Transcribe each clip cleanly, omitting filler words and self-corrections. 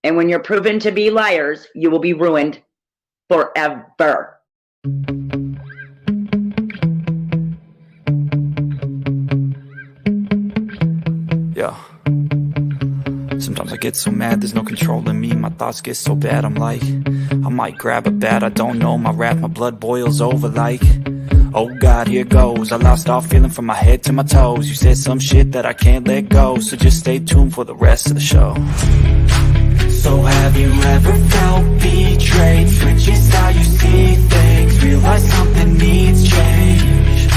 And when you're proven to be liars, you will be ruined forever. Yeah. Sometimes I get so mad, there's no controlling me. My thoughts get so bad, I'm like, I might grab a bat, I don't know. My wrath, my blood boils over like, oh God, here goes. I lost all feeling from my head to my toes. You said some shit that I can't let go, so just stay tuned for the rest of the show. So have you ever felt betrayed? Switches how you see things, realize something needs change.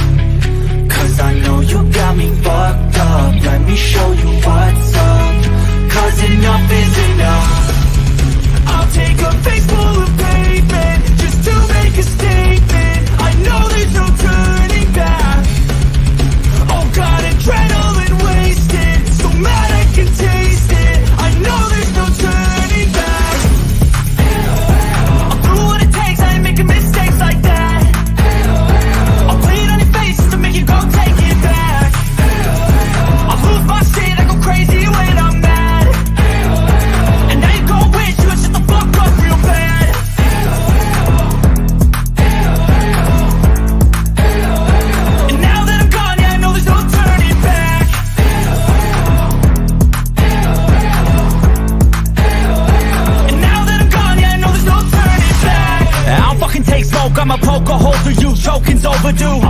Cause I know you got me fucked up, let me show you what's up. Cause enough is enough. I'll take a face full of pavement just to make a statement. I know there's no turning back. Oh God, adrenaline wasted, so mad I can taste it. I know there's no turning back. I'll do what it takes, I ain't making mistakes like that. I'll bleed on your face to make you go take it back. I'll lose my shit, I go crazy when I'm mad. And now you gon' wish you would shut the fuck up real bad. And now that I'm gone, yeah, I know there's no turning back. And now that I'm gone, yeah, I know there's no turning back. I don't fucking take smoke, I'ma poke a hole through you. Choking's overdue.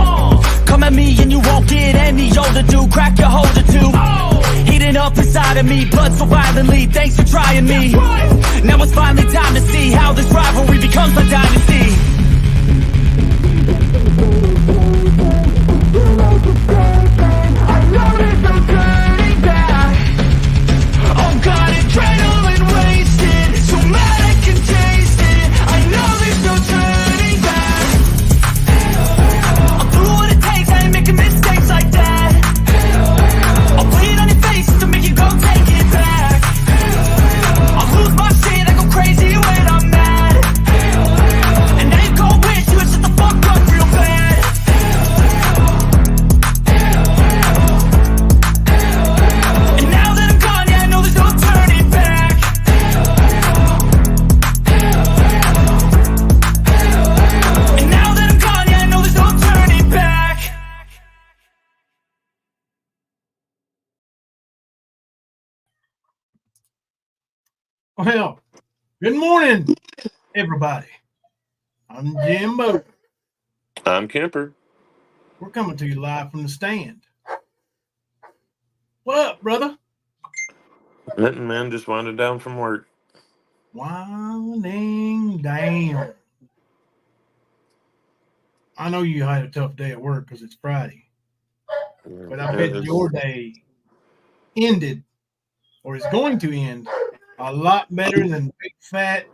Come at me and you won't get any older, dude. Crack your holder too. Heating up inside of me, blood so violently. Thanks for trying me. Now it's finally time to see how this rivalry becomes a dynasty. Oh God, adrenaline wasted, so mad I can taste it. I know there's no turning back. I'll do what it takes, I ain't making mistakes like that. I'll bleed on your face to make you go take it back. I'll lose my shit, I go crazy when I'm mad. And now you gon' wish you would shut the fuck up real bad. And now that I'm gone, yeah, I know there's no turning back. And now that I'm gone, yeah, I know there's no turning back. Well, good morning, everybody. I'm Jimbo. I'm Kemper. We're coming to you live from the stand. What up, brother? Nothing, man. Just winding down from work. Winding down. I know you had a tough day at work because it's Friday, but I bet your day ended or is going to end a lot better than big fat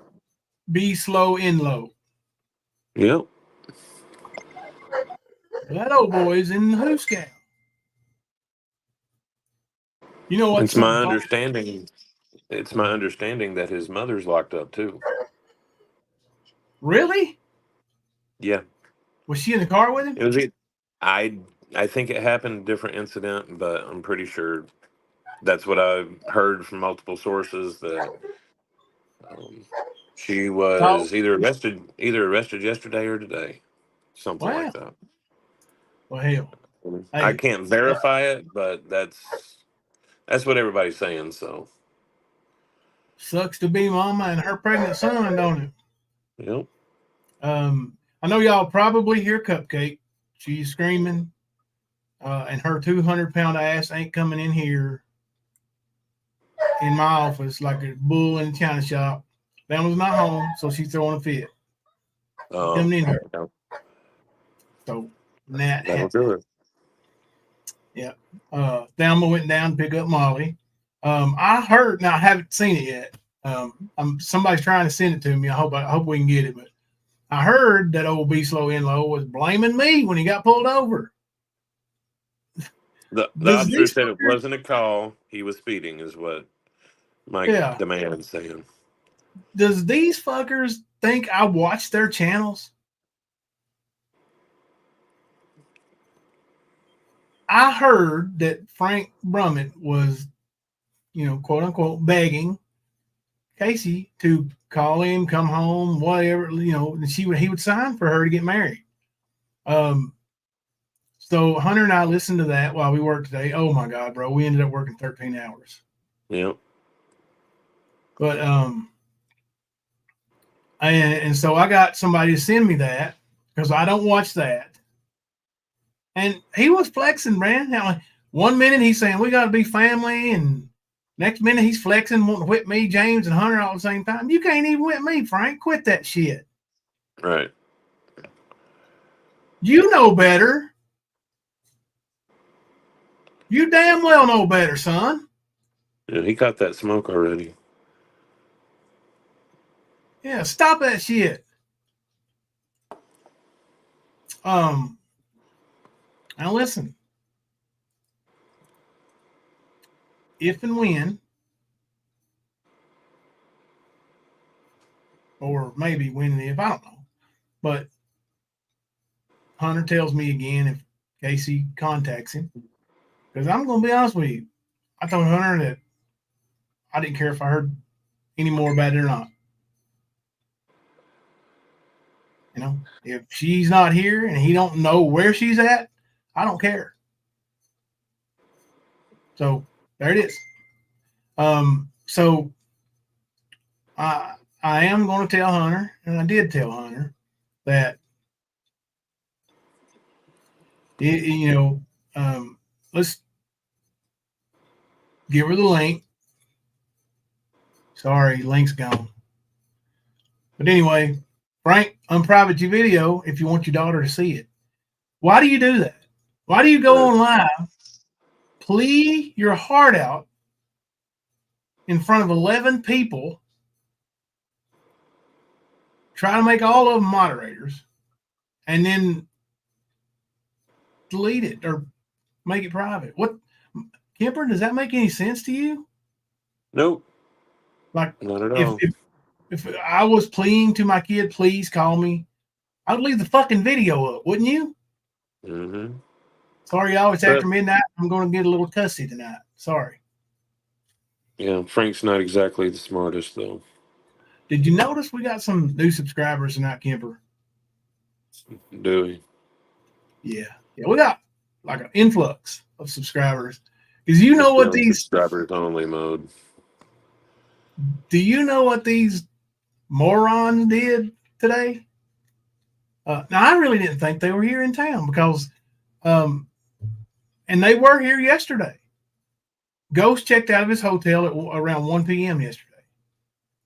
be slow in low. Yep. That old boy's in the Who Scout. You know what's It's my understanding. It's my understanding that his mother's locked up too. Really? Yeah. Was she in the car with him? It was. I think it happened, different incident, but I'm pretty sure that's what I've heard from multiple sources that she was either arrested yesterday or today, something like that. Well, hell, I can't verify it, but that's what everybody's saying. So sucks to be mama and her pregnant son, don't it? Yep. I know y'all probably hear Cupcake. She's screaming, and her 200-pound ass ain't coming in here in my office like a bull in a china shop. That was not home, so she's throwing a fit. Coming in here. Yeah. So that That'll do it. Yeah. Thelma went down to pick up Molly. I heard, now I haven't seen it yet. Somebody's trying to send it to me. I hope we can get it, but I heard that old Be Slow in Low was blaming me when he got pulled over. The officer said it wasn't a call. He was speeding, is what the man's saying. Does these fuckers think I watch their channels? I heard that Frank Brummett was, quote unquote, begging Casey to call him, come home, whatever, and he would sign for her to get married. So Hunter and I listened to that while we worked today. Oh my God, bro. We ended up working 13 hours. Yep. But, and so I got somebody to send me that because I don't watch that. And he was flexing, man. Now, one minute he's saying we got to be family, and next minute he's flexing, wanting to whip me, James, and Hunter all at the same time. You can't even whip me, Frank. Quit that shit. Right. You know better. You damn well know better, son. Yeah, he got that smoke already. Yeah, stop that shit. Now listen. If and when, or maybe when and if, I don't know. But Hunter tells me again if Casey contacts him. Because I'm going to be honest with you. I told Hunter that I didn't care if I heard any more about it or not. If she's not here and he don't know where she's at, I don't care. So there it is. So I am going to tell Hunter, and I did tell Hunter that let's give her the link. Sorry, link's gone. But anyway, Frank, unprivate your video if you want your daughter to see it. Why do you do that? Why do you go on live, plea your heart out in front of 11 people, try to make all of them moderators, and then delete it or make it private? What, Kemper, does that make any sense to you? Nope. Like, not at all. If I was pleading to my kid, please call me, I would leave the fucking video up, wouldn't you? Mm-hmm. Sorry, y'all. It's after midnight. I'm going to get a little cussy tonight. Sorry. Yeah, Frank's not exactly the smartest, though. Did you notice we got some new subscribers tonight, Kemper? Do we? Yeah, we got like an influx of subscribers. Because you know what these subscribers only mode. Do you know what these morons did today? Now I really didn't think they were here in town because, and they were here yesterday. Ghost checked out of his hotel at around 1 p.m. yesterday.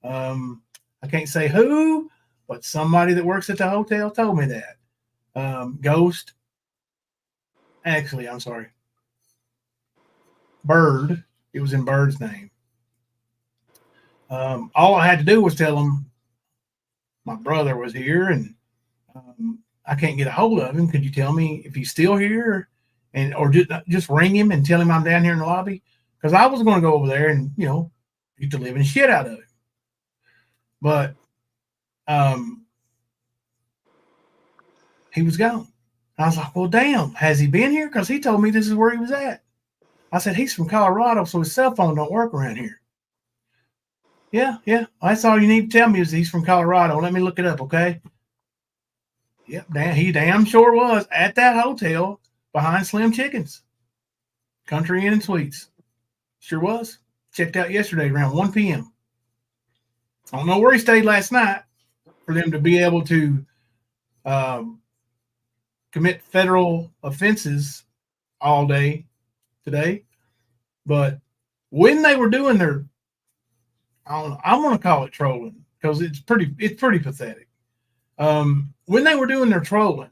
I can't say who, but somebody that works at the hotel told me that. Ghost, actually, I'm sorry. Bird, it was in Bird's name. All I had to do was tell him my brother was here and I can't get a hold of him. Could you tell me if he's still here, or just ring him and tell him I'm down here in the lobby? Because I was going to go over there and get the living shit out of him. But he was gone. I was like, well, damn, has he been here? Because he told me this is where he was at. I said, he's from Colorado, so his cell phone don't work around here. Yeah. That's all you need to tell me is he's from Colorado. Let me look it up, okay? Yep, he damn sure was at that hotel behind Slim Chickens. Country Inn and Suites. Sure was. Checked out yesterday around 1 p.m. I don't know where he stayed last night for them to be able to commit federal offenses all day today. But when they were doing their, I don't know, I want to call it trolling because it's pretty pathetic. When they were doing their trolling,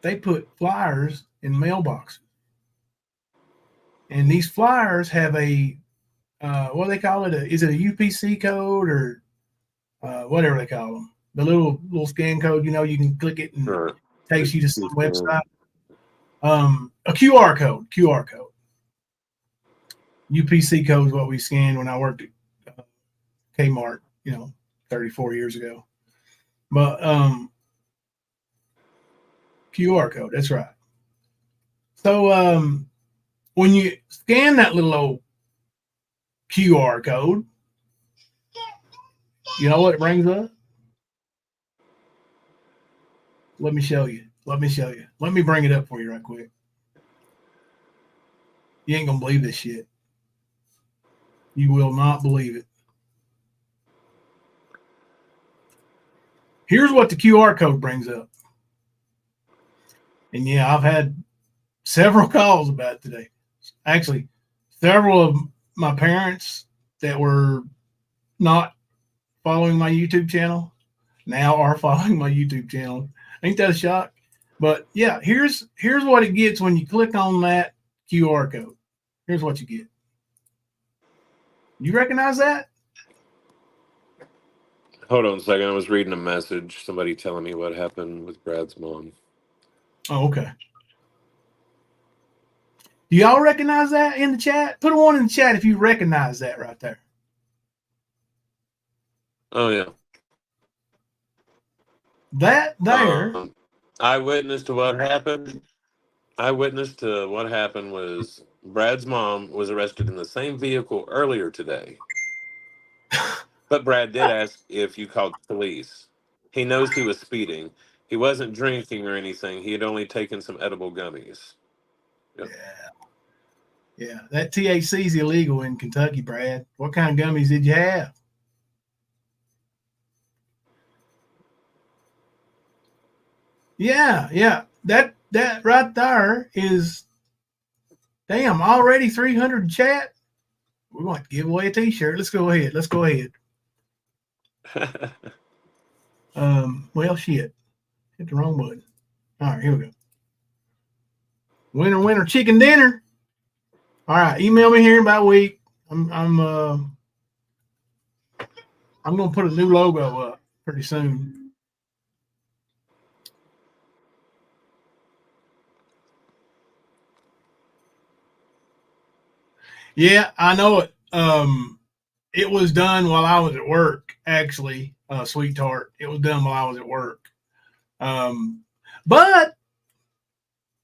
they put flyers in mailboxes. And these flyers have a, what do they call it? Is it a UPC code or whatever they call them? The little scan code, you can click it and it takes you to some website. A QR code. UPC code is what we scanned when I worked at Kmart, 34 years ago. But QR code, that's right. So when you scan that little old QR code, you know what it brings up? Let me show you. Let me bring it up for you right quick. You ain't gonna believe this shit. You will not believe it. Here's what the QR code brings up. And yeah, I've had several calls about it today. Actually, several of my parents that were not following my YouTube channel now are following my YouTube channel. Ain't that a shock? But yeah, here's what it gets when you click on that QR code. Here's what you get. You recognize that? Hold on a second. I was reading a message. Somebody telling me what happened with Brad's mom. Oh, okay. Do y'all recognize that in the chat? Put a one in the chat if you recognize that right there. Oh, yeah. That there. Eyewitness to what happened. Eyewitness to what happened was Brad's mom was arrested in the same vehicle earlier today. But Brad did ask if you called police. He knows he was speeding. He wasn't drinking or anything. He had only taken some edible gummies. Yep. Yeah. That THC is illegal in Kentucky, Brad. What kind of gummies did you have? Yeah. That right there is damn already 300 chat. We're going to give away a t-shirt. Let's go ahead. Well, shit. Hit the wrong button. All right, here we go. Winner, chicken dinner. All right, email me here in about a week. I'm gonna put a new logo up pretty soon. Yeah, I know it. It was done while I was at work, actually, sweetheart. It was done while I was at work. But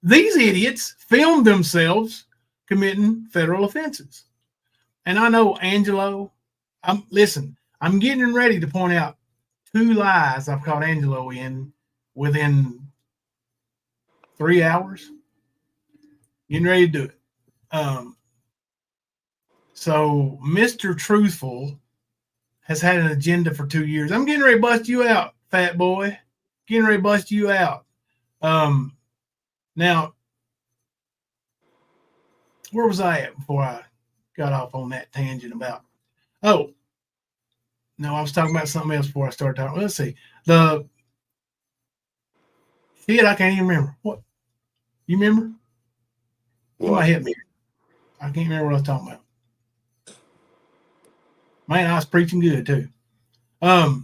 these idiots filmed themselves committing federal offenses. And I know Angelo, I'm getting ready to point out 2 lies I've caught Angelo in within 3 hours. Getting ready to do it. So Mr. Truthful has had an agenda for 2 years. I'm getting ready to bust you out, fat boy. Getting ready to bust you out. Now, where was I at before I got off on that tangent about? Oh, no, I was talking about something else before I started talking. Let's see. The shit, I can't even remember. What? You remember? Somebody hit me. I can't remember what I was talking about. Man, I was preaching good too. Who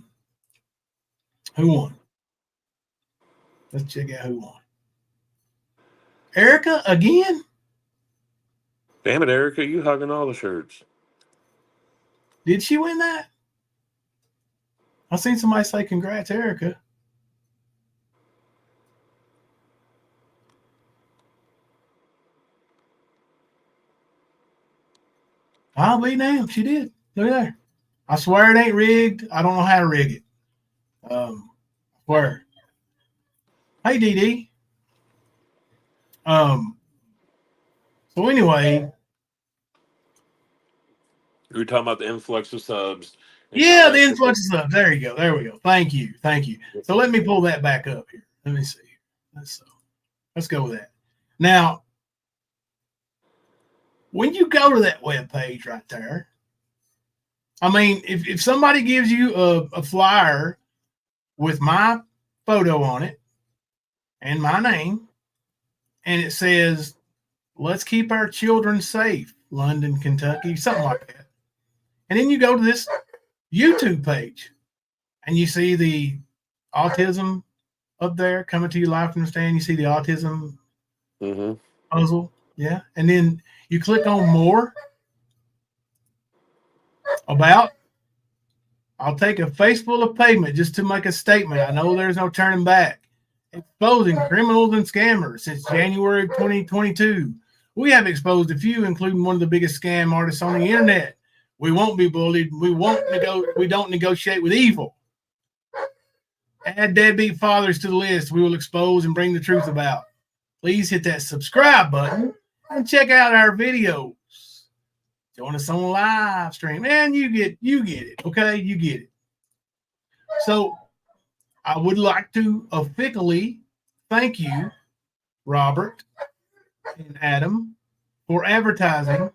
won? Let's check out who won. Erica again? Damn it, Erica, you hugging all the shirts. Did she win that? I seen somebody say congrats, Erica. I'll be damned. She did. Look at there. I swear it ain't rigged. I don't know how to rig it. Swear. Hey, DD. So anyway. We were talking about the influx of subs. Yeah, the influx of subs. There you go. There we go. Thank you. So let me pull that back up here. Let me see. Let's go with that. Now, when you go to that web page right there, I mean, if somebody gives you a flyer with my photo on it and my name, and it says, "Let's keep our children safe, London, Kentucky," something like that. And then you go to this YouTube page and you see the autism up there coming to you live from the stand. You see the autism puzzle. Yeah. And then you click on more about. I'll take a face full of pavement just to make a statement. I know there's no turning back. exposing criminals and scammers since January of 2022. We have exposed a few, including one of the biggest scam artists on the internet. We won't be bullied. We don't negotiate with evil. Add deadbeat fathers to the list. We will expose and bring the truth about. Please hit that subscribe button and check out our videos. Join us on live stream. Man, you get it. Okay, you get it. So I would like to officially thank you, Robert and Adam, for advertising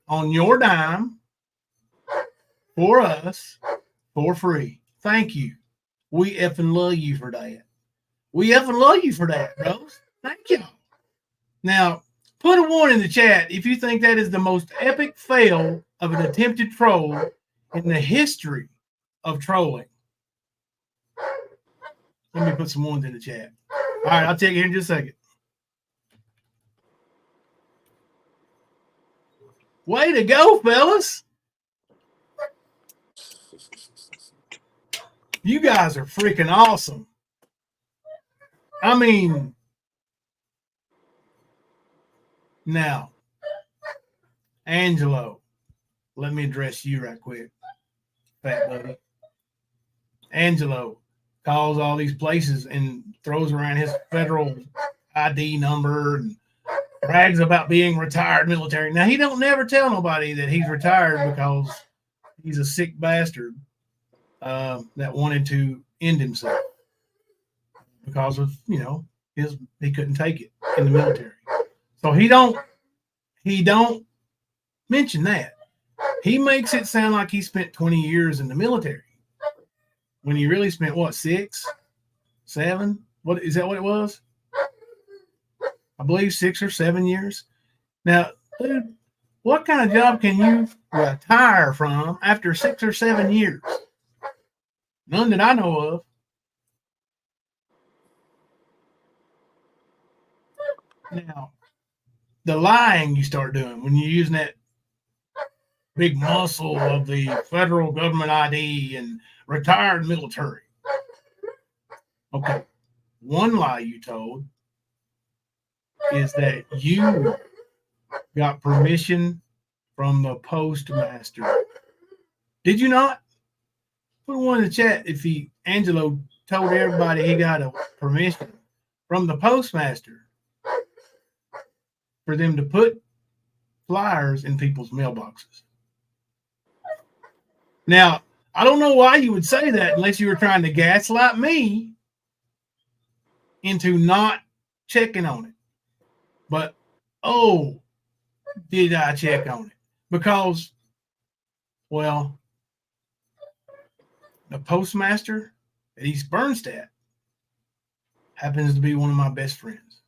on your dime for us for free. Thank you. We effing love you for that. We effing love you for that, bros. Thank y'all. Now, put a 1 in the chat if you think that is the most epic fail of an attempted troll in the history of trolling. Let me put some 1s in the chat. All right, I'll take it here in just a second. Way to go, fellas. You guys are freaking awesome. I mean, now, Angelo, let me address you right quick, fat buddy. Angelo calls all these places and throws around his federal ID number and brags about being retired military. Now, he don't never tell nobody that he's retired because he's a sick bastard that wanted to end himself because of, he couldn't take it in the military. So he don't mention that. He makes it sound like he spent 20 years in the military when he really spent, what, 6, 7? What is that what it was? I believe 6 or 7 years. Now, dude, what kind of job can you retire from after 6 or 7 years? None that I know of. Now, the lying you start doing when you're using that big muscle of the federal government ID and retired military. Okay. One lie you told is that you got permission from the postmaster. Did you not? Put 1 in the chat if Angelo told everybody he got a permission from the postmaster for them to put flyers in people's mailboxes. Now, I don't know why you would say that unless you were trying to gaslight me into not checking on it. But, did I check on it? Because, well, the postmaster at East Bernstadt happens to be one of my best friends.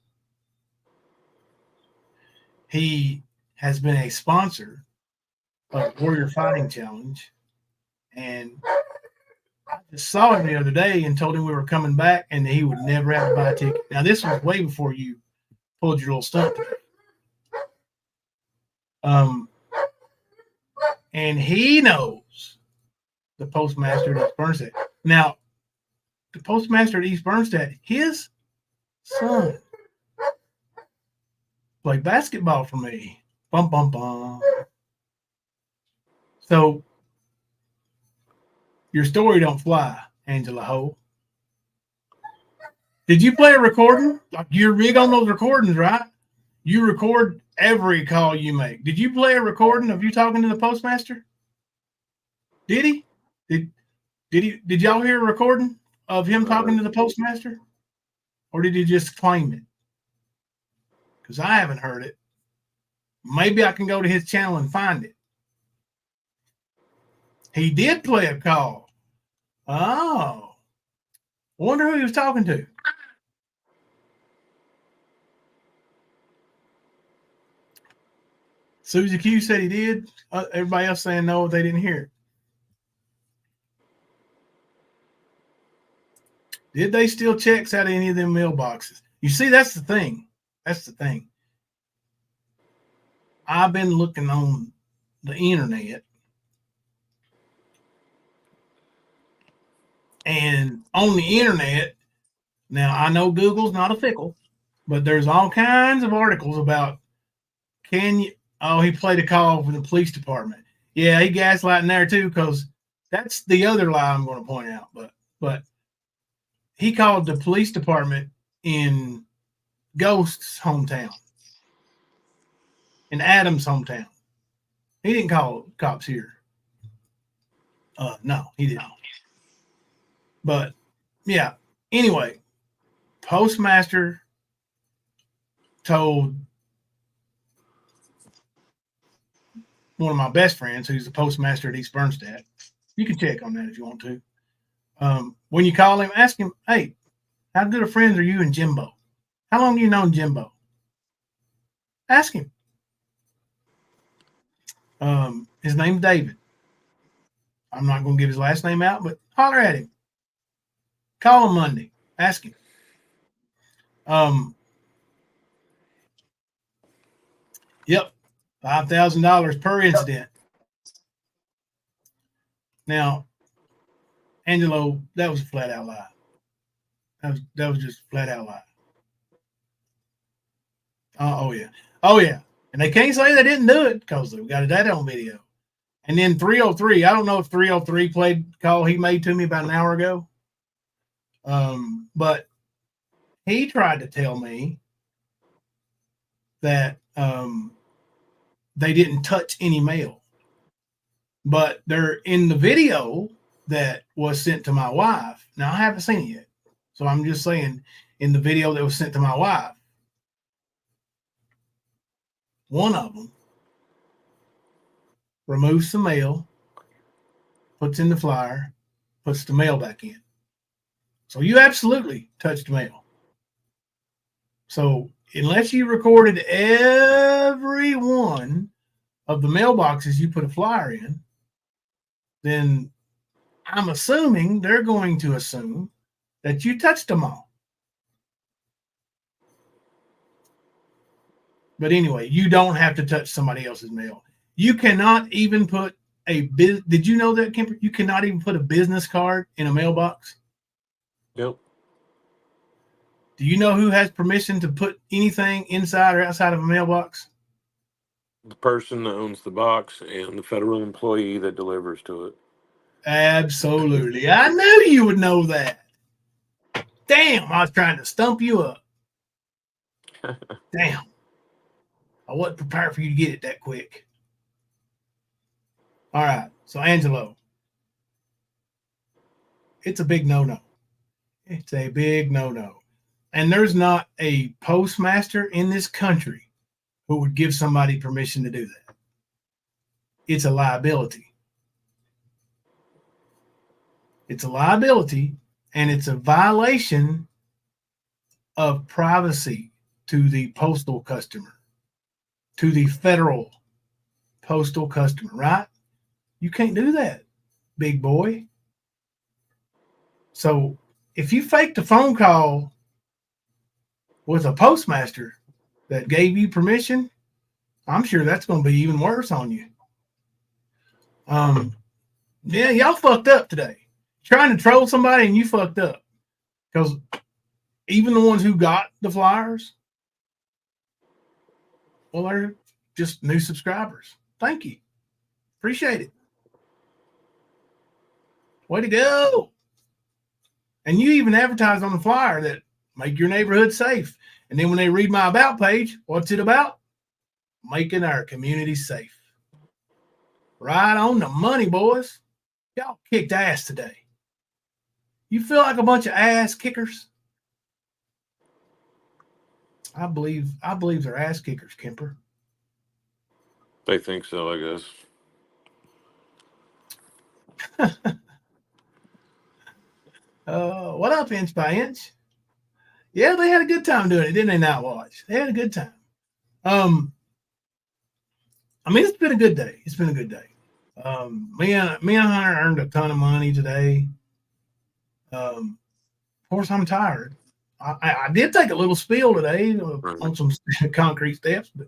He has been a sponsor of Warrior Fighting Challenge, and I just saw him the other day and told him we were coming back and that he would never have to buy a ticket. Now, this was way before you pulled your little stunt today. And he knows the postmaster at East Bernstadt. Now, the postmaster at East Bernstadt, his son played basketball for me. Bum, bum, bum. So, your story don't fly, Angela Ho. Did you play a recording? Like, you're big on those recordings, right? You record every call you make. Did you play a recording of you talking to the postmaster? Did he? Did y'all hear a recording of him talking to the postmaster? Or did he just claim it? Because I haven't heard it. Maybe I can go to his channel and find it. He did play a call. Oh. I wonder who he was talking to. Susie Q said he did. Everybody else saying no, they didn't hear it. Did they steal checks out of any of them mailboxes? You see, that's the thing. That's the thing. I've been looking on the internet, and on the internet, Now, I know Google's not a fickle, but there's all kinds of articles about he played a call for the police department. Yeah, he gaslighting there too, because that's the other lie I'm going to point out. But he called the police department in Ghost's hometown, in Adam's hometown. He didn't call cops here. No, he didn't. But yeah, anyway, postmaster told one of my best friends, who's the postmaster at East Bernstadt. You can check on that if you want to. When you call him, ask him, hey, how good of friends are you and Jimbo? How long have you known Jimbo? Ask him. His name's David. I'm not going to give his last name out, but holler at him. Call him Monday. Ask him. Yep. $5,000 per incident. Now, Angelo, that was a flat out lie. That was just a flat out lie. Oh yeah. And they can't say they didn't do it because they got that on video. And then 303, I don't know if 303 played the call he made to me about an hour ago. But he tried to tell me that they didn't touch any mail. But they're in the video that was sent to my wife. Now, I haven't seen it yet. So I'm just saying, in the video that was sent to my wife, one of them removes the mail, puts in the flyer, puts the mail back in. So you absolutely touched mail. So unless you recorded every one of the mailboxes you put a flyer in, then I'm assuming they're going to assume that you touched them all. But anyway, you don't have to touch somebody else's mail. You cannot even put did you know that, Kemper? You cannot even put a business card in a mailbox. Yep. Do you know who has permission to put anything inside or outside of a mailbox? The person that owns the box and the federal employee that delivers to it. Absolutely. I knew you would know that. Damn, I was trying to stump you up. Damn. I wasn't prepared for you to get it that quick. All right. So, Angelo, it's a big no-no. It's a big no-no. And there's not a postmaster in this country who would give somebody permission to do that. It's a liability. It's a liability, and it's a violation of privacy to the postal customer, to the federal postal customer, right? You can't do that, big boy. So if you faked a phone call with a postmaster that gave you permission, I'm sure that's going to be even worse on you. Yeah, y'all fucked up today. Trying to troll somebody and you fucked up. Because even the ones who got the flyers, well, they're just new subscribers. Thank you. Appreciate it. Way to go. And you even advertised on the flyer that make your neighborhood safe. And then when they read my about page, what's it about? Making our community safe. Right on the money, boys. Y'all kicked ass today. You feel like a bunch of ass kickers? I believe they're ass kickers, Kemper. They think so, I guess. What up, Inch by Inch? Yeah, they had a good time doing it, didn't they, Not Watch? They had a good time. I mean, it's been a good day. It's been a good day. Me and Hunter earned a ton of money today. Of course, I'm tired. I did take a little spill today on some concrete steps, but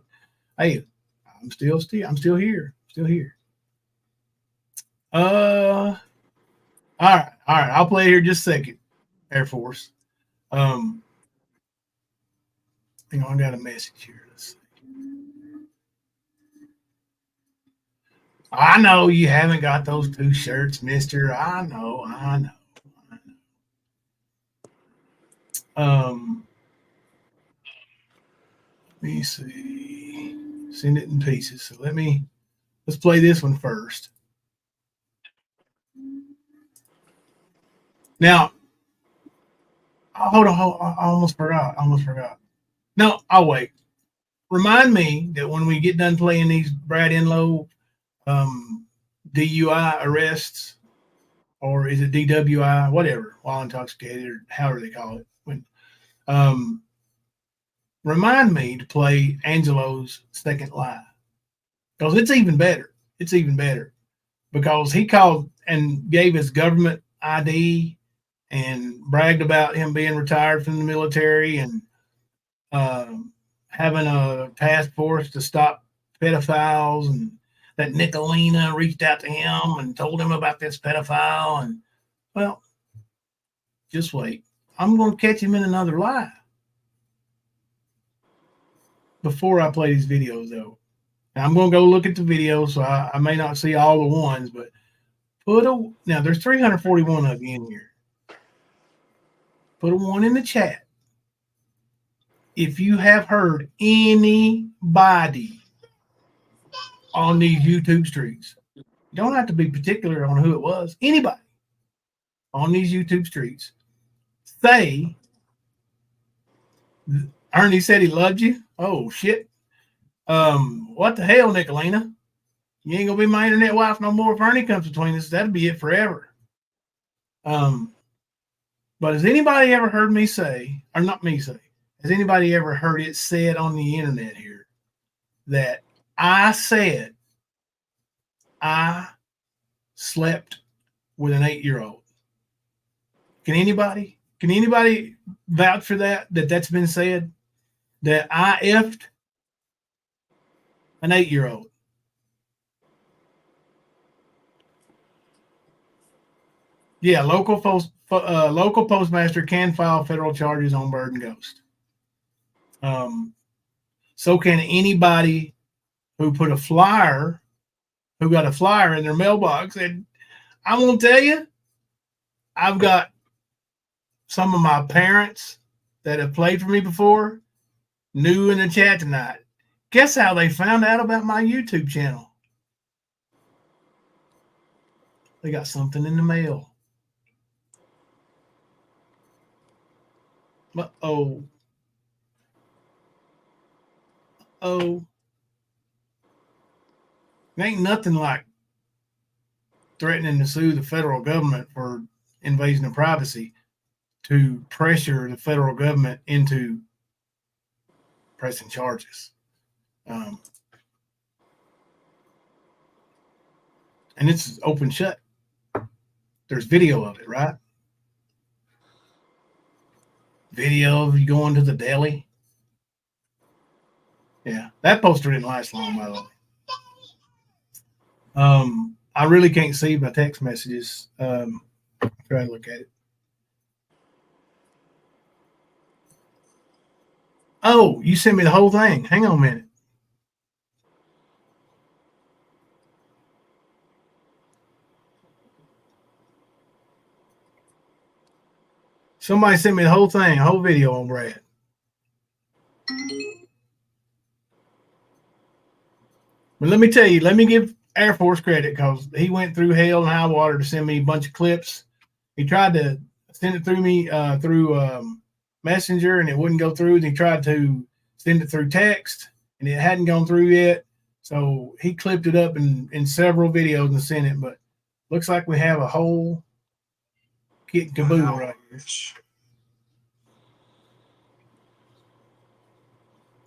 hey, I'm still here. Still here. All right. I'll play here just a second. Air Force. Hang on, I got a message here. Let's see. I know you haven't got those 2 shirts, mister. I know. Let me see. Send it in pieces. So let's play this one first. Now, hold on. I almost forgot. No, I'll wait. Remind me that when we get done playing these Brad Enlow DUI arrests, or is it DWI, whatever, while intoxicated, or however they call it. Remind me to play Angelo's second lie, because it's even better. Because he called and gave his government ID and bragged about him being retired from the military and having a task force to stop pedophiles, and that Nicolina reached out to him and told him about this pedophile. And well, just wait. I'm going to catch him in another lie before I play these videos, though. Now, I'm going to go look at the video, so I may not see all the ones, but now there's 341 of you in here. Put a 1 in the chat if you have heard anybody on these YouTube streets. You don't have to be particular on who it was. Anybody on these YouTube streets say, Ernie said he loved you. Oh, shit. What the hell, Nicolina? You ain't gonna be my internet wife no more if Ernie comes between us. That'll be it forever. But has anybody ever heard me say, or not me say, has anybody ever heard it said on the internet here that I said I slept with an 8-year-old? Can anybody vouch for that's been said? That I effed an 8-year-old? Yeah, local postmaster can file federal charges on Bird and Ghost. So can anybody who got a flyer in their mailbox. And I'm going to tell you, I've got some of my parents that have played for me before new in the chat tonight. Guess how they found out about my YouTube channel? They got something in the mail. Uh-oh. Ain't nothing like threatening to sue the federal government for invasion of privacy to pressure the federal government into pressing charges. And it's open shut. There's video of it, right? Video of you going to the deli. Yeah, that poster didn't last long, by the way. I really can't see my text messages. Try to look at it. Oh, you sent me the whole thing. Hang on a minute. Somebody sent me the whole thing, a whole video on Brad. But let me tell you, let me give Air Force credit, because he went through hell and high water to send me a bunch of clips. He tried to send it through me through Messenger, and it wouldn't go through. And he tried to send it through text, and it hadn't gone through yet. So he clipped it up in several videos and sent it. But looks like we have a whole kit and caboodle right here.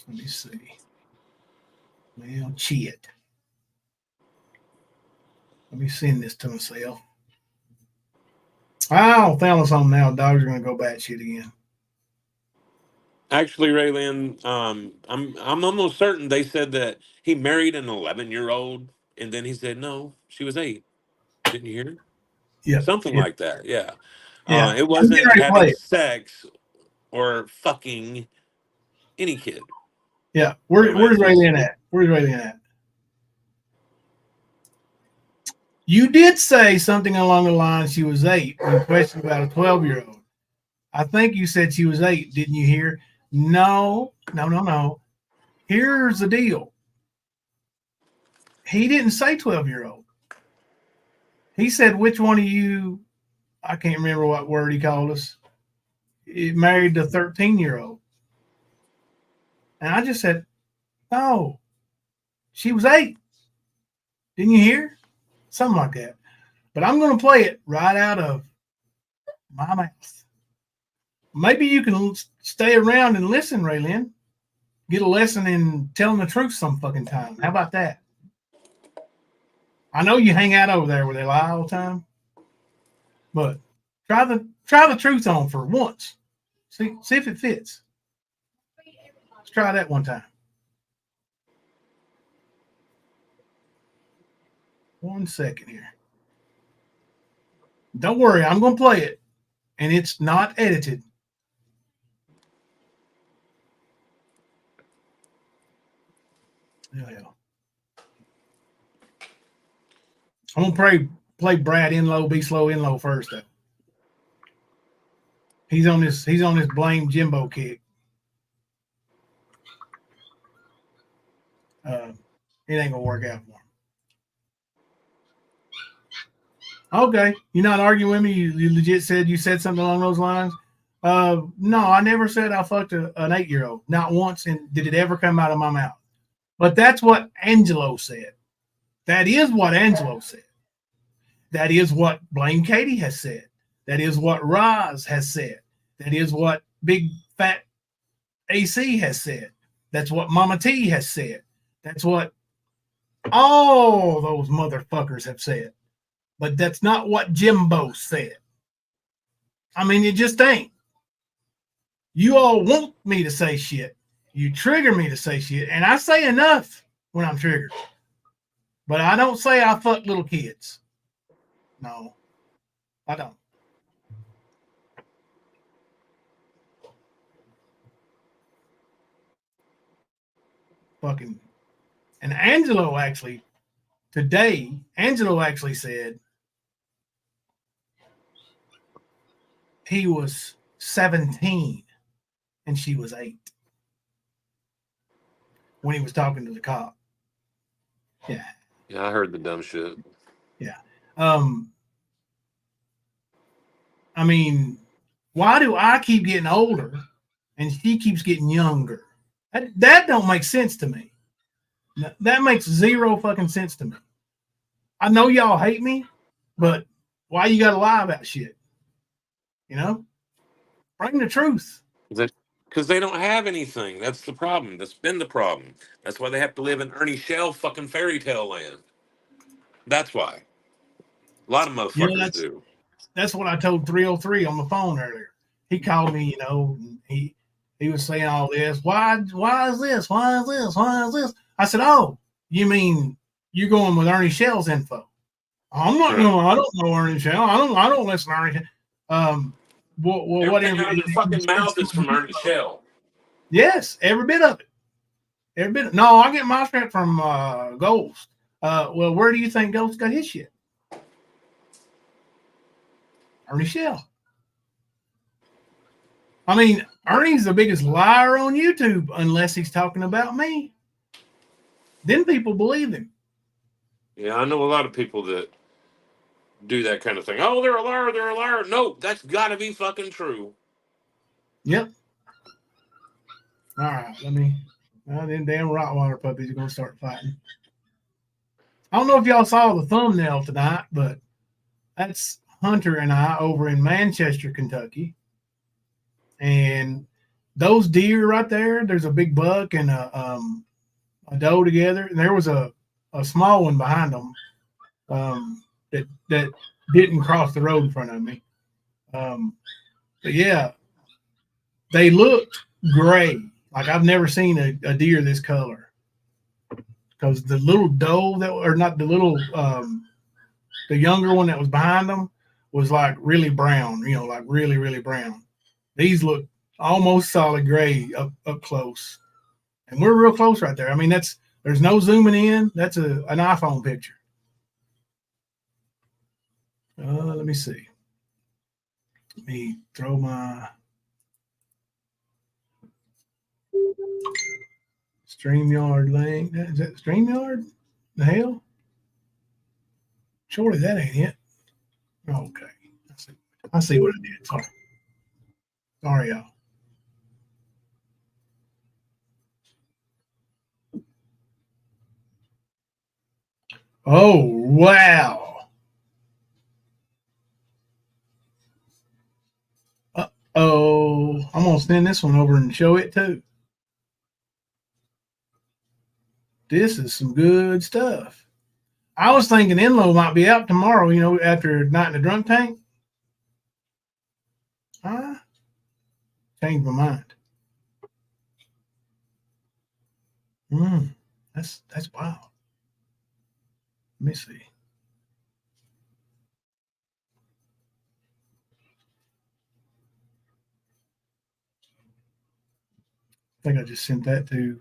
Let me see. Well, shit. Let me send this to myself. Oh, found something now. Dogs are going to go batshit again. Actually, Raylan, I'm almost certain they said that he married an 11-year-old, and then he said no, she was 8. Didn't you hear? Yeah, Something like that. Yeah. Yeah. It wasn't having sex or fucking any kid. Yeah, where's Raylene at? Where's Raylene at? You did say something along the lines she was 8 when you questioned about a 12-year-old. I think you said she was 8. Didn't you hear? No. Here's the deal. He didn't say 12-year-old. He said, which one of you, I can't remember what word he called us, married the 13-year-old. And I just said, no, she was 8. Didn't you hear? Something like that. But I'm going to play it right out of my mouth. Maybe you can stay around and listen, Raylene. Get a lesson in telling the truth some fucking time. How about that? I know you hang out over there where they lie all the time, but try the truth on for once. See if it fits. Let's try that one time. 1 second here. Don't worry, I'm going to play it, and it's not edited. Yeah. I'm gonna play Brad in low, be slow in low first though. He's on this blame Jimbo kick. It ain't gonna work out for him. Okay, you're not arguing with me. You legit said you said something along those lines. No, I never said I fucked an 8-year-old. Not once, and did it ever come out of my mouth. But that's what Angelo said. That is what Angelo said. That is what Blame Katie has said. That is what Roz has said. That is what Big Fat AC has said. That's what Mama T has said. That's what all those motherfuckers have said. But that's not what Jimbo said. I mean, it just ain't. You all want me to say shit. You trigger me to say shit. And I say enough when I'm triggered. But I don't say I fuck little kids. No, I don't. Fucking. And Angelo actually said he was 17 and she was 8 when he was talking to the cop. Yeah. Yeah, I heard the dumb shit. Yeah. I mean, why do I keep getting older and she keeps getting younger? That don't make sense to me. That makes zero fucking sense to me. I know y'all hate me, but why you gotta lie about shit? You know? Bring the truth. Because they don't have anything. That's the problem. That's been the problem. That's why they have to live in Ernie Shell fucking fairy tale land. That's why. A lot of motherfuckers do. That's what I told 303 on the phone earlier. He called me, you know, and he was saying all this. Why is this? Why is this? Why is this? I said, oh, you mean you're going with Ernie Shell's info? I'm not going. I don't know Ernie Shell. I don't listen to Ernie Shell. Everything out of your fucking mouth is from Ernie Shell. Yes, every bit of it. Every bit. No, I get my strength from Ghost. Well, where do you think Ghost got his shit? Ernie Shell. I mean, Ernie's the biggest liar on YouTube unless he's talking about me. Then people believe him. Yeah, I know a lot of people that do that kind of thing. Oh, they're a liar. They're a liar. No, that's got to be fucking true. Yep. All right, them damn Rottweiler puppies are going to start fighting. I don't know if y'all saw the thumbnail tonight, but that's Hunter and I over in Manchester, Kentucky. And those deer right there, there's a big buck and a doe together. And there was a small one behind them that didn't cross the road in front of me. But yeah, they looked gray. Like I've never seen a deer this color. Because the little doe the younger one that was behind them was like really brown, like really, really brown. These look almost solid gray up close, and we're real close right there. I mean, there's no zooming in. That's an iPhone picture. Let me see. Let me throw my StreamYard link. Is that StreamYard? The hell? Surely that ain't it. Okay. I see what I did. Sorry, y'all. Oh, wow. Uh-oh. I'm going to send this one over and show it too. This is some good stuff. I was thinking Enlo might be out tomorrow, after Night in the Drunk Tank. Changed my mind. That's wild. Let me see. I think I just sent that to.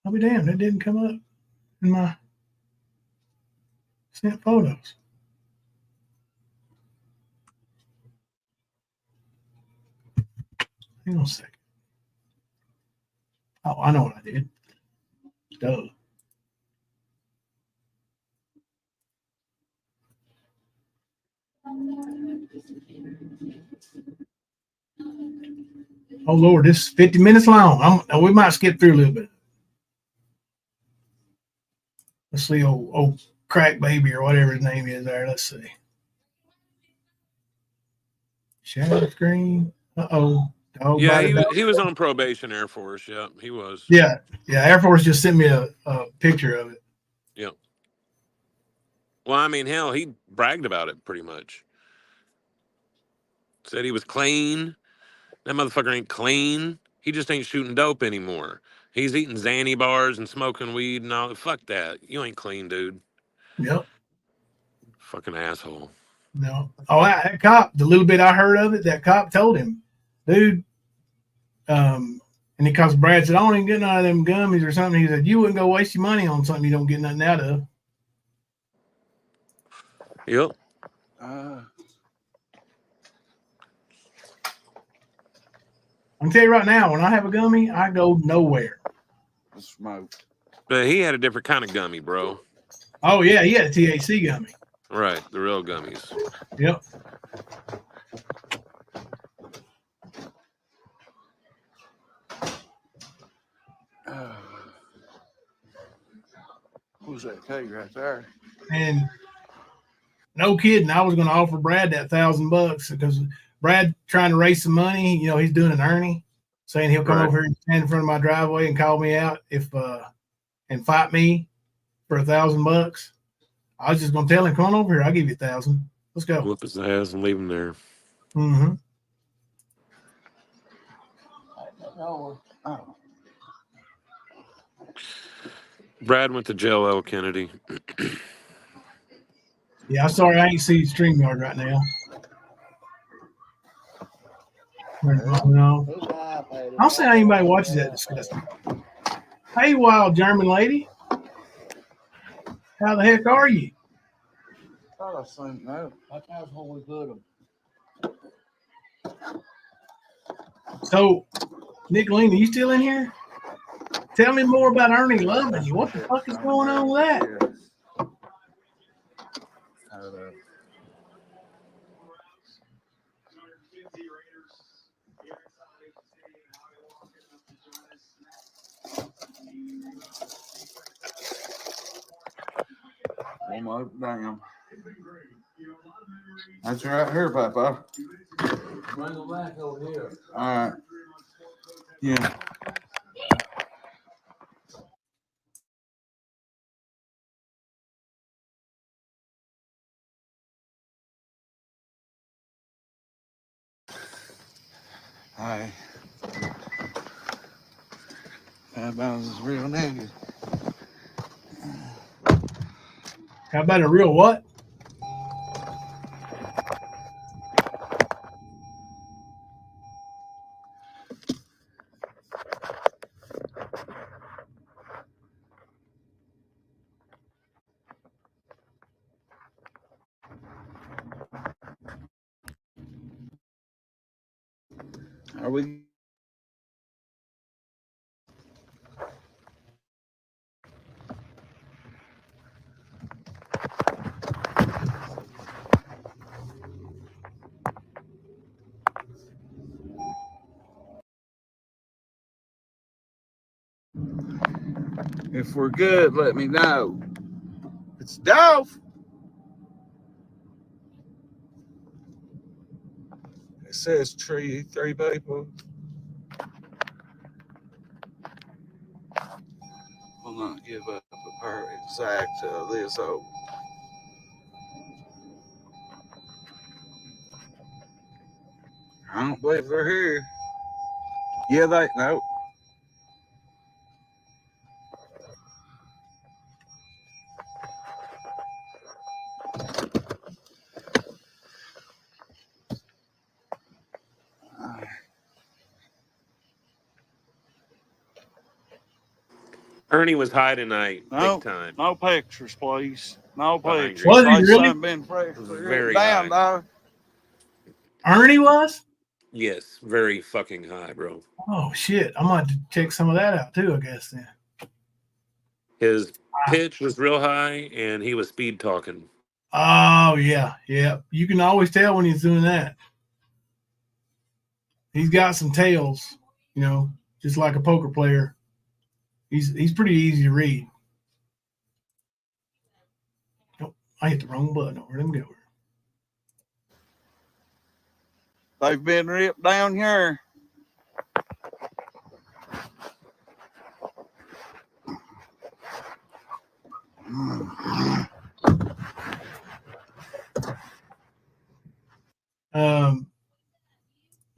I'll be damned, that didn't come up in my sent photos. Hang on a second. Oh, I know what I did. Duh. Oh Lord, this is 50 minutes long. We might skip through a little bit. Let's see, old crack baby or whatever his name is there. Let's see. Shadow screen. Uh-oh. Yeah, he was on probation, Air Force. Yeah, he was. Yeah. Air Force just sent me a picture of it. Yeah. Well, I mean, hell, he bragged about it pretty much. Said he was clean. That motherfucker ain't clean. He just ain't shooting dope anymore. He's eating Xanny bars and smoking weed and all. Fuck that. You ain't clean, dude. Yep. Fucking asshole. No. Oh, that cop, the little bit I heard of it, that cop told him, dude, and because Brad said, I don't even get none of them gummies or something. He said, you wouldn't go waste your money on something you don't get nothing out of. Yep. I can tell you right now, when I have a gummy, I go nowhere. Smoke. But he had a different kind of gummy, bro. Oh, yeah, he had a THC gummy. Right, the real gummies. Yep. Who's that keg right there? And no kidding, I was going to offer Brad that $1,000 because Brad trying to raise some money. He's doing an Ernie, saying he'll come over here and stand in front of my driveway and call me out and fight me for $1,000. I was just going to tell him, come on over here. I'll give you $1,000. Let's go. Whoop his ass and leave him there. Mm-hmm. Oh. Brad went to jail, L. Kennedy. Yeah, I'm sorry I ain't see StreamYard right now. No. I don't see how anybody watches that disgusting. Hey, wild German lady. How the heck are you? I think no. That's what we put them. So, Nicolina, you still in here? Tell me more about Ernie loving you. What the fuck is going on with that? Almost down. That's right here, Papa. Bring them back over here. All right. Yeah. Hi. That bounce is real nigga. How about a real what? Are we? If we're good, let me know. It's Dolph. It says three people. Will not give up a per exact this hope. I don't believe they're here. Yeah, they no. Ernie was high tonight, No, big time. no pictures, please. No Behind pictures. you. Was he They really? haven't been fresh. Very Down, high. dog. Ernie was? Yes, very fucking high, bro. Oh shit! I'm gonna have to check some of that out too. I guess then. His pitch was real high, and he was speed talking. Oh yeah, yeah. You can always tell when he's doing that. He's got some tails, you know, just like a poker player. He's pretty easy to read. Oh, I hit the wrong button. Over. Let me go. They've been ripped down here.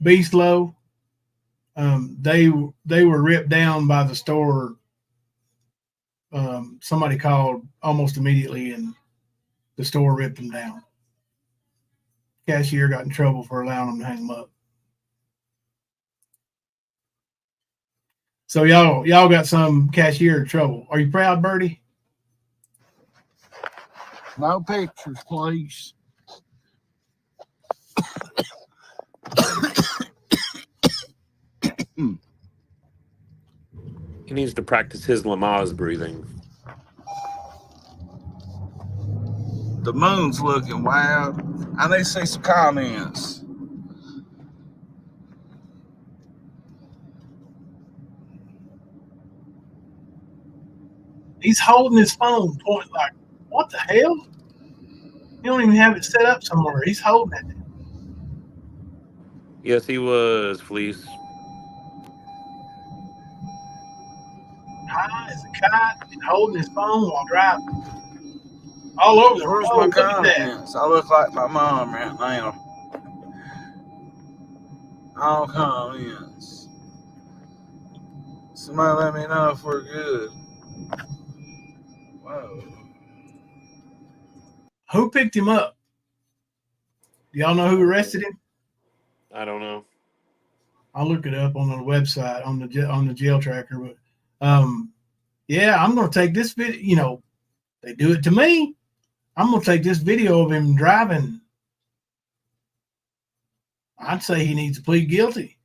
Beast Low. They were ripped down by the store. Somebody called almost immediately, and the store ripped them down. Cashier got in trouble for allowing them to hang them up. So y'all got some cashier trouble. Are you proud, Birdie? No pictures, please. He needs to practice his Lamaze breathing. The moon's looking wild. I need to see some comments. He's holding his phone, pointing like, what the hell? You don't even have it set up somewhere. He's holding it. Yes, he was, Fleece. High as a kite and holding his phone while driving. All over the road. Where's my Look at that. comments? I look like my mom right now. All comments. Somebody let me know if we're good. Whoa. Who picked him up? Do y'all know who arrested him? I don't know. I'll look it up on the website on the jail tracker. But yeah, I'm gonna take this video. You know, they do it to me. I'm gonna take this video of him driving. I'd say he needs to plead guilty.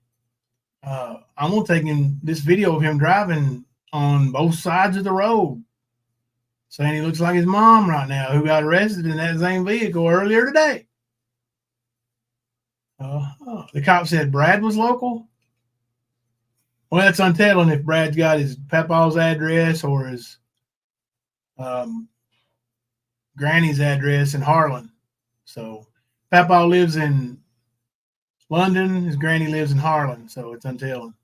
I'm gonna take this video of him driving on both sides of the road, saying he looks like his mom right now, who got arrested in that same vehicle earlier today. The cop said Brad was local. Well, that's untelling if Brad's got his papa's address or his granny's address in Harlan. So papa lives in London, his granny lives in Harlan, so it's untelling.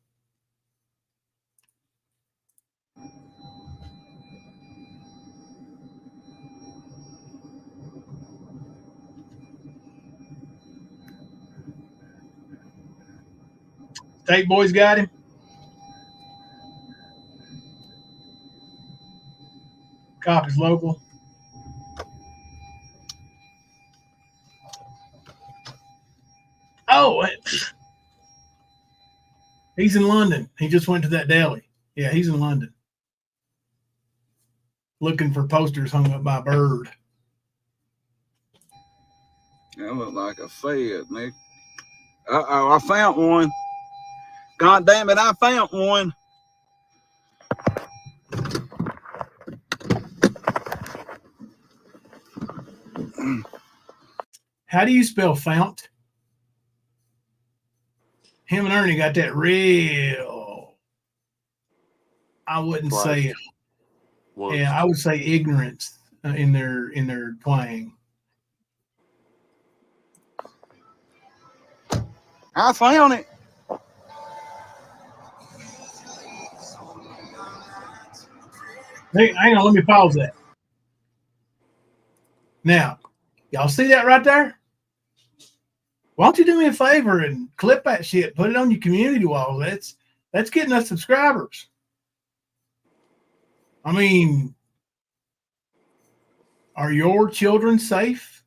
State boys got him. Cop is local. He's in London. He just went to that deli. Yeah, he's in London. Looking for posters hung up by Bird. That looked like a Fed, Nick. Uh-oh, I found one. God damn it, I found one. How do you spell fount? Him and Ernie got that real. I wouldn't Twice. say. Once. Yeah, I would say ignorance in their twang. I found it. Hey, hang on, let me pause that. Now, y'all see that right there? Why don't you do me a favor and clip that shit, put it on your community wall? That's getting us subscribers. I mean, are your children safe?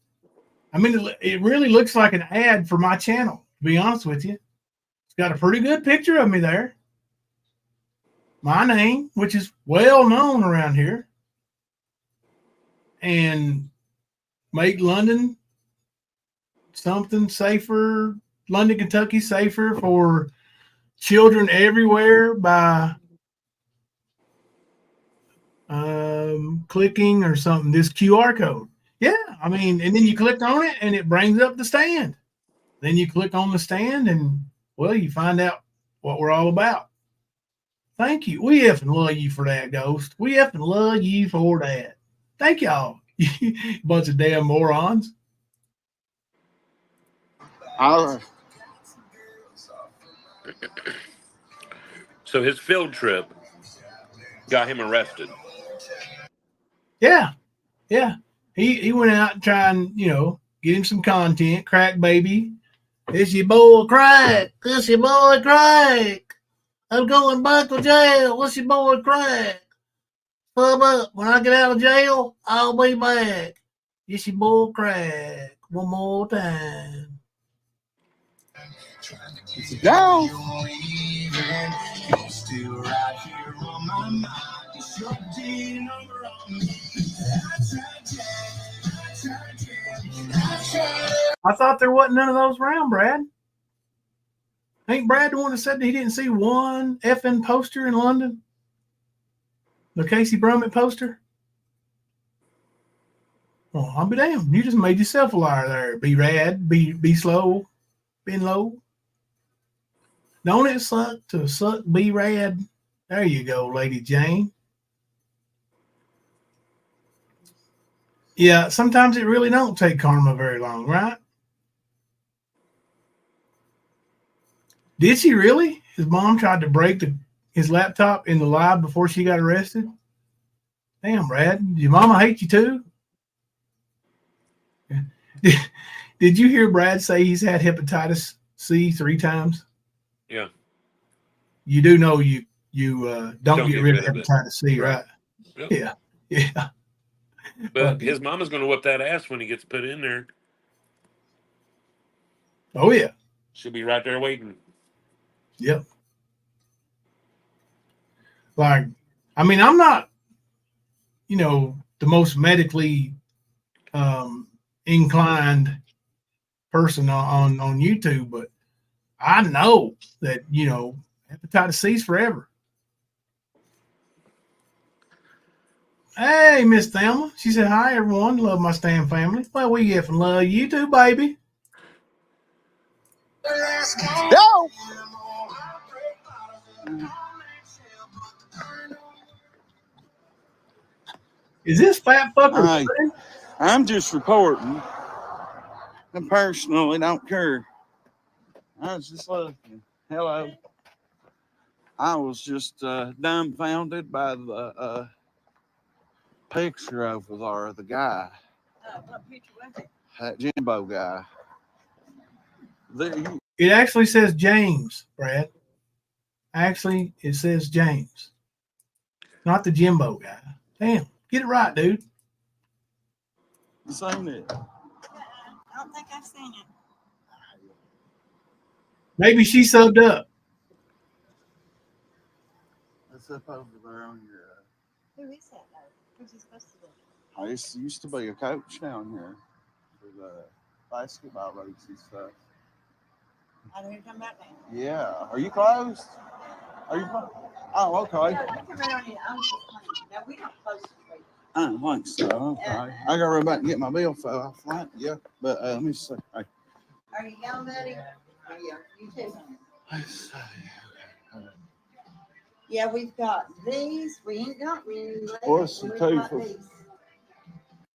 I mean, it really looks like an ad for my channel, to be honest with you. It's got a pretty good picture of me there. My name, which is well known around here. And make London something safer, London, Kentucky safer for children everywhere by clicking or something, this QR code. Yeah, I mean, and then you click on it and it brings up the stand. Then you click on the stand and, well, you find out what we're all about. Thank you. We effing love you for that, Ghost. We effing love you for that. Thank y'all. Bunch of damn morons. So his field trip got him arrested. Yeah. He went out and trying, get him some content. Crack baby. It's your boy Crack. It's your boy Crack. I'm going back to jail. What's your boy Crack? Pub up. When I get out of jail, I'll be back. It's your boy Crack. One more time. Down. I thought there wasn't none of those around, Brad. Ain't Brad the one that said that he didn't see one effing poster in London? The Casey Brummett poster? Well, I'll be damned. You just made yourself a liar there. Be rad, be slow, been low. Don't it suck to suck, be rad? There you go, Lady Jane. Yeah, sometimes it really don't take karma very long, right? Did she really? His mom tried to break his laptop in the live before she got arrested? Damn, Brad. Your mama hate you too? Did you hear Brad say he's had hepatitis C 3 times? Yeah. You do know you don't get rid of hepatitis C, right? Yep. Yeah. But his mama's going to whip that ass when he gets put in there. Oh, yeah. She'll be right there waiting. Yep. Like, I mean, I'm not, the most medically inclined person on YouTube, but I know that, hepatitis C is forever. Hey, Miss Thelma. She said, hi, everyone. Love my Stan family. Well, we effing love you too, baby. Go. Is this fat fucker? I'm just reporting. I personally don't care. I was just looking. Hello. I was just dumbfounded by the picture over there of the guy. What picture was it? That Jimbo guy. It actually says James, Brad. Actually, it says James. Not the Jimbo guy. Damn. Get it right, dude. Seen it. I don't think I've seen it. Maybe she subbed up. up over there on your. Who is that though? Who's he supposed to be? I used to be a coach down here for the basketball leagues and stuff. I don't even come back now. Yeah. Are you closed? Are you closed? Oh, okay. No, you come right on in. I'm just playing. No, we don't close the street. I don't think so. Okay. I gotta run back and get my billfold off that. Yeah. But let me see. Hey. Are you yelling at him? Oh, yeah, you too. Let's see. Yeah, we've got these. We ain't got many left. What's the We've two got for- these.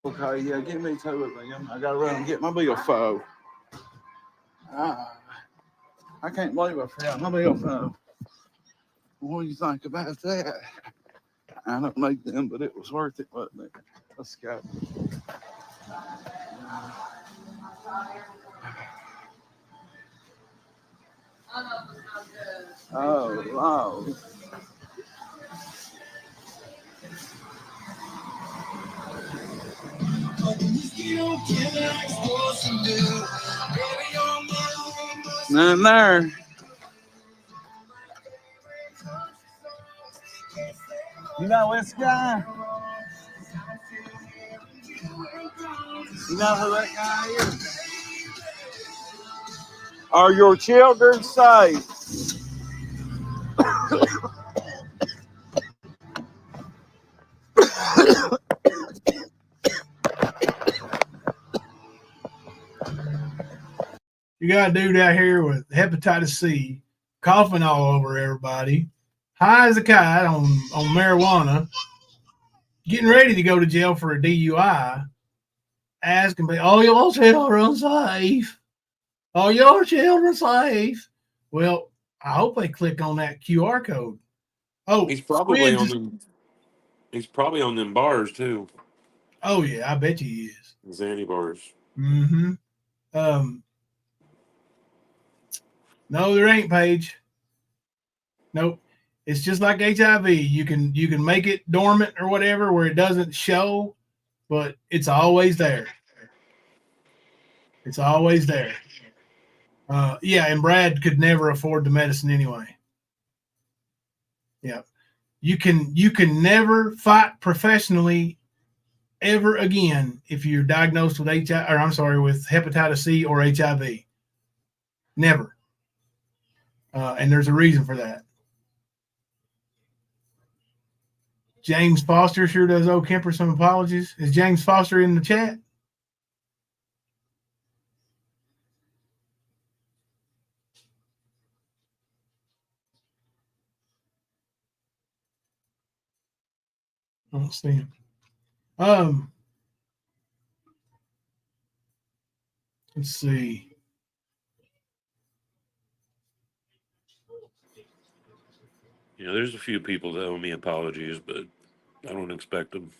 Okay, yeah, give me 2 of them. I gotta run and get my billfold. I can't believe I forgot my billfold. What do you think about that? I don't need them, but it was worth it, wasn't it? Let's go. Oh, wow. None there. You know this guy? You know who that guy is? Are your children safe? You got a dude out here with hepatitis C, coughing all over everybody, high as a kite on marijuana, getting ready to go to jail for a DUI, asking me, "Oh, your children safe? Oh, your children safe?" Well, I hope they click on that QR code. Oh, He's probably on them. He's probably on them bars too. Oh yeah, I bet you he is. Zanny bars. Mm-hmm. No, there ain't, Paige. Nope. It's just like HIV. You can make it dormant or whatever where it doesn't show, but it's always there. It's always there. Yeah, and Brad could never afford the medicine anyway. Yeah. You can never fight professionally ever again if you're diagnosed with with hepatitis C or HIV. Never. And there's a reason for that. James Foster sure does owe Kemper some apologies. Is James Foster in the chat? I don't see him. Let's see. You know, there's a few people that owe me apologies, but I don't expect them.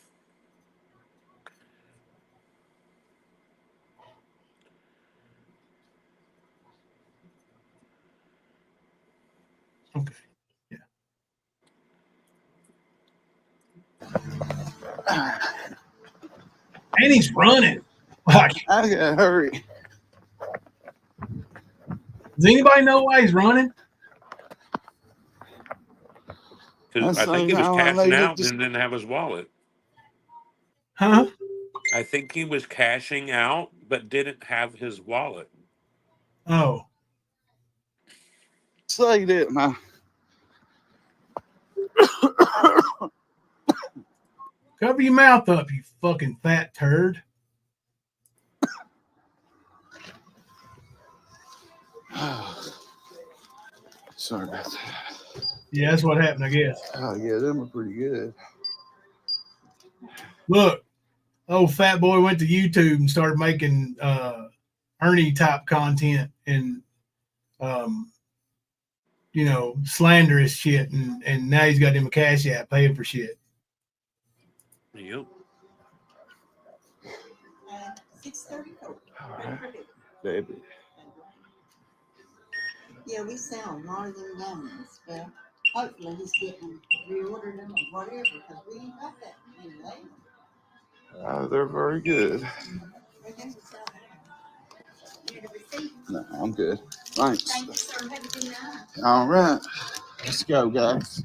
Okay. Yeah. And he's running. Like, I gotta hurry. does anybody know why he's running? Because I think he was cashing out and didn't have his wallet. Huh? I think he was cashing out but didn't have his wallet. Oh. Say that, man. Cover your mouth up, you fucking fat turd. Sorry about that. Yeah, that's what happened, I guess. Oh, yeah, them are pretty good. Look, old fat boy went to YouTube and started making Ernie type content and slanderous shit, and now he's got him a cash app paying for shit. Yep. 634. All right, baby. Yeah, we sell a lot of them gummies. Well, hopefully he's getting reordered them or whatever, because we ain't got that many left. They're very good. We do sell them. Here to receive. No, I'm good. Thanks. Thank you, sir. Have a good night. All right. Let's go, guys.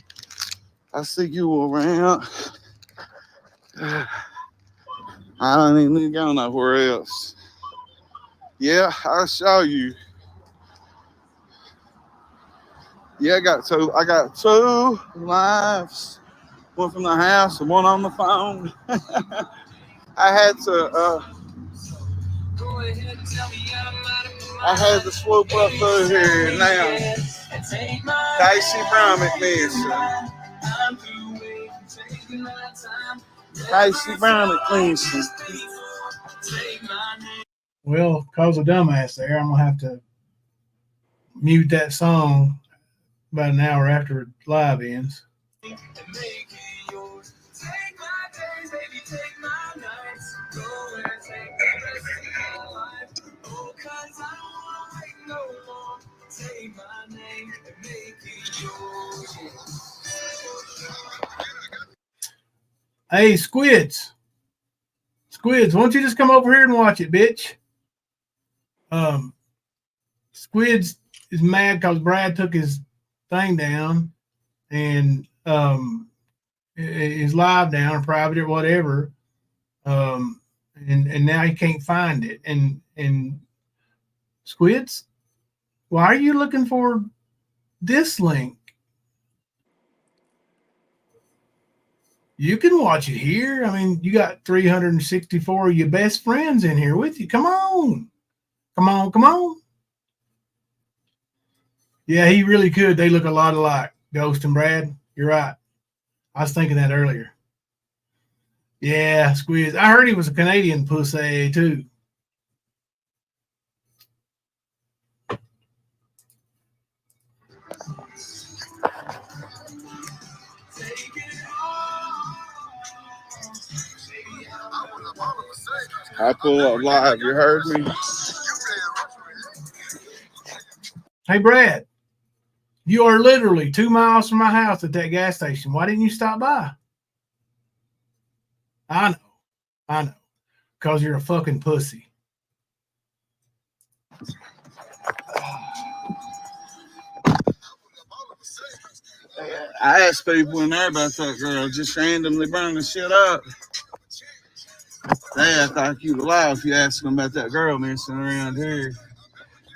I see you around. I don't even go nowhere else. Yeah, I'll show you. Yeah, I got two lives. One from the house and one on the phone. I had to swoop up through here now. Casey Brummett missing. Casey Brummett missing. Well, cause a dumbass there, I'm gonna have to mute that song about an hour after live ends. Hey, Squids, why don't you just come over here and watch it, bitch? Squids is mad because Brad took his thing down and is live down or private or whatever. And now he can't find it. And Squids, why are you looking for this link? You can watch it here. I mean, you got 364 of your best friends in here with you. Come on. Yeah, he really could. They look a lot alike, Ghost and Brad. You're right. I was thinking that earlier. Yeah, Squiz. I heard he was a Canadian pussy too. I pull up live. You heard me? Hey, Brad, you are literally 2 miles from my house at that gas station. Why didn't you stop by? I know. Because you're a fucking pussy. I asked people in there about that girl, just randomly burning shit up. They act like you alive if you ask them about that girl missing around here.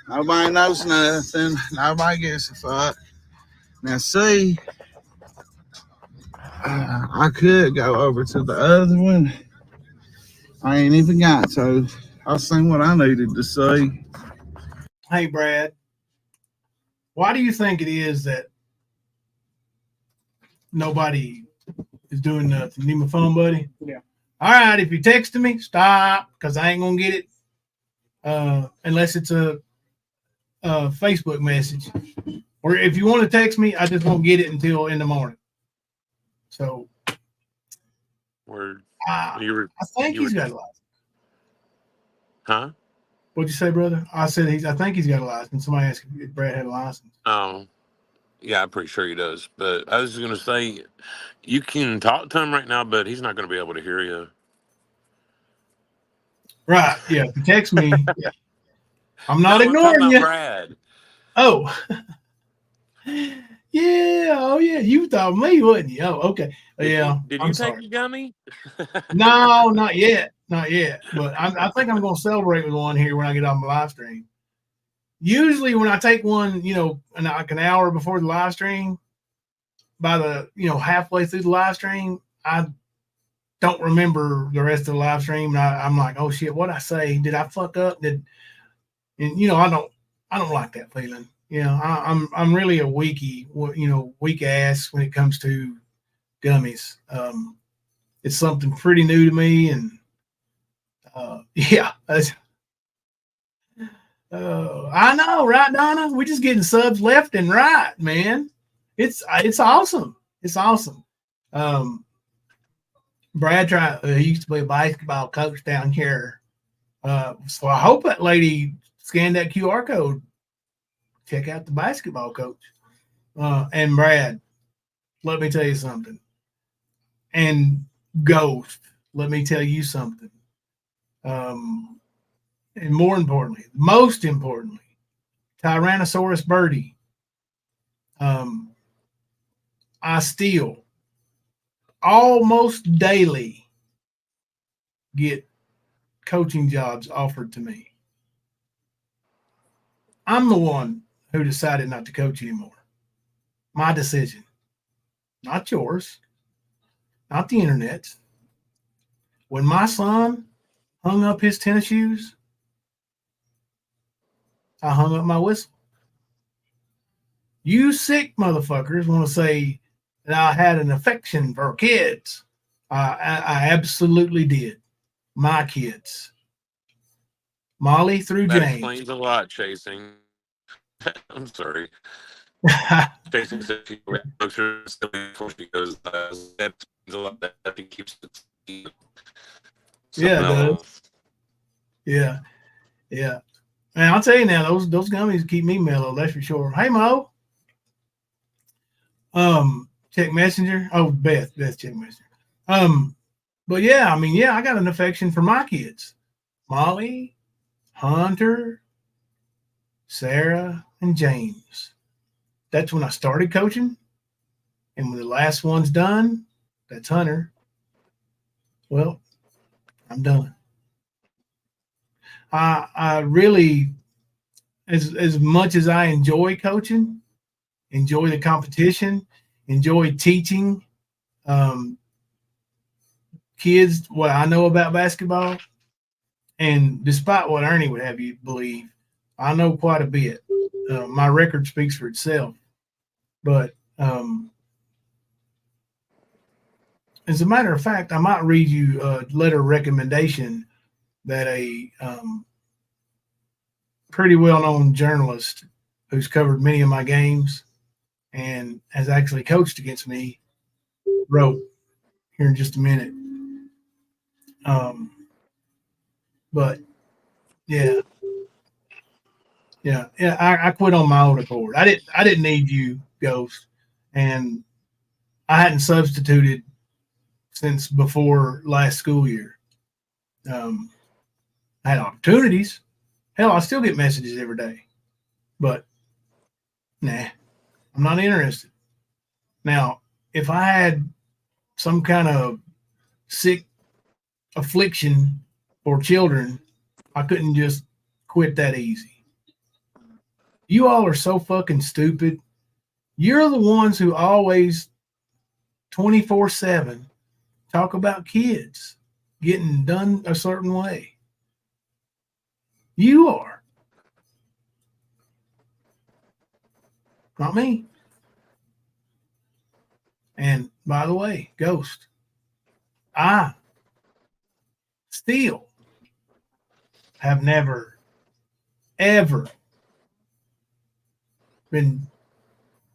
Nobody knows nothing. Nobody gives a fuck. Now, see, I could go over to the other one. I ain't even got to. I've seen what I needed to see. Hey, Brad, why do you think it is that nobody is doing nothing? Need my phone, buddy? Yeah. All right, if you're texting me, stop, because I ain't going to get it unless it's a Facebook message. Or if you want to text me, I just won't get it until in the morning. So, Word. I think he's got a license. Huh? What'd you say, brother? I said I think he's got a license. Somebody asked if Brad had a license. Oh, yeah, I'm pretty sure he does. But I was just going to say, you can talk to him right now, but he's not going to be able to hear you. Right. Yeah. If you text me, yeah. I'm not No, I'm talking ignoring about you. Brad. Oh. Yeah. Oh, yeah. You thought me, wouldn't you? Oh, okay. Yeah. Did I'm you sorry. take your gummy? No, not yet. Not yet. But I think I'm going to celebrate with one here when I get on my live stream. Usually when I take one, like an hour before the live stream, by the, halfway through the live stream, I don't remember the rest of the live stream. And I'm like, oh shit, what'd I say? Did I fuck up? I don't like that feeling. I'm really a weak ass when it comes to gummies. It's something pretty new to me, and yeah. I know, right, Donna? We're just getting subs left and right, man. It's awesome. It's awesome. Brad he used to be a basketball coach down here. So I hope that lady scanned that QR code. Check out the basketball coach. And Brad, let me tell you something. And Ghost, let me tell you something. And most importantly, Tyrannosaurus Birdie. I still almost daily get coaching jobs offered to me. I'm the one who decided not to coach anymore. My decision, not yours, not the internet. When my son hung up his tennis shoes, I hung up my whistle. You sick motherfuckers want to say that I had an affection for kids. I absolutely did. My kids. Molly through That James. explains a lot, Chasing. I'm sorry. Chasing said she before she goes, that explains a lot. That keeps it. Yeah, it does. Yeah. Yeah. And I'll tell you now, those gummies keep me mellow, that's for sure. Hey Mo. Check Messenger. Oh, Beth check Messenger. But yeah, I mean, yeah, I got an affection for my kids. Molly, Hunter, Sarah, and James. That's when I started coaching. And when the last one's done, that's Hunter. Well, I'm done. I really, as much as I enjoy coaching, enjoy the competition, enjoy teaching kids what I know about basketball, and despite what Ernie would have you believe, I know quite a bit. My record speaks for itself. But as a matter of fact, I might read you a letter of recommendation that a pretty well-known journalist who's covered many of my games and has actually coached against me wrote here in just a minute. But yeah. I quit on my own accord. I didn't need you, Ghost, and I hadn't substituted since before last school year. I had opportunities. Hell, I still get messages every day, but nah, I'm not interested. Now, if I had some kind of sick affliction for children, I couldn't just quit that easy. You all are so fucking stupid. You're the ones who always 24/7 talk about kids getting done a certain way. You are. Not me. And by the way, Ghost, I still have never, ever been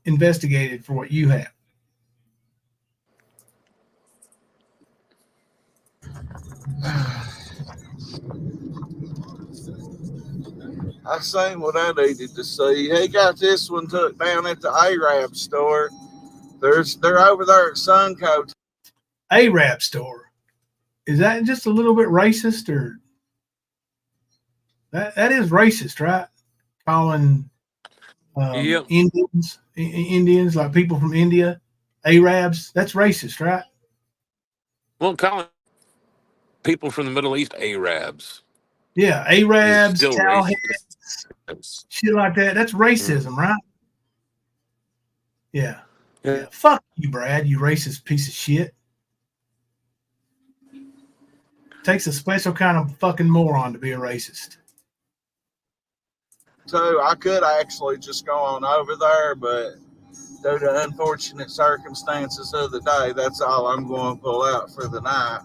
investigated for what you have. I seen what I needed to see. He got this one took down at the Arab store. They're over there at Suncoat. Arab store. Is that just a little bit racist, or that is racist, right? Calling Yep. Indians like people from India, Arabs. That's racist, right? Well, calling people from the Middle East Arabs Yeah, is Arabs, still cowheads, racist. shit like that. That's racism, right? Yeah. Yeah. Fuck you, Brad, you racist piece of shit. Takes a special kind of fucking moron to be a racist. So I could actually just go on over there, but due to unfortunate circumstances of the day, that's all I'm going to pull out for the night.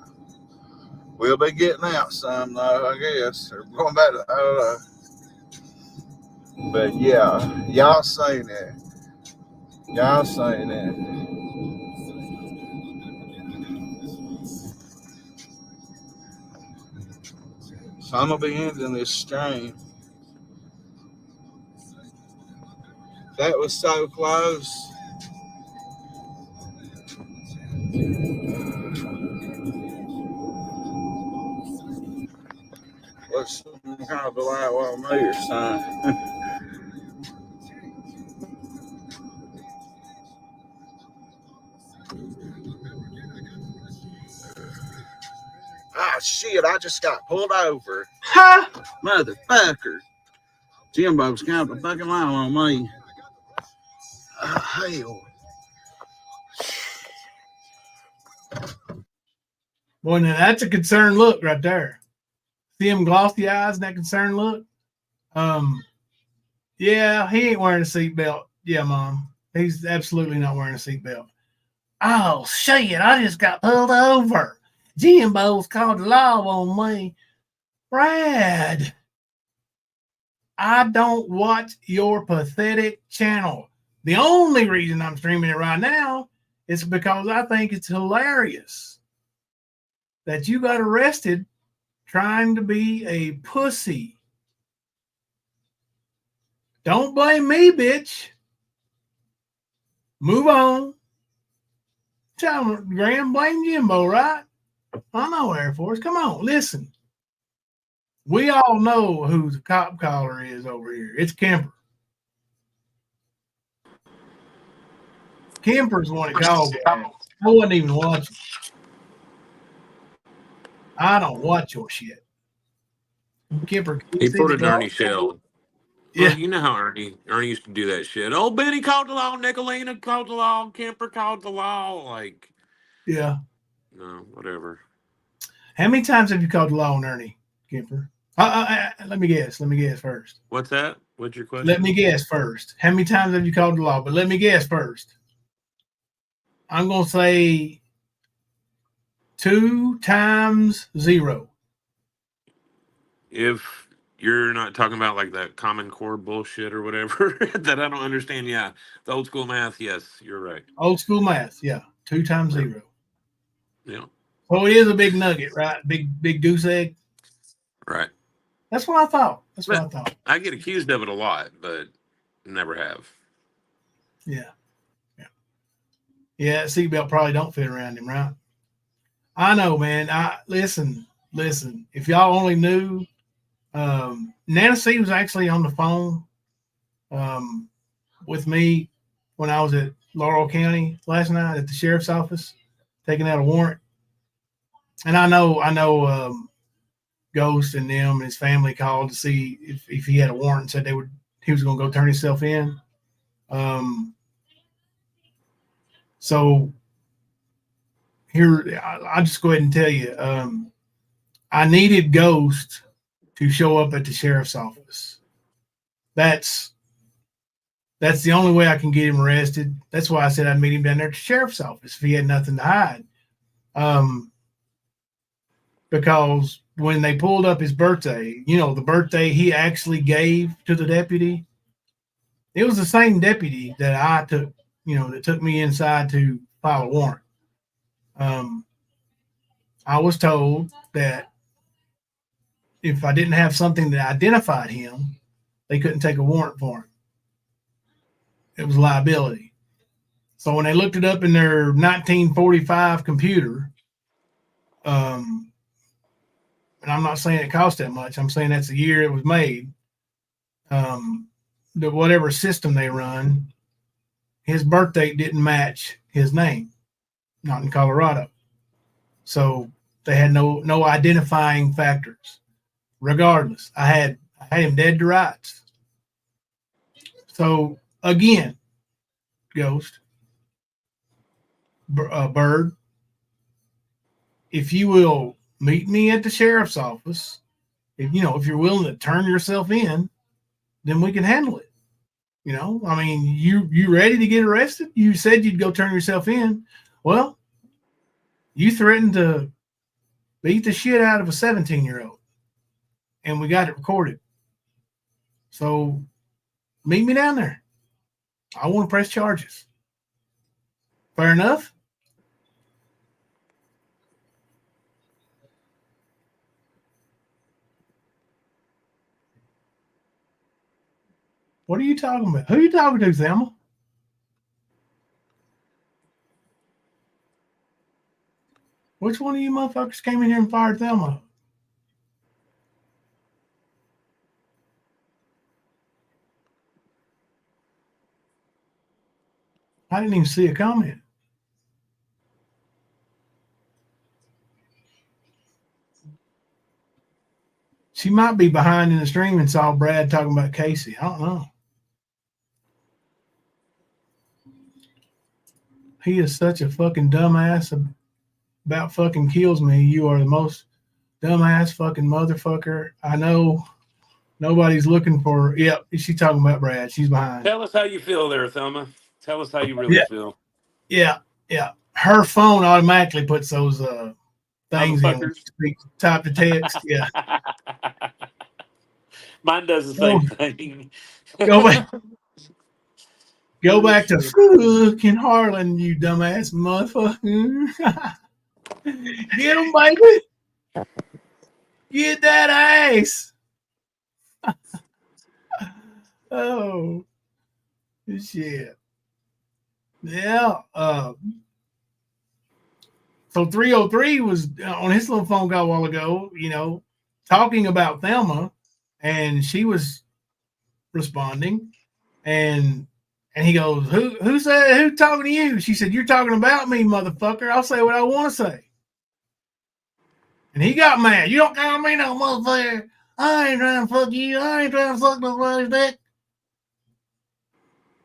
We'll be getting out some, though, I guess. Or going back to, but yeah, y'all seen it. Y'all seen it. So I'm going to be ending this stream. That was so close. Looks kind of like what me or something. shit, I just got pulled over. Ha! Motherfucker. Jimbo's kind of a fucking lie on me. Hell. Boy, now that's a concerned look right there. See him glossy eyes and that concerned look? Yeah, he ain't wearing a seatbelt. Yeah, Mom. He's absolutely not wearing a seatbelt. Oh, shit, I just got pulled over. Jimbo's called the law on me. Brad, I don't watch your pathetic channel. The only reason I'm streaming it right now is because I think it's hilarious that you got arrested trying to be a pussy. Don't blame me, bitch. Move on. Graham, blame Jimbo, right? I know, Air Force. Come on, listen. We all know who the cop caller is over here. It's Kemper. Kemper's the one that called me. I wasn't even watching. I don't watch your shit. Kemper. He put an Ernie shell. Yeah. Well, you know how Ernie used to do that shit. Oh, Benny called the law, Nicolina called the law, Kemper called the law. Like, Yeah. no, whatever. How many times have you called the law on Ernie, Kemper? Let me guess. Let me guess first. What's that? What's your question? Let me guess first. How many times have you called the law? But let me guess first. I'm going to say 2 times 0. If you're not talking about like that Common Core bullshit or whatever that I don't understand, yeah, the old school math, yes, you're right. Old school math, yeah. 2 times 0. Yeah. So it is a big nugget, right? Big goose egg. Right. That's what I thought. I get accused of it a lot, but never have. Yeah. Yeah, seatbelt probably don't fit around him, right? I know, man. Listen. If y'all only knew, Nana C was actually on the phone with me when I was at Laurel County last night at the sheriff's office, taking out a warrant. And I know Ghost and them and his family called to see if he had a warrant and said he was going to go turn himself in. So here, I'll just go ahead and tell you, I needed Ghost to show up at the sheriff's office. That's the only way I can get him arrested. That's why I said I'd meet him down there at the sheriff's office if he had nothing to hide. Because when they pulled up his birthday, the birthday he actually gave to the deputy, it was the same deputy that I took, that took me inside to file a warrant. I was told that if I didn't have something that identified him, they couldn't take a warrant for him. It was liability. So when they looked it up in their 1945 computer, and I'm not saying it cost that much, I'm saying that's the year it was made, whatever system they run, his birth date didn't match his name, not in Colorado. So they had no identifying factors. Regardless, I had him dead to rights. So again, Ghost, Bird, if you will meet me at the sheriff's office, if you're willing to turn yourself in, then we can handle it. I mean, you ready to get arrested? You said you'd go turn yourself in. Well, you threatened to beat the shit out of a 17-year-old, and we got it recorded. So meet me down there. I want to press charges. Fair enough? What are you talking about? Who are you talking to, Thelma? Which one of you motherfuckers came in here and fired Thelma? I didn't even see a comment. She might be behind in the stream and saw Brad talking about Casey. I don't know. He is such a fucking dumbass. About fucking kills me. You are the most dumbass fucking motherfucker I know. Nobody's looking for. Yep, she's talking about Brad. She's behind. Tell us how you feel there, Thelma. Tell us how you really Yeah. feel. Yeah. Her phone automatically puts those things in when you type the text. Yeah. Mine does the same thing. Go back to fucking Harlan, you dumbass motherfucker. Get him, baby. Get that ass. Oh, shit. Yeah. So 303 was on his little phone call a while ago, talking about Thelma, and she was responding, and he goes, who said, who talking to you? She said, you're talking about me, motherfucker. I'll say what I want to say. And he got mad. You don't call me no motherfucker. I ain't trying to fuck you. I ain't trying to fuck nobody's dick.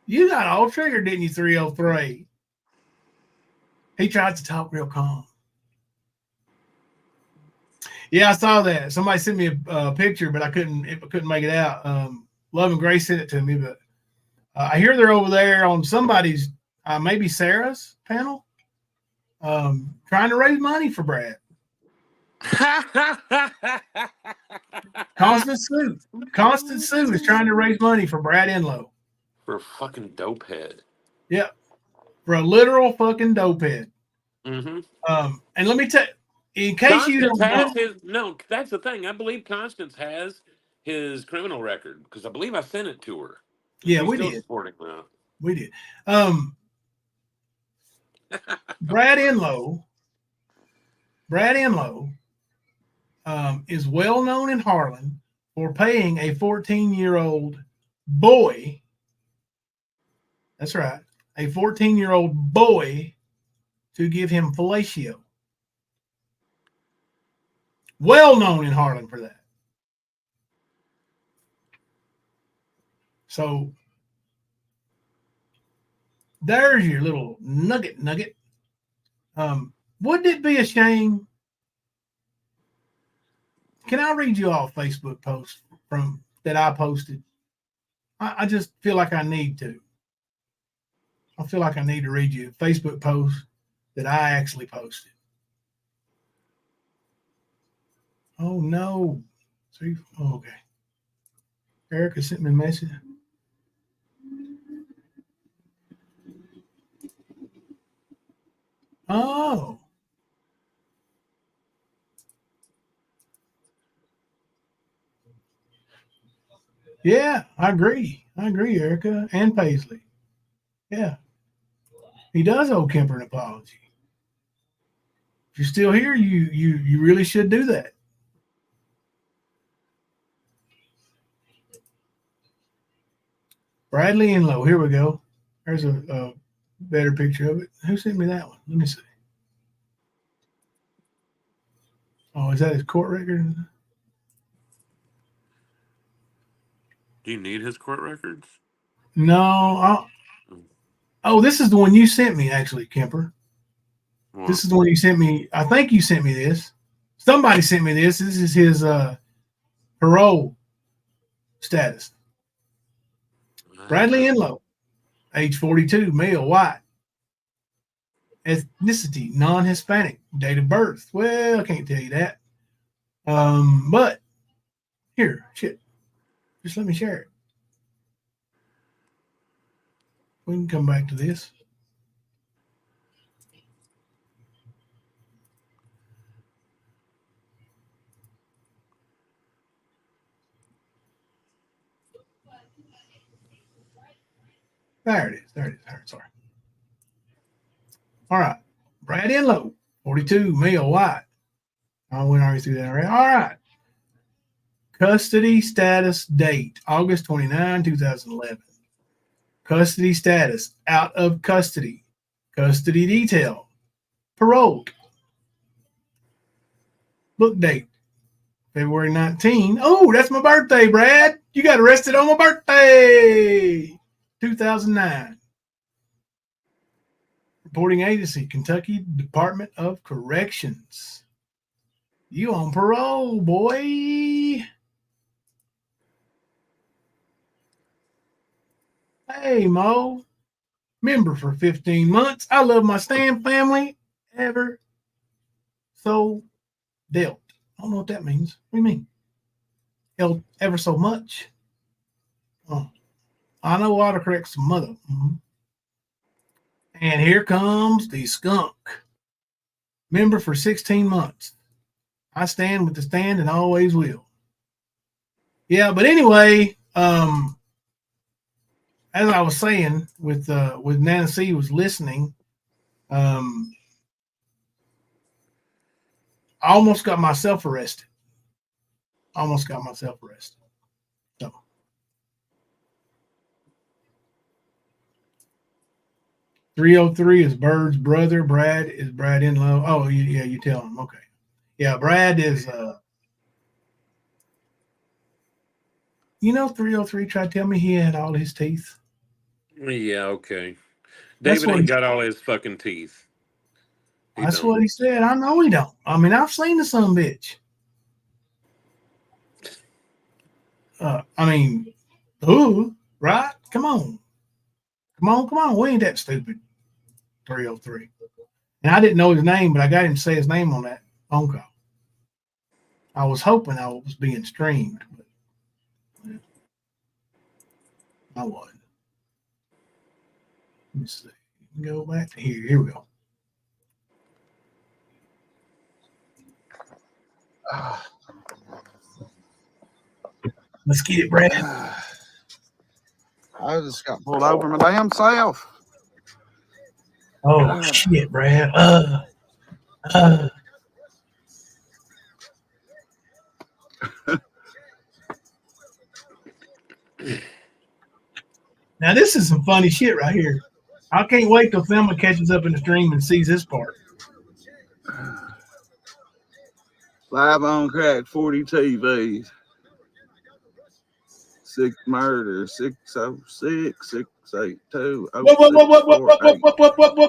You got all triggered, didn't you, 303? He tried to talk real calm. Yeah, I saw that. Somebody sent me a picture, but I couldn't make it out. Love and Grace sent it to me, but I hear they're over there on somebody's, maybe Sarah's panel, trying to raise money for Brad. Constant Sue is trying to raise money for Brad Enlow. For a fucking dope head. Yeah, for a literal fucking dope head. Mm-hmm. And let me tell you, in case you don't know. No, that's the thing. I believe Constance has his criminal record because I believe I sent it to her. Yeah, we did. Supporting that. We did. Brad Enlow is well known in Harlan for paying a 14-year-old boy. That's right, a 14-year-old boy to give him fellatio. Well known in Harlan for that. So there's your little nugget. Wouldn't it be a shame? Can I read you all Facebook post from that I posted? I just feel like I need to. I feel like I need to read you a Facebook post that I actually posted. Oh no. Okay. Erica sent me a message. Oh. Yeah, I agree, Erica and Paisley. Yeah. He does owe Kemper an apology. If you're still here, you really should do that. Bradley Enlow. Here we go. There's a better picture of it. Who sent me that one? Let me see. Oh, is that his court record? Do you need his court records? No. Oh, this is the one you sent me, actually, Kemper. What? This is the one you sent me. I think you sent me this. Somebody sent me this. This is his parole status. Bradley Enlow, age 42, male, white. Ethnicity, non-Hispanic. Date of birth. Well, I can't tell you that. But here, shit. Just let me share it. We can come back to this. There it is. Sorry. All right. Brad Enlow, 42, male, white. I went already through that already. All right. Custody status date, August 29, 2011. Custody status, out of custody. Custody detail, parole. Book date, February 19. Oh, that's my birthday, Brad. You got arrested on my birthday. 2009. Reporting agency, Kentucky Department of Corrections. You on parole, boy. Hey, Mo. Member for 15 months. I love my Stan family. Ever so dealt. I don't know what that means. What do you mean? Ever so much. Oh, I know autocorrect's mother. Mm-hmm. And here comes the skunk. Member for 16 months. I stand with the stand and always will. Yeah, but anyway, as I was saying, with Nana C was listening, I almost got myself arrested. So 303 is Bird's brother. Brad is Brad in-law. Oh, yeah, you tell him. Okay. Yeah, Brad is 303 tried to tell me he had all his teeth. Yeah, okay. That's David what ain't he got all his fucking teeth. That's what he said. I know he don't. I mean, I've seen the son bitch. I mean, ooh, right? Come on. We ain't that stupid. 303. And I didn't know his name, but I got him to say his name on that phone call. I was hoping I was being streamed, but I wasn't. Let me see. Go back to here. Here we go. Let's get it, Brad. I just got pulled over my damn self. Oh, shit, Brad. Now, this is some funny shit right here. I can't wait till Thelma catches up in the stream and sees this part. 5 on crack, 40 TVs. 6 murders, 606, 682.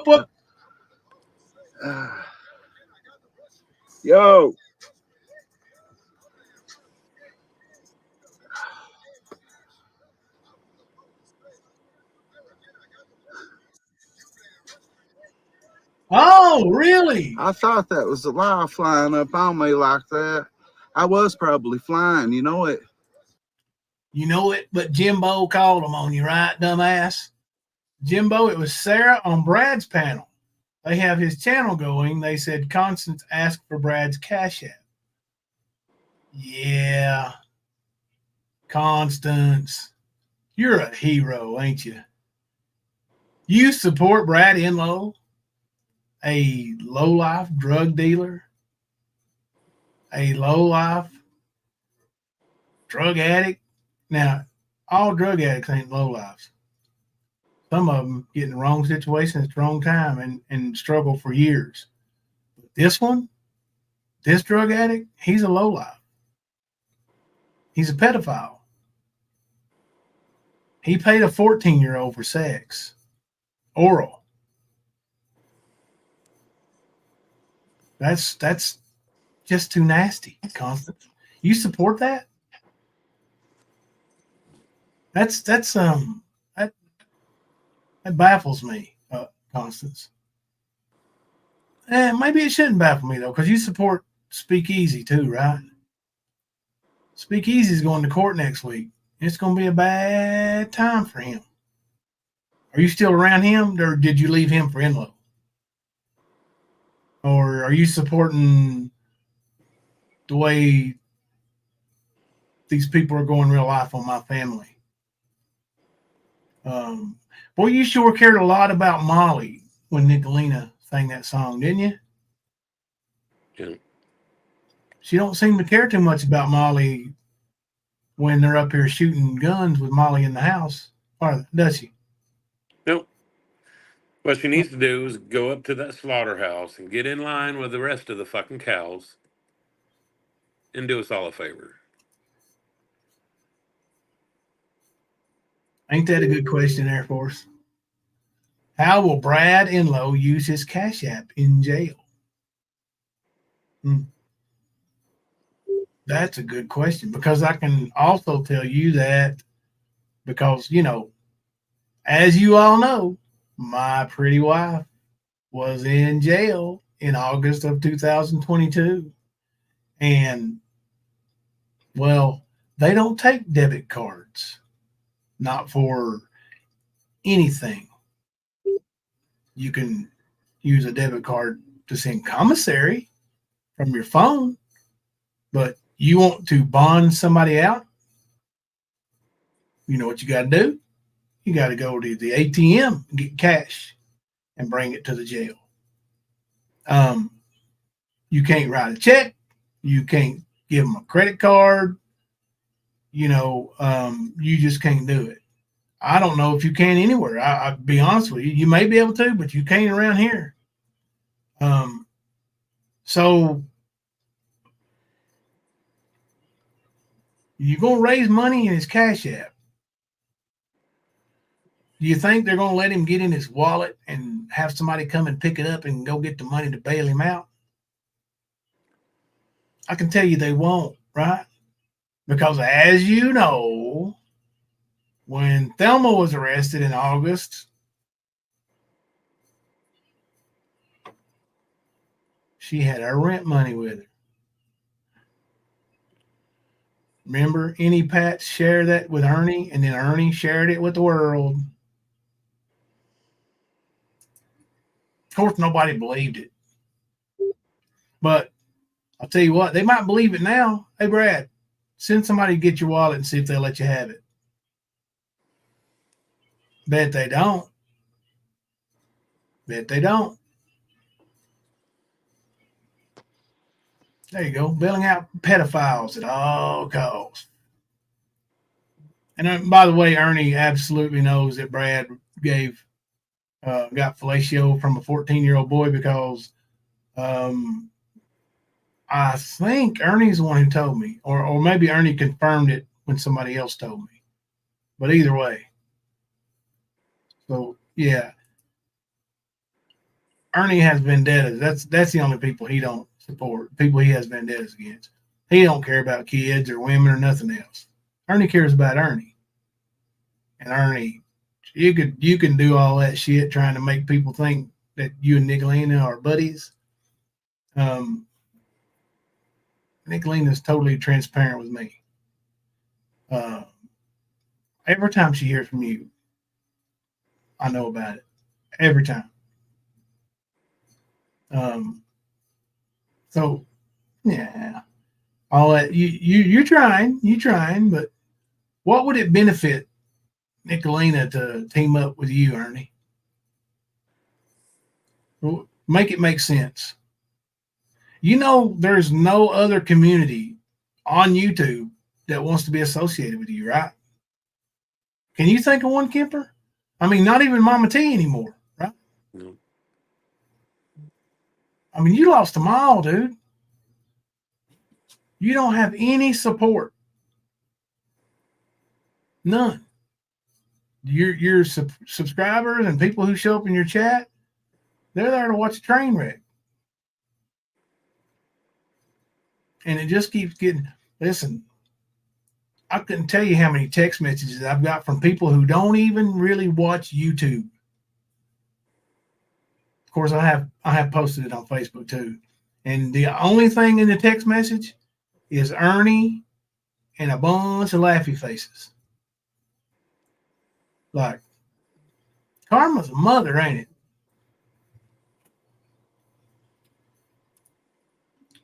What? Yo. Oh, really? I thought that was a lie flying up on me like that. I was probably flying, you know it. You know it, but Jimbo called him on you, right, dumbass? Jimbo, it was Sarah on Brad's panel. They have his channel going. They said Constance asked for Brad's Cash App. Yeah. Constance, you're a hero, ain't you? You support Brad Enlow, a low-life drug dealer, a low-life drug addict. Now, all drug addicts ain't low-lives. Some of them get in the wrong situation at the wrong time and struggle for years. But this one, this drug addict, he's a lowlife. He's a pedophile. He paid a 14-year-old for sex. Oral. That's just too nasty, Constance. You support that? That baffles me, Constance. Maybe it shouldn't baffle me though, because you support Speakeasy too, right? Speakeasy's going to court next week. It's going to be a bad time for him. Are you still around him, or did you leave him for Enlow? Or are you supporting the way these people are going real life on my family? Boy, you sure cared a lot about Molly when Nicolina sang that song, didn't you? Yeah. She don't seem to care too much about Molly when they're up here shooting guns with Molly in the house, does she? Nope. What she needs to do is go up to that slaughterhouse and get in line with the rest of the fucking cows. and do us all a favor? Ain't that a good question, Air Force? How will Brad Enlow use his Cash App in jail? That's a good question, because I can also tell you that, because, you know, as you all know, my pretty wife was in jail in August of 2022. And, well, they don't take debit cards, not for anything. You can use a debit card to send commissary from your phone, but you want to bond somebody out, you know what you got to do? You got to go to the ATM and get cash and bring it to the jail. You can't write a check. You can't give them a credit card. You know, you just can't do it. I don't know if you can anywhere. I'll be honest with you. You may be able to, but you can't around here. So you're going to raise money in his Cash App. Do you think they're going to let him get in his wallet and have somebody come and pick it up and go get the money to bail him out? I can tell you they won't, right? Because as you know, when Thelma was arrested in August, she had her rent money with her. Remember, Annie Pat shared that with Ernie, and then Ernie shared it with the world. Of course, nobody believed it. But I'll tell you what, they might believe it now. Hey, Brad, send somebody to get your wallet and see if they'll let you have it. Bet they don't. Bet they don't. There you go. Bailing out pedophiles at all costs. And by the way, Ernie absolutely knows that Brad got fellatio from a 14-year-old boy, because I think Ernie's the one who told me, or maybe Ernie confirmed it when somebody else told me. But either way. So, yeah. Ernie has vendettas. That's the only people he don't support, people he has vendettas against. He don't care about kids or women or nothing else. Ernie cares about Ernie. And Ernie, you can do all that shit trying to make people think that you and Nicolina are buddies. Nicolina's totally transparent with me. Every time she hears from you, I know about it. Every time. So yeah, all that you're trying, but what would it benefit Nicolina to team up with you, Ernie? Make it make sense. You know, there's no other community on YouTube that wants to be associated with you, right? Can you think of one, Kemper? I mean, not even Mama T anymore, right? No. I mean, you lost them all, dude. You don't have any support. None. Your subscribers and people who show up in your chat, they're there to watch a train wreck. And it just keeps getting, listen, I couldn't tell you how many text messages I've got from people who don't even really watch YouTube. Of course, I have posted it on Facebook too. And the only thing in the text message is Ernie and a bunch of laughy faces. Like, karma's a mother, ain't it?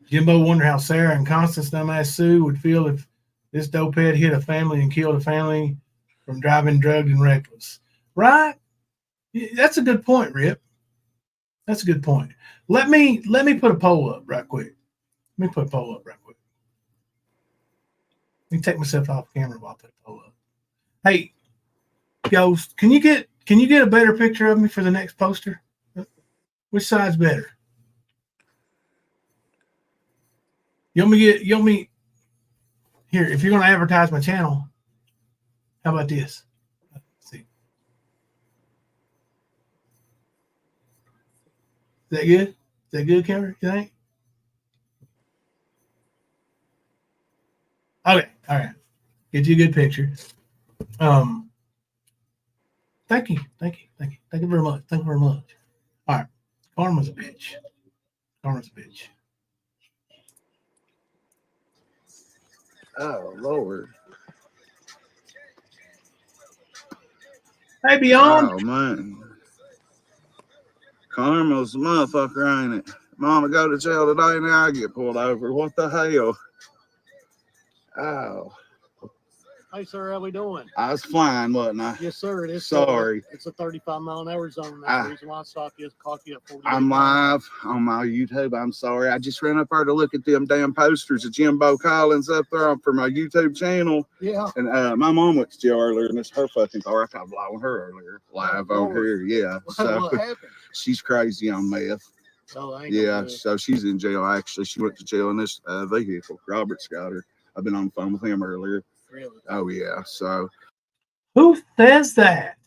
Jimbo wondered how Sarah and Constance dumbass Sue would feel if this dopehead hit a family and killed a family from driving drugged and reckless. Right? That's a good point, Rip. That's a good point. Let me put a poll up right quick. Let me take myself off camera while I put a poll up. Hey, Ghost, can you get a better picture of me for the next poster? Which side's better? You want me Here, if you're going to advertise my channel, how about this? Let's see. Is that good? Is that good, Cameron? You think? Okay, all right. Get you a good picture. Thank you very much. Thank you very much. All right, Karma's a bitch. Karma's a bitch. Oh Lord. Hey, Beyond. Oh man. Karma's a motherfucker, ain't it? Mama go to jail today and I get pulled over. What the hell? Oh. Hey, sir, how we doing? I was flying, wasn't I? Yes, sir. It is. Sorry. It's a 35-mile-an-hour zone. That's the reason why I stopped you. Caught you at 48 I'm miles. live on my YouTube. I'm sorry. I just ran up there to look at them damn posters of Jimbo Collins up there for my YouTube channel. Yeah. And my mom went to jail earlier, and it's her fucking car. I tried blowing her earlier live over here. Yeah. So What happened? she's crazy on meth. Oh, I ain't Yeah. gonna do it. So she's in jail. Actually, she went to jail in this vehicle. Robert's got her. I've been on the phone with him earlier. Really? Oh yeah. So Who says that?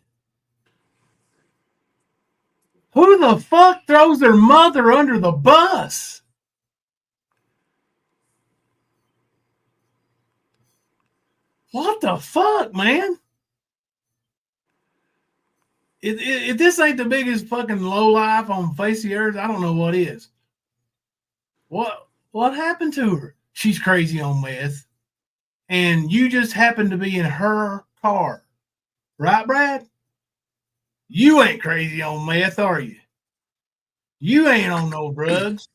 Who the fuck throws their mother under the bus? What the fuck, man? If this ain't the biggest fucking low life on face of the earth, I don't know what is. What happened to her? She's crazy on meth. And you just happen to be in her car. Right, Brad? You ain't crazy on meth, are you? You ain't on no drugs.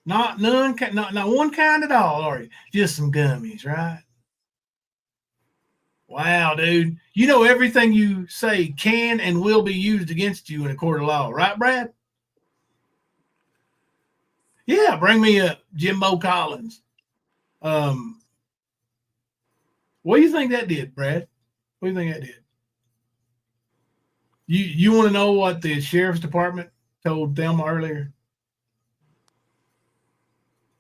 Not one kind at all, are you? Just some gummies, right? Wow, dude. You know everything you say can and will be used against you in a court of law, right, Brad? Yeah, bring me up Jimbo Collins. What do you think that did, Brad? What do you think that did? You want to know what the sheriff's department told Thelma earlier?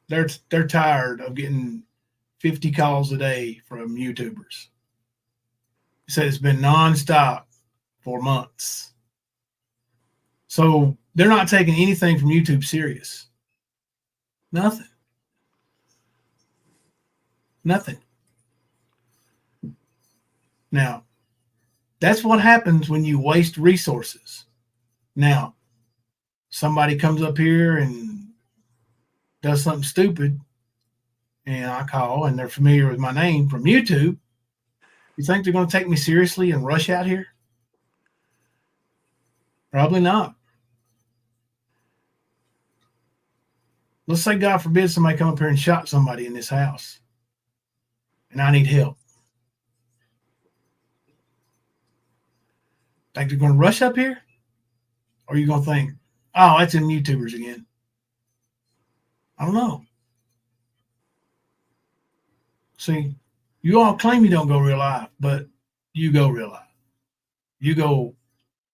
They're tired of getting 50 calls a day from YouTubers. He said it's been nonstop for months. So they're not taking anything from YouTube serious. Nothing. Now, that's what happens when you waste resources. Now, somebody comes up here and does something stupid, and I call, and they're familiar with my name from YouTube. You think they're going to take me seriously and rush out here? Probably not. Let's say, God forbid, somebody come up here and shot somebody in this house, and I need help. Think they're going to rush up here? Or are you going to think, oh, that's in YouTubers again? I don't know. See, you all claim you don't go real life, but you go real life. You go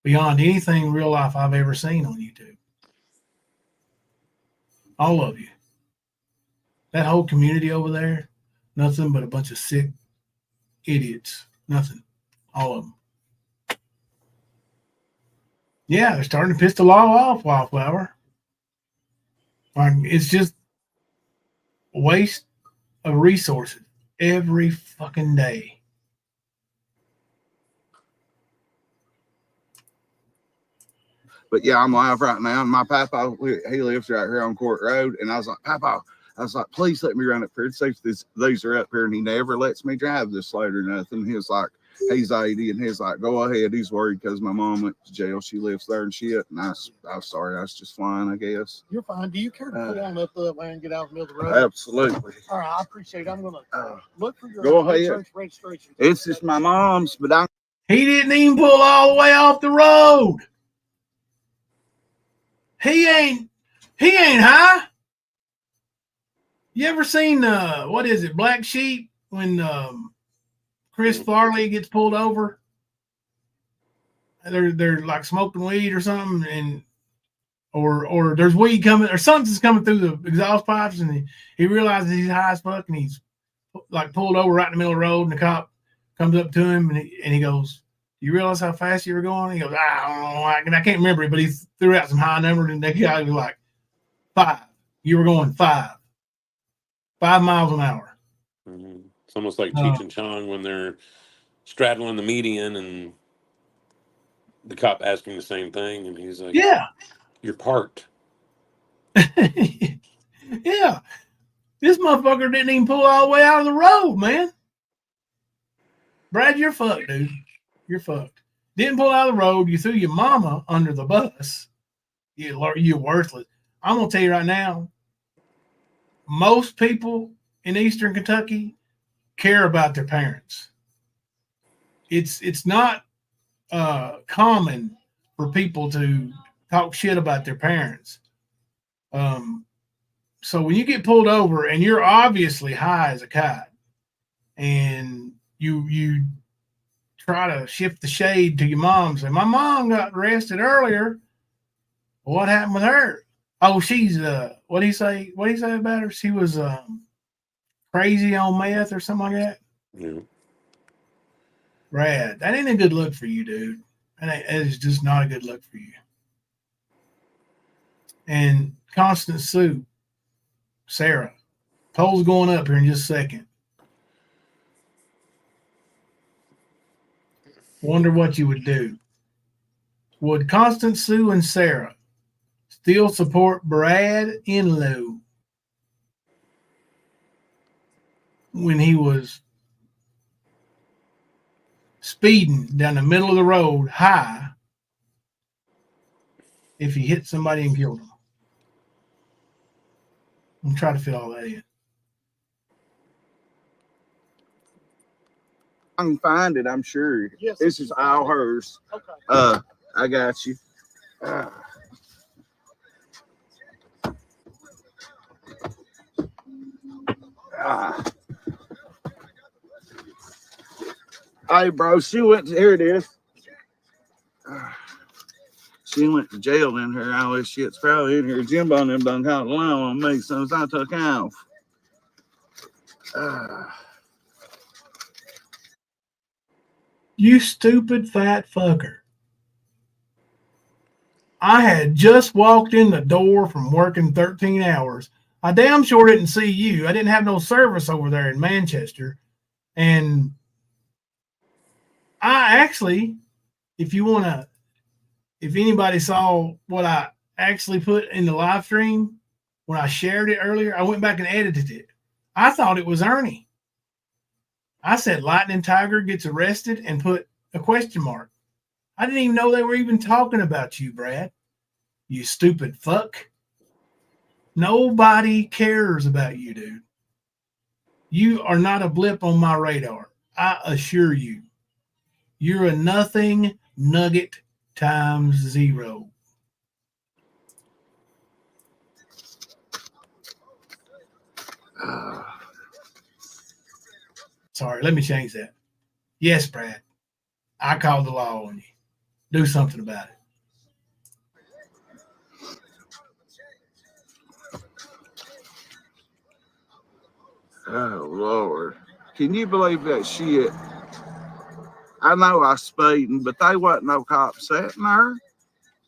beyond anything real life I've ever seen on YouTube. All of you. That whole community over there, nothing but a bunch of sick idiots. Nothing. All of them. Yeah, they're starting to piss the law off, Wildflower. It's just a waste of resources every fucking day. but yeah, I'm live right now. And my papa, he lives right here on Court Road. And I was like, Papa, I was like, please let me run up here. See if these are up here. And he never lets me drive this slate or nothing. He was like, he's 80, and he's like, go ahead. He's worried because my mom went to jail. She lives there and shit. And I'm sorry. I was just flying, I guess. You're fine. Do you care to pull on up the way and get out in the middle of the road? Absolutely. All right, I appreciate it. I'm going to look for your Go ahead. insurance registration. It's just my mom's, but I. He didn't even pull all the way off the road. He ain't high. You ever seen what is it, Black Sheep, when Chris Farley gets pulled over? They're like smoking weed or something, and or there's weed coming or something's coming through the exhaust pipes, and he realizes he's high as fuck, and he's like pulled over right in the middle of the road, and the cop comes up to him and he goes, "You realize how fast you were going?" He goes, "I don't know, and I can't remember it, but he threw out some high numbers, and the guy was like, 5. You were going 5 miles an hour." Mm-hmm. It's almost like Cheech and Chong when they're straddling the median and the cop asking the same thing, and he's like, Yeah. "You're parked." Yeah. This motherfucker didn't even pull all the way out of the road, man. Brad, you're fucked, dude. You're fucked. Didn't pull out of the road. You threw your mama under the bus. You're worthless. I'm going to tell you right now, most people in Eastern Kentucky care about their parents. It's not common for people to talk shit about their parents. So when you get pulled over and you're obviously high as a kite, and you try to shift the shade to your mom, say, "My mom got arrested earlier. What happened with her?" "Oh, she's what do you say about her? She was crazy on meth or something like that." Yeah. Brad, that ain't a good look for you, dude. That is just not a good look for you. And Constant Sue, Sarah, poll's going up here in just a second. Wonder what you would do. Would Constant Sue and Sarah still support Brad Enlow when he was speeding down the middle of the road high if he hit somebody and killed them? I'm trying to fill all that in. I can find it, I'm sure. Yes. This is all hers. Okay. I got you. Hey, bro, here it is. She went to jail in her. All this shit's probably in here. Jimbo and them done called the law on me since I took off. You stupid fat fucker. I had just walked in the door from working 13 hours. I damn sure didn't see you. I didn't have no service over there in Manchester. And I actually, if anybody saw what I actually put in the live stream when I shared it earlier, I went back and edited it. I thought it was Ernie. I said Lightning Tiger gets arrested and put a question mark. I didn't even know they were even talking about you, Brad. You stupid fuck. Nobody cares about you, dude. You are not a blip on my radar. I assure you. You're a nothing nugget times 0. Sorry, let me change that. Yes, Brad. I called the law on you. Do something about it. Oh, Lord. Can you believe that shit? I know I was speeding, but they wasn't no cops sitting there.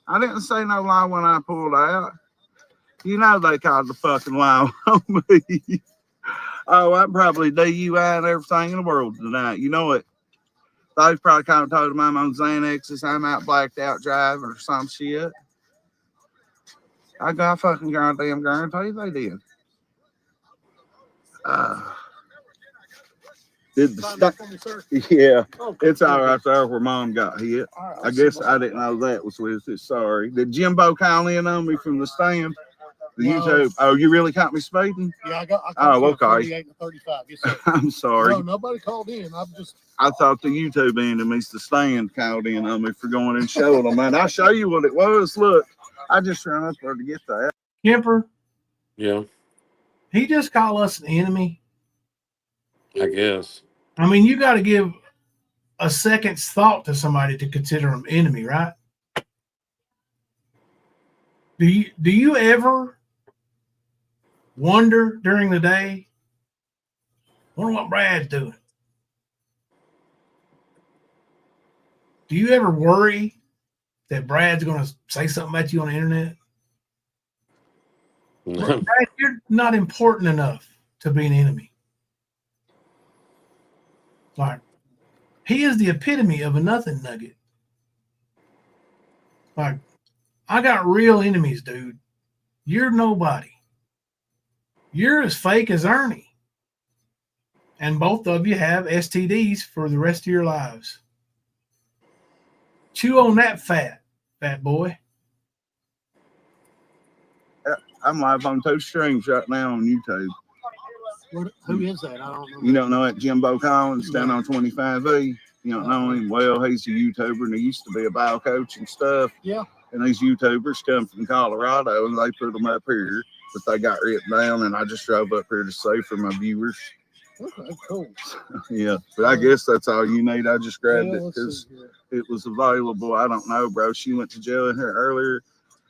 I didn't say no lie when I pulled out. You know they called the fucking lie on me. Oh, I'm probably DUI and everything in the world tonight. You know it. They probably kind of told them I'm on Xanaxes, I'm out blacked out driving or some shit. I got fucking goddamn guarantee they did. Did the yeah, it's all right there where Mom got hit. I guess I didn't know that was with it. Sorry. Did Jimbo call in on me from the stand? The YouTube. Oh, you really caught me speeding? Yeah, I got okay. 38 and 35. Yes, sir. I'm sorry. No, nobody called in. I thought the YouTube enemies, the stand, called in on me for going and showing them. And I'll show you what it was. Look, I just ran up there to get that. Kemper. Yeah. He just called us an enemy. I guess. I mean, you got to give a second's thought to somebody to consider them enemy, right? Do you ever wonder during the day Wonder what Brad's doing. Do you ever worry that Brad's going to say something at you on the internet? Brad, you're not important enough to be an enemy. Like, he is the epitome of a nothing nugget. Like, I got real enemies, dude. You're nobody. You're as fake as Ernie. And both of you have STDs for the rest of your lives. Chew on that fat boy. I'm live on 2 streams right now on YouTube. Who is that? I don't know. You don't know that Jimbo Collins down on 25E? You don't know him? Well, he's a YouTuber and he used to be a bio coach and stuff. Yeah. And these YouTubers come from Colorado and they put them up here, but they got written down. And I just drove up here to say for my viewers. Okay, cool. Yeah, but I guess that's all you need. I just grabbed it let's because see here. it was available. I don't know, bro. She went to jail in here earlier,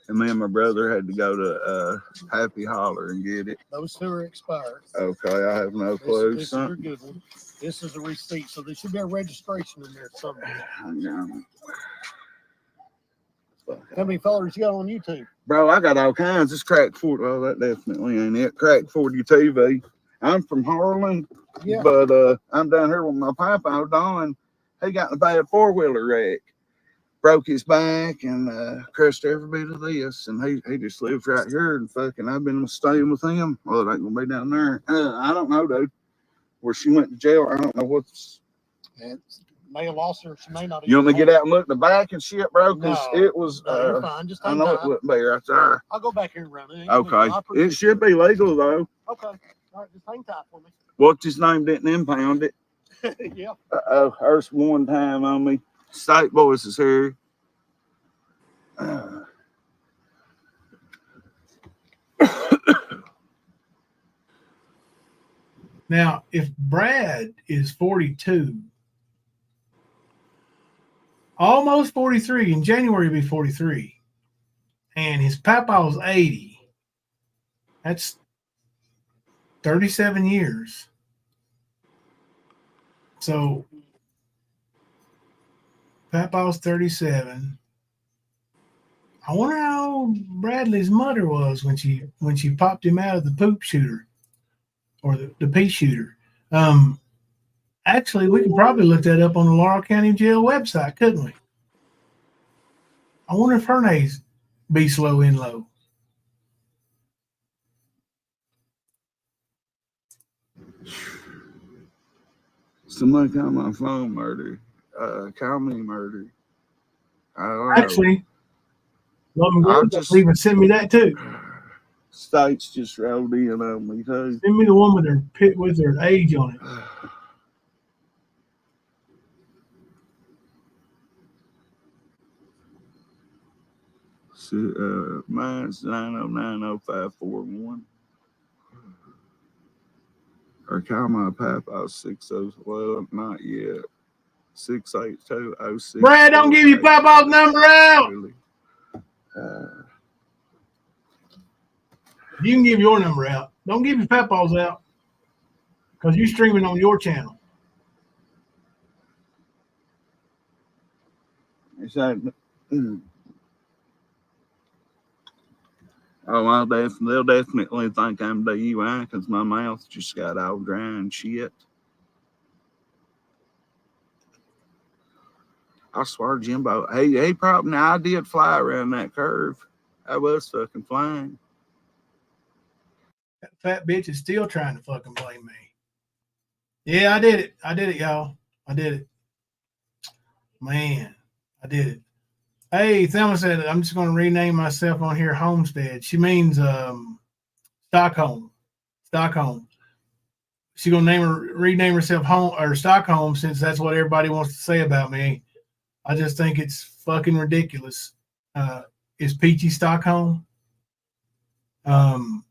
and me and my brother had to go to Happy Holler and get it. Those 2 are expired. Okay, I have no clue. This is your good one. This is a receipt, so there should be a registration in there somewhere. Hang on. How many followers you got on YouTube? Bro, I got all kinds. It's Crack 40. Oh, that definitely ain't it. Crack 40 TV. I'm from Harlan, Yeah. but I'm down here with my papa, Don. He got in a bad 4-wheeler wreck. Broke his back and crushed every bit of this. And he just lives right here. And fucking, I've been staying with him. Well, it ain't going to be down there. I don't know, dude. Where she went to jail, I don't know what's. May have lost her. She may not. You want me to get out and look in the back and shit, bro? Because it was. No, you're fine. Just I know it wouldn't be right there. I'll go back here and run it. Okay. It should be legal, though. Okay. All right, just hang tight for me. What's his name didn't impound it? Yeah. Hurts one time on me. State Boys is here. Now, if Brad is 42, almost 43, in January he'll be 43, and his papa's 80, that's 37 years. So papa's 37. I wonder how old Bradley's mother was when she popped him out of the poop shooter or the pea shooter. Actually, we could probably look that up on the Laurel County Jail website, couldn't we? I wonder if her name's Be Slow in Low. Somebody call my phone murder. Call me murder. I don't know. Actually, even send me that too. States just rolled in on me too. Send me the one with her age on it. Mine's 9090541. Or call my papa 60. Well, not yet. 68206. Brad, don't give your papa's number out. You can give your number out. Don't give your papa's out because you're streaming on your channel. It's like, oh, they'll definitely think I'm DUI because my mouth just got all dry and shit. I swear, Jimbo, he probably, now I did fly around that curve. I was fucking flying. That fat bitch is still trying to fucking blame me. Yeah, I did it, y'all. I did it. Man, I did it. Hey, Thelma said, I'm just going to rename myself on here Homestead. She means Stockholm. Stockholm. She's going to rename herself Home or Stockholm since that's what everybody wants to say about me. I just think it's fucking ridiculous. Is Peachy Stockholm? Hang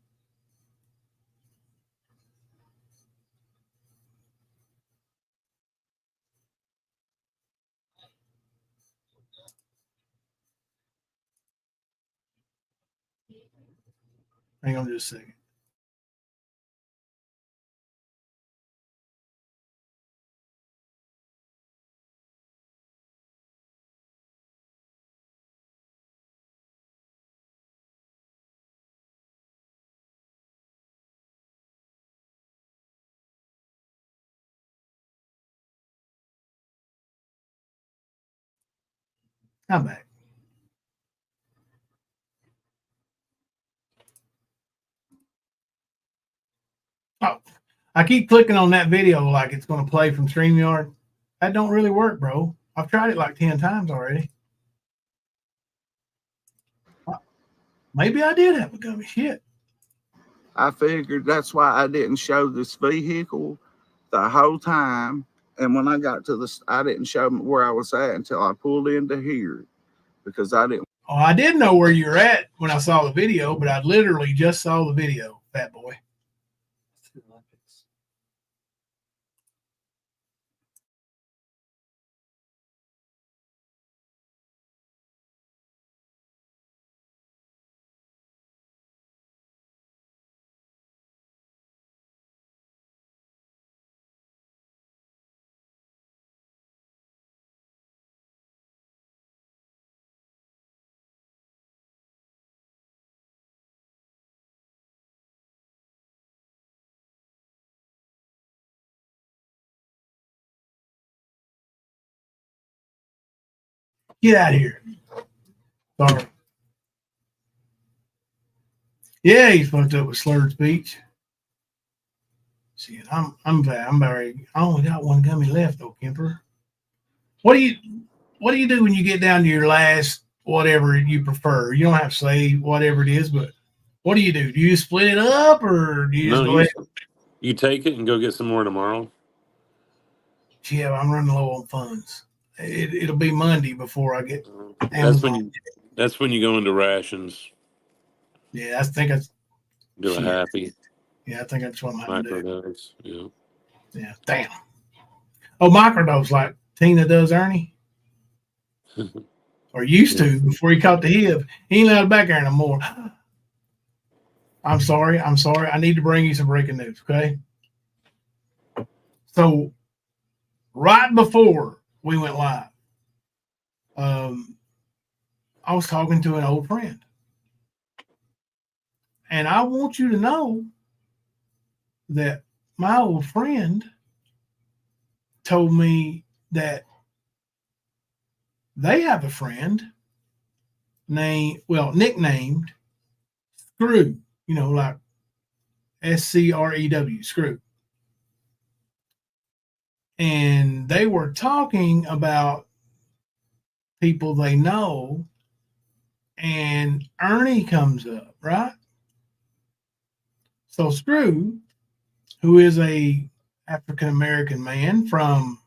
on just a second. I'm back. Oh, I keep clicking on that video like it's going to play from StreamYard. That don't really work, bro. I've tried it like 10 times already. Maybe I did have a gummy. Shit. I figured that's why I didn't show this vehicle the whole time. And when I got to this, I didn't show them where I was at until I pulled into here because I didn't. Oh, I did know where you were at when I saw the video, but I literally just saw the video, fat boy. Get out of here. Sorry. Yeah, he's fucked up with slurred speech. See, I'm very. I only got one gummy left, though, Kemper. What do you do when you get down to your last whatever you prefer? You don't have to say whatever it is, but what do? Do you split it up or do you just No, go ahead? you take it and go get some more tomorrow. Yeah, I'm running low on funds. It'll be Monday before I get Amazon. That's when you go into rations. Yeah, I think that's Do a happy. Yeah, I think that's what I'm having to do. Microdose. Yeah. Yeah, damn. Oh, microdose like Tina does Ernie. Or used to before he caught the hip. He ain't allowed back there no more. I'm sorry. I need to bring you some breaking news, okay? So right before we went live, I was talking to an old friend. And I want you to know that my old friend told me that they have a friend nicknamed Screw, like SCREW, Screw. And they were talking about people they know, and Ernie comes up, right? So Screw, who is a African-American man from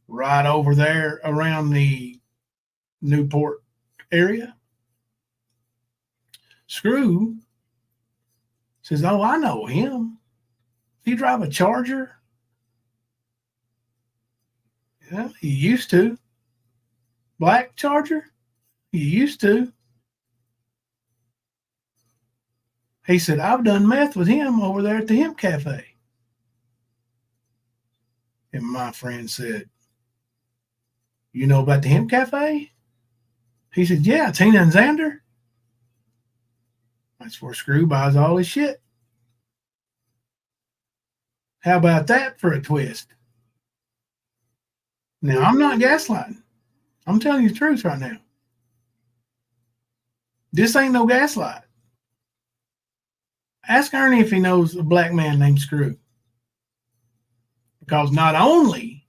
right over there around the Newport area, Screw says, "Oh, I know him. He drive a Charger." Yeah, he used to. Black Charger? He used to. He said, "I've done meth with him over there at the Hemp Cafe." And my friend said, "You know about the Hemp Cafe?" He said, "Yeah, Tina and Xander. That's where Screw buys all his shit." How about that for a twist? Now, I'm not gaslighting. I'm telling you the truth right now. This ain't no gaslight. Ask Ernie if he knows a black man named Screw. Because not only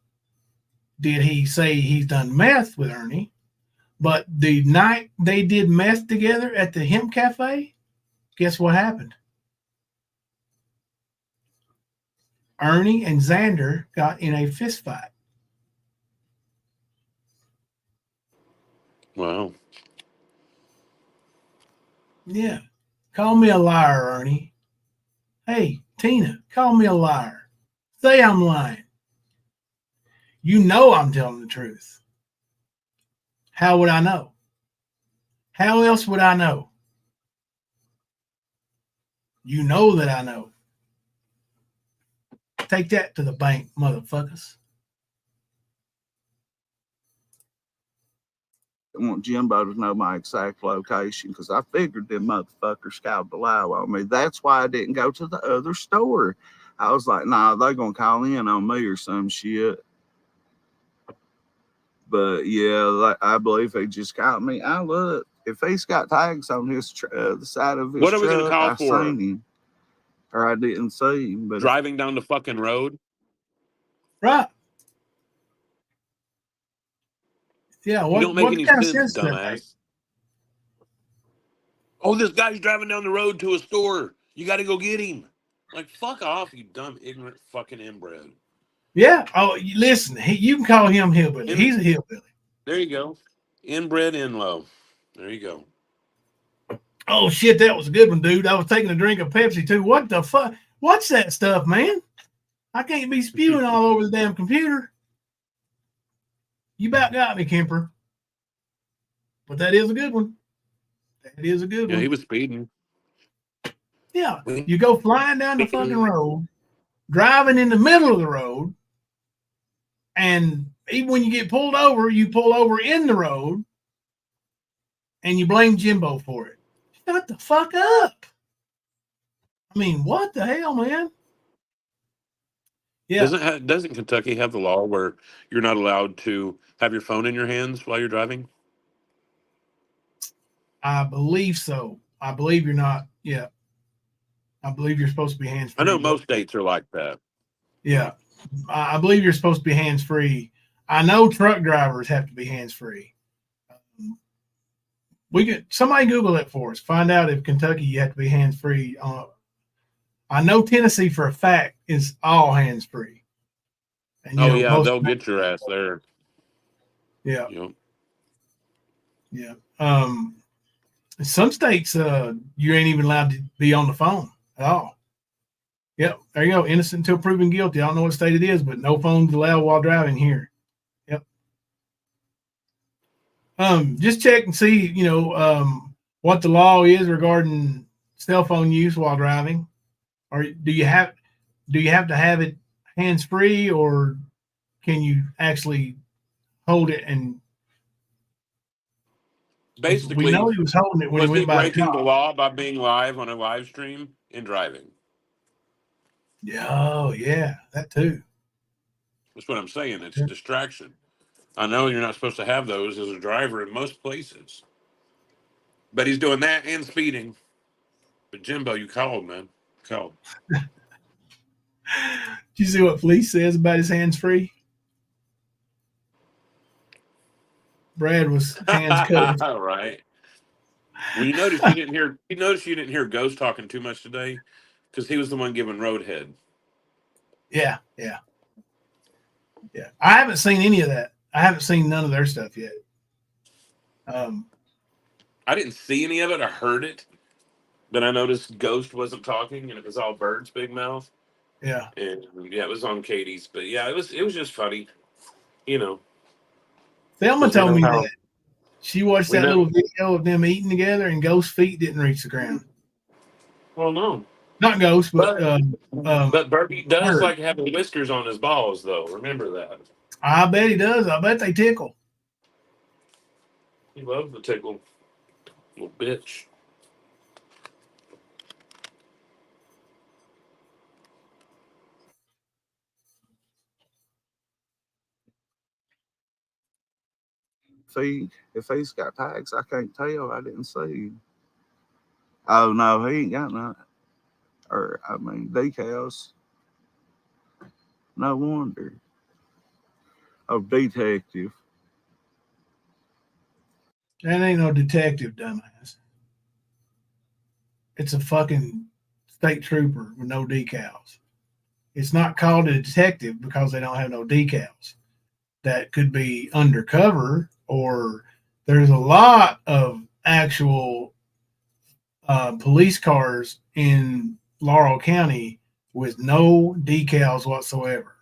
did he say he's done meth with Ernie, but the night they did meth together at the Hemp Cafe, guess what happened? Ernie and Xander got in a fist fight. Wow. Yeah. Call me a liar, Ernie. Hey, Tina, call me a liar. Say I'm lying. You know I'm telling the truth. How would I know? How else would I know? You know that I know. Take that to the bank, motherfuckers. I want Jimbo to know my exact location because I figured them motherfuckers scalped the lie on me. That's why I didn't go to the other store. I was like, nah, they're going to call in on me or some shit. But yeah, like I believe he just caught me. I look, if he's got tags on his the side of his What are we gonna truck, call I for? seen him, or I didn't see him. But Driving down the fucking road? Right. Yeah. You What don't make what any kind of sense, sense does that make? dumbass. Oh, this guy's driving down the road to a store. You got to go get him. Like, fuck off, you dumb, ignorant fucking inbred. Yeah. Oh, listen. You can call him hillbilly. He's a hillbilly. There you go. Inbred, in low. There you go. Oh shit, that was a good one, dude. I was taking a drink of Pepsi too. What the fuck? What's that stuff, man? I can't be spewing all over the damn computer. You about got me, Kemper. But that is a good one. That is a good Yeah, one. he was speeding. Yeah. You go flying down the fucking road, driving in the middle of the road, and even when you get pulled over, you pull over in the road, and you blame Jimbo for it. Shut the fuck up. I mean, what the hell, man? Yeah. Doesn't Kentucky have the law where you're not allowed to have your phone in your hands while you're driving? I believe so. I believe you're not. Yeah. I believe you're supposed to be hands free. I know most states are like that. Yeah. I believe you're supposed to be hands free. I know truck drivers have to be hands free. Somebody Google it for us. Find out if Kentucky you have to be hands free. I know Tennessee for a fact is all hands free. Oh yeah, they'll get your ass there. Yeah. Yep. Yeah. Some states you ain't even allowed to be on the phone at all. Yep. There you go. Innocent until proven guilty. I don't know what state it is, but no phones allowed while driving here. Yep. Just check and see, what the law is regarding cell phone use while driving. Or do you have to have it hands free, or can you actually hold it? And Basically, we know he was holding it when he was he went by the breaking the cop. law by being live on a live stream and driving? Yeah, oh yeah, that too. That's what I'm saying. It's a distraction. I know you're not supposed to have those as a driver in most places, but he's doing that and speeding. But Jimbo, you called, man. Called. Did you see what Fleece says about his hands free? Brad was hands covered. All right. Well, you notice you didn't hear. You notice you didn't hear Ghost talking too much today, because he was the one giving roadhead. Yeah. I haven't seen any of that. I haven't seen none of their stuff yet. I didn't see any of it. I heard it, but I noticed Ghost wasn't talking, and it was all Bird's big mouth. Yeah. And yeah, it was on Katie's, but yeah, it was just funny, Thelma told me that she watched we that know- little video of them eating together, and Ghost's feet didn't reach the ground. Well, no, Not Ghost, but but Birdie does Bird. like having whiskers on his balls, though. Remember that. I bet he does. I bet they tickle. He loves the tickle, little bitch. if he's got tags, I can't tell. I didn't see him. Oh no, he ain't got none. Or I mean, decals. No wonder. Oh, detective. That ain't no detective, dumbass. It's a fucking state trooper with no decals. It's not called a detective because they don't have no decals. That could be undercover, or there's a lot of actual police cars in Laurel County with no decals whatsoever.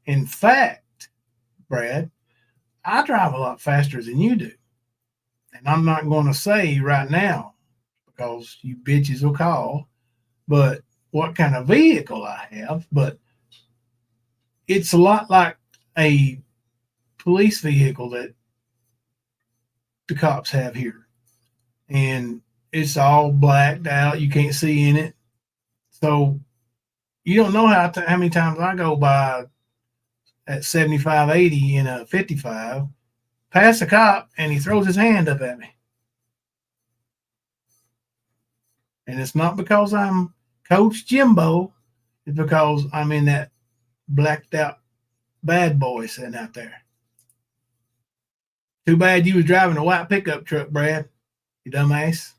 In fact, Brad, I drive a lot faster than you do. And I'm not going to say right now, because you bitches will call, but what kind of vehicle I have, but it's a lot like a police vehicle that the cops have here. And it's all blacked out. You can't see in it. So you don't know how many times I go by at 75, 80 in a 55, past the cop, and he throws his hand up at me. And it's not because I'm Coach Jimbo. It's because I'm in that blacked out bad boy sitting out there. Too bad you was driving a white pickup truck, Brad. You dumbass.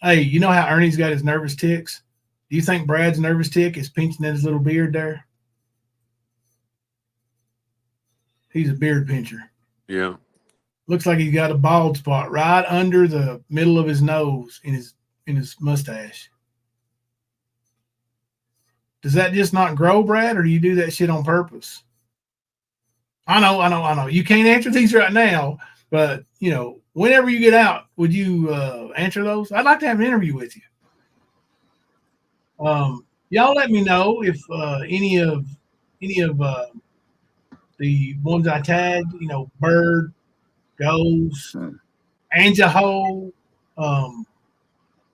Hey, you know how Ernie's got his nervous ticks? Do you think Brad's nervous tick is pinching at his little beard there? He's a beard pincher. Yeah. Looks like he's got a bald spot right under the middle of his nose in his mustache. Does that just not grow, Brad, or do you do that shit on purpose? I know. You can't answer these right now, but whenever you get out, would you answer those? I'd like to have an interview with you. Y'all let me know if any of the ones I tagged, Bird, Goes, Anjaho,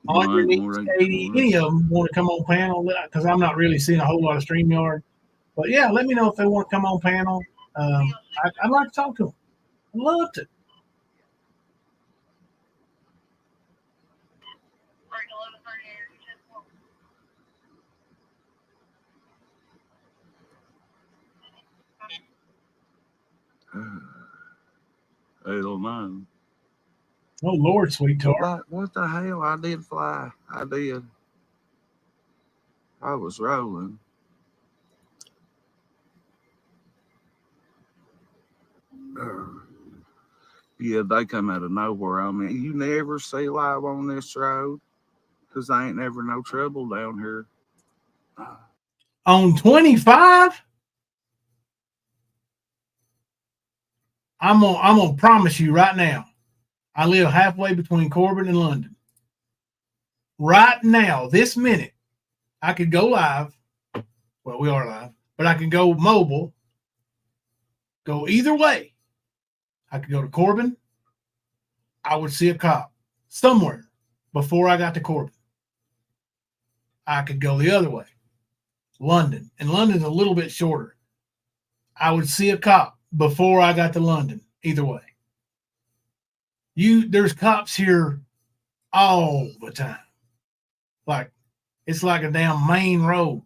Underneath Katie, any of them want to come on panel, because I'm not really seeing a whole lot of StreamYard. But yeah, let me know if they want to come on panel. I'd like to talk to them. I'd love to. I don't know. Oh Lord, sweetheart. What the hell? I did fly. I did. I was rolling. Yeah, they come out of nowhere. I mean, you never see live on this road because I ain't never no trouble down here. On 25, I'm gonna promise you right now, I live halfway between Corbin and London. Right now, this minute, I could go live. Well, we are live, but I can go mobile. Go either way. I could go to Corbin. I would see a cop somewhere before I got to Corbin. I could go the other way, London. And London's a little bit shorter. I would see a cop before I got to London, either way. There's cops here all the time. Like, it's like a damn main road.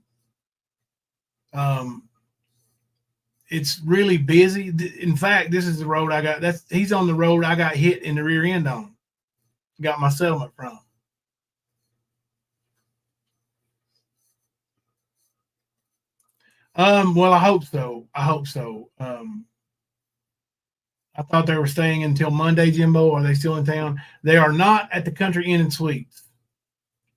It's really busy. In fact, this is the road I got. He's on the road I got hit in the rear end on. Got my settlement from. Well, I hope so. I thought they were staying until Monday, Jimbo. Are they still in town? They are not at the Country Inn and Suites.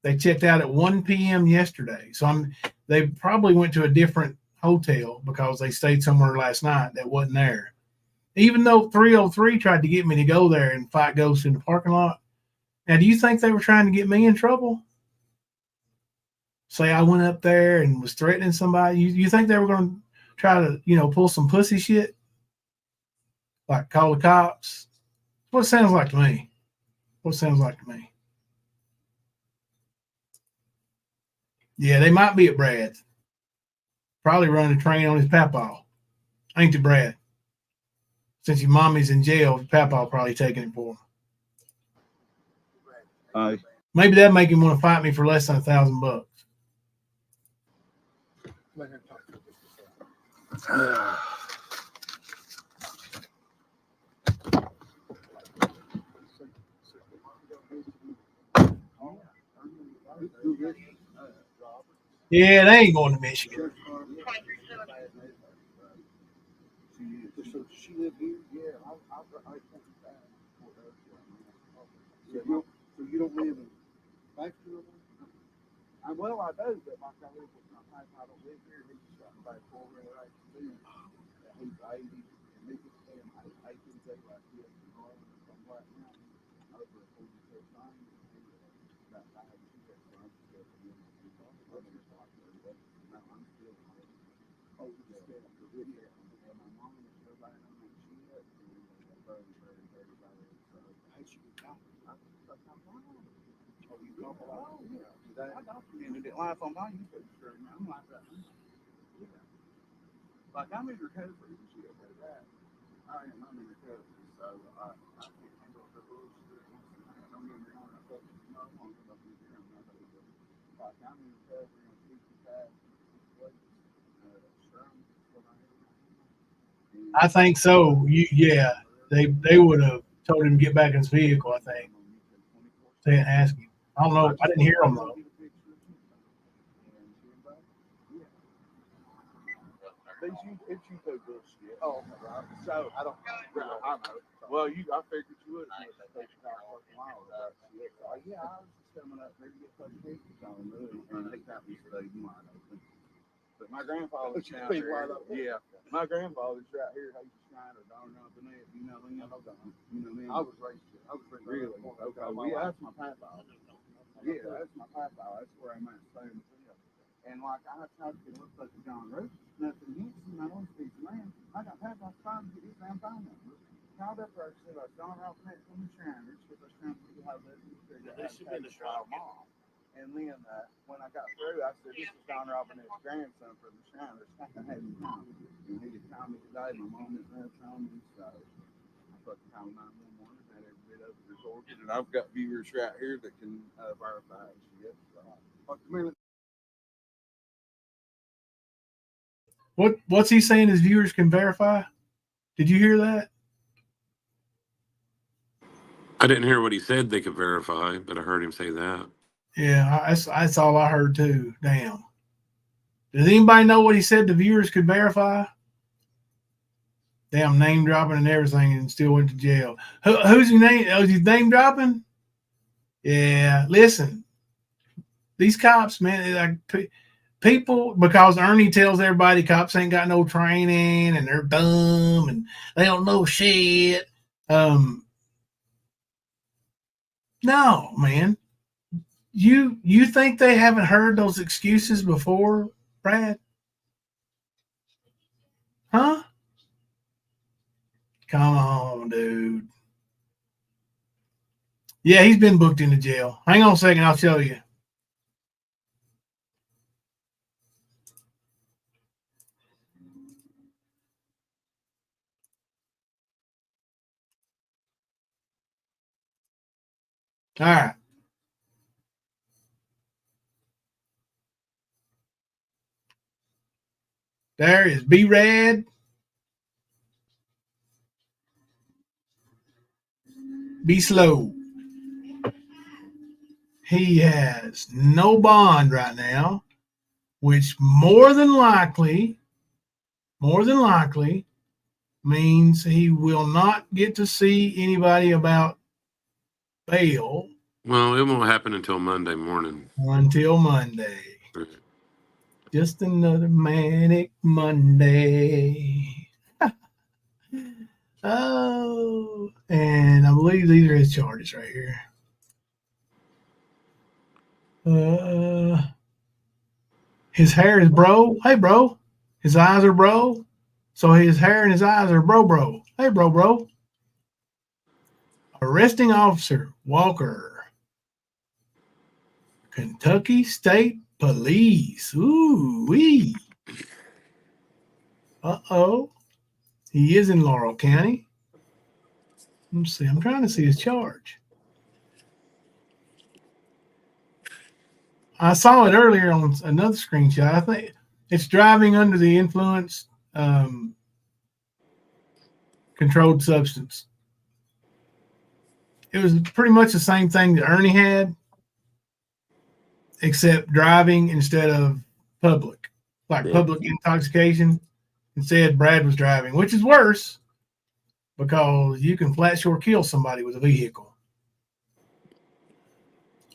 They checked out at 1 p.m. yesterday. So they probably went to a different hotel because they stayed somewhere last night that wasn't there. Even though 303 tried to get me to go there and fight ghosts in the parking lot. Now, do you think they were trying to get me in trouble? Say I went up there and was threatening somebody? You think they were going to try to, pull some pussy shit? Like call the cops? What it sounds like to me. Yeah, they might be at Brad's. Probably running a train on his papaw. Ain't it, Brad? Since your mommy's in jail, his papaw probably taking it for him. Maybe that'd make him want to fight me for less than $1,000. Yeah, they ain't going to Michigan. She lived here? Yeah, so you don't live in Baxter? Well, I do, but like I live with my wife, I don't live here. He's got about 4 right there. He's 80, and he can stay in 18 days like this. From right now, over a 42 time, about 5 years. I'm still I documented it live on my YouTube stream. I'm like that. Yeah. Like I'm in recovery and shit like that. I'm in recovery, so I can't handle the bullshit. Don't get me wrong, I fucking know I'm gonna come up in here and not like I'm in recovery on 55 places. I think so. Yeah, they would have told him to get back in his vehicle. I think they didn't ask him. I don't know. I didn't hear him though. It's you so bullshit. Oh my god. So I don't. I know. Well, I figured you would. Yeah, I was just coming up there to get some pictures on and they got me stayed wide open. But my grandfather's down there. Yeah, my grandfather's right here. He's a Schneider, darn up in it. You know him. I was raised here. Really. Okay. Well, yeah, that's my papa. Yeah, that's my papa. That's where I'm at. And like I tried to look like John Roach, nothing against him. I want to speak to man. I got papa trying to get his damn phone number. Called up there and said I was John Roach met from the Shriners because I was trying to figure out how that should be the trial mom. And then when I got through, I said, "This is John Robinett's grandson from the Shriners. I can have him come." And he had called me today. My mom is there telling me so. I fucking called 911 and had every bit of it recorded. And I've got viewers right here that can verify shit. So, What's he saying his viewers can verify? Did you hear that? I didn't hear what he said they could verify, but I heard him say that. Yeah, that's all I heard too. Damn. Does anybody know what he said the viewers could verify? Damn, name dropping and everything, and still went to jail. Who's his name? Oh, he's name dropping? Yeah, listen. These cops, man, like people, because Ernie tells everybody cops ain't got no training and they're dumb and they don't know shit. No, man. You think they haven't heard those excuses before, Brad? Huh? Come on, dude. Yeah, he's been booked into jail. Hang on a second, I'll show you. All right. There is B-Rad. Be slow. He has no bond right now, which more than likely means he will not get to see anybody about bail. Well, it won't happen until Monday morning. Until Monday. Just another manic Monday. Oh, and I believe these are his charges right here. His hair is bro. Hey, bro. His eyes are bro. So his hair and his eyes are bro. Hey, bro. Arresting officer Walker. Kentucky State Police. Ooh wee. Uh-oh. He is in Laurel County. Let's see. I'm trying to see his charge. I saw it earlier on another screenshot. I think it's driving under the influence, controlled substance. It was pretty much the same thing that Ernie had, except driving instead of public, like public intoxication. Instead, Brad was driving, which is worse because you can flat short kill somebody with a vehicle.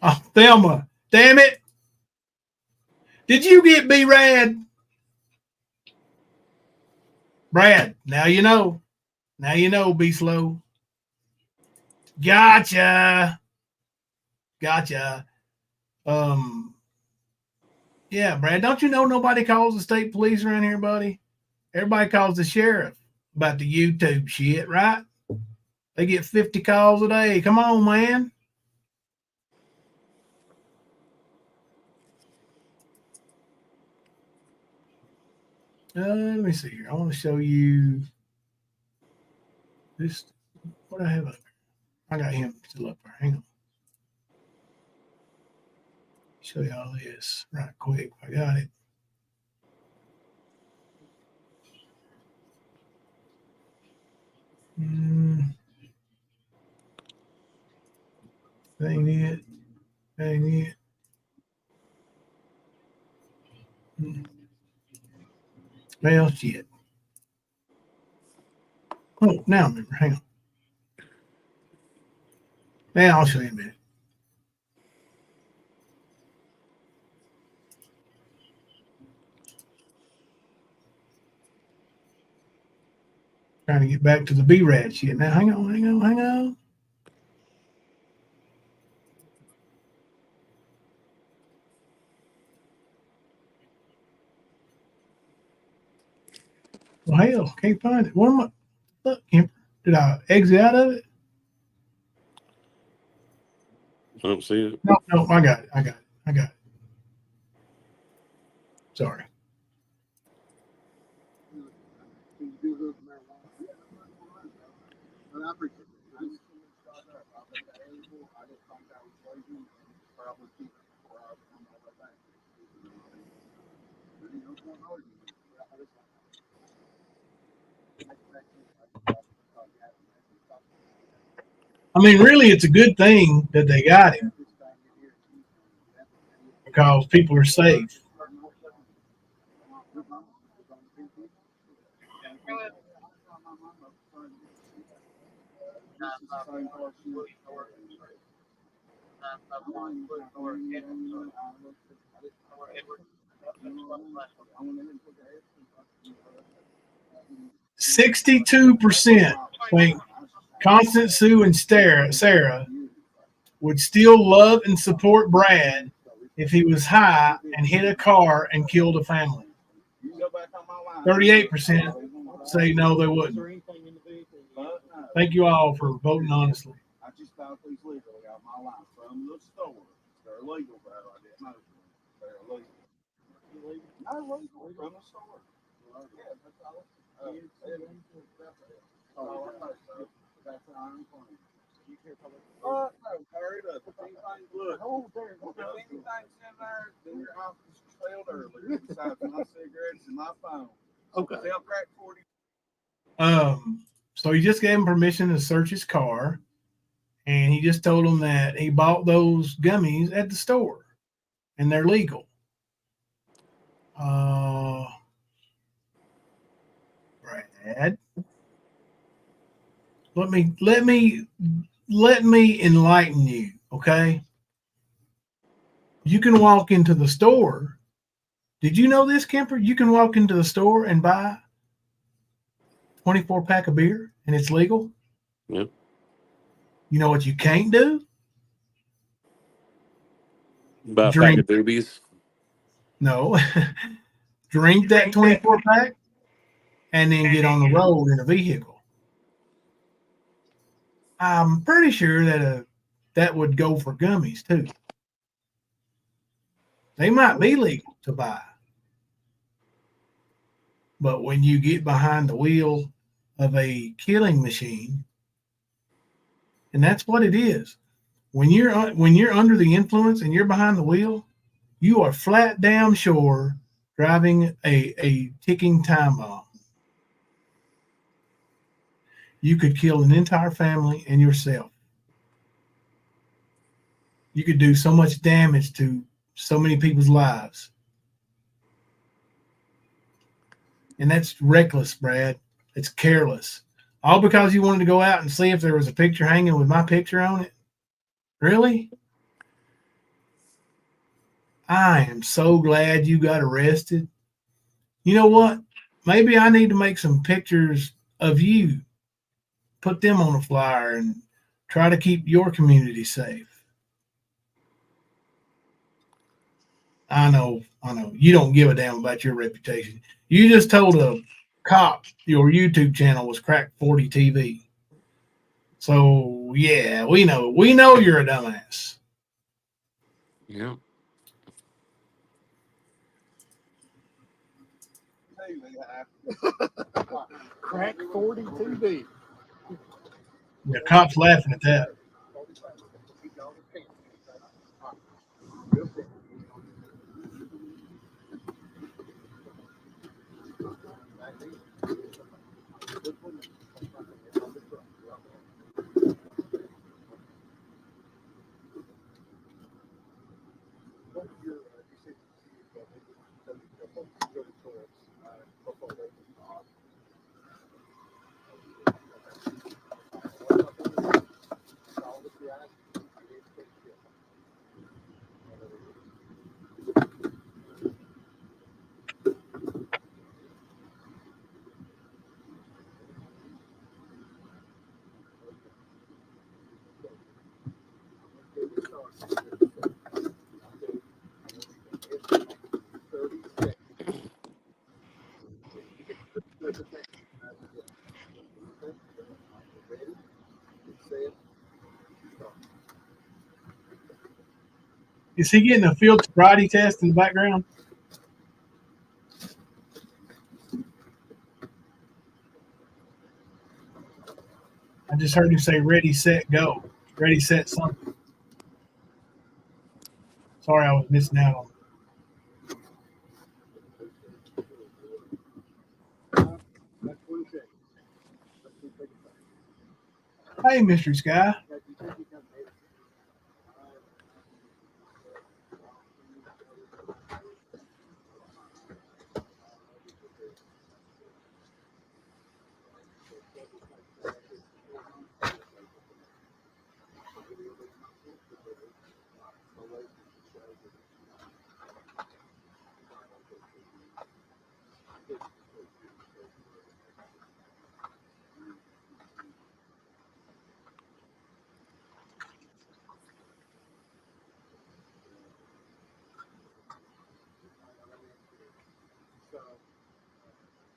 Oh, Thelma, damn it. Did you get B-Rad? Brad, now you know. Now you know, be slow. Gotcha. Yeah, Brad, don't you know nobody calls the state police around here, buddy? Everybody calls the sheriff about the YouTube shit, right? They get 50 calls a day. Come on, man. Let me see here. I want to show you this. What do I have up there? I got him still up there. Hang on. Show you all this right quick. I got it. That ain't it. That ain't it. Well, shit. Oh, now I remember. Hang on. Now I'll show you in a minute. Trying to get back to the B-Rad shit. Now, hang on. Well, hell, can't find it. What am I? Look, did I exit out of it? I don't see it. No, I got it. Sorry. I mean, really, it's a good thing that they got him because people are safe. %62% think Constant Sue and Sarah would still love and support Brad if he was high and hit a car and killed a family. 38% say no, they wouldn't. Thank you all for voting honestly. I just bought these legally out my life from the store. They're illegal, bro. I didn't know. They're illegal. Not illegal from the store. Yeah, that's all. That's how I'm playing. No, hurry up. If anything, look. If anything's in there, then your office failed earlier. Besides my cigarettes and my phone. Okay. They'll crack 40. So he just gave him permission to search his car, and he just told him that he bought those gummies at the store, and they're legal. Brad, let me enlighten you, okay? You can walk into the store. Did you know this, Kemper? You can walk into the store and buy 24-pack of beer, and it's legal. Yep. You know what you can't do? About a Drink. pack of doobies. No. Drink that 24-pack and then get on the road in a vehicle. I'm pretty sure that that would go for gummies too. They might be legal to buy. But when you get behind the wheel of a killing machine, and that's what it is. When you're under the influence and you're behind the wheel, you are flat damn sure driving a ticking time bomb. You could kill an entire family and yourself. You could do so much damage to so many people's lives. And that's reckless, Brad. It's careless. All because you wanted to go out and see if there was a picture hanging with my picture on it. Really? I am so glad you got arrested. You know what? Maybe I need to make some pictures of you, put them on a flyer, and try to keep your community safe. I know. You don't give a damn about your reputation. You just told a cop your YouTube channel was Crack 40 TV. So yeah, we know you're a dumbass. Yeah. Crack 42 deep. The cops laughing at that. Is he getting a field sobriety test in the background? I just heard him say ready, set, go. Ready, set, something. Sorry, I was missing out on it. Hey, Mystery Sky.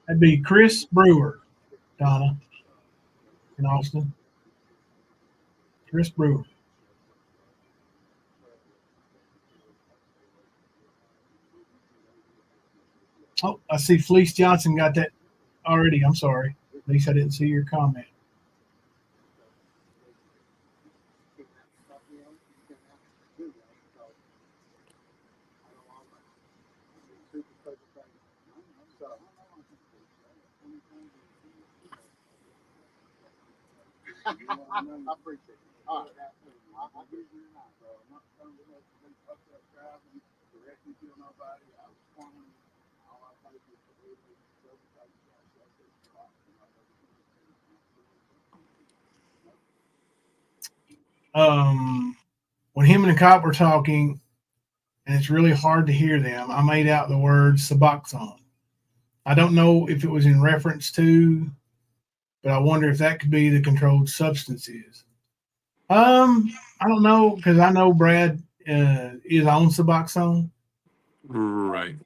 That'd be Chris Brewer, Donna, in Austin. Chris Brewer. Oh, I see Fleece Johnson got that already. I'm sorry. At least I didn't see your comment. I appreciate it. All right. I'll give you a night, bro. I'm not trying to up that crowd and direct you to nobody. I was pointing all I take is when him and the cop were talking, and it's really hard to hear them, I made out the word Suboxone. I don't know if it was in reference to, but I wonder if that could be the controlled substances. I don't know, because I know Brad is on Suboxone. Right.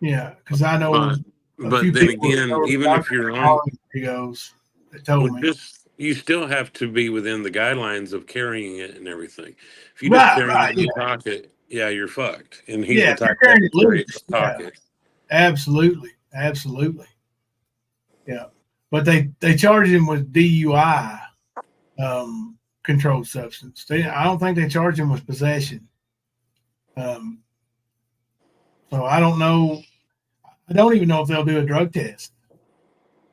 Yeah, because I know a few then people again, even if you're on, he goes that told me. you still have to be within the guidelines of carrying it and everything. If you just Right, carry it in your yeah. pocket, yeah, you're fucked. And he's Yeah, the type carrying that it loose, carry it in his pocket. Absolutely. Yeah, but they charged him with DUI, controlled substance. I don't think they charged him with possession. So I don't know. I don't even know if they'll do a drug test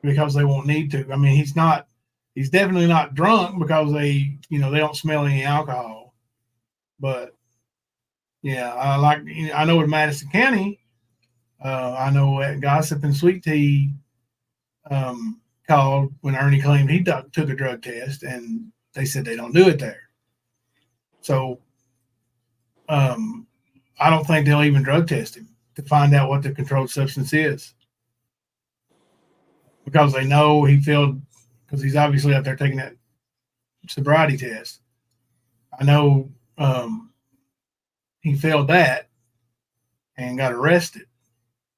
because they won't need to. I mean, he's definitely not drunk because they don't smell any alcohol. But yeah, I know in Madison County, I know at Gossip and Sweet Tea called when Ernie claimed he took a drug test, and they said they don't do it there. So I don't think they'll even drug test him to find out what the controlled substance is, because they know because he's obviously out there taking that sobriety test. I know he failed that and got arrested.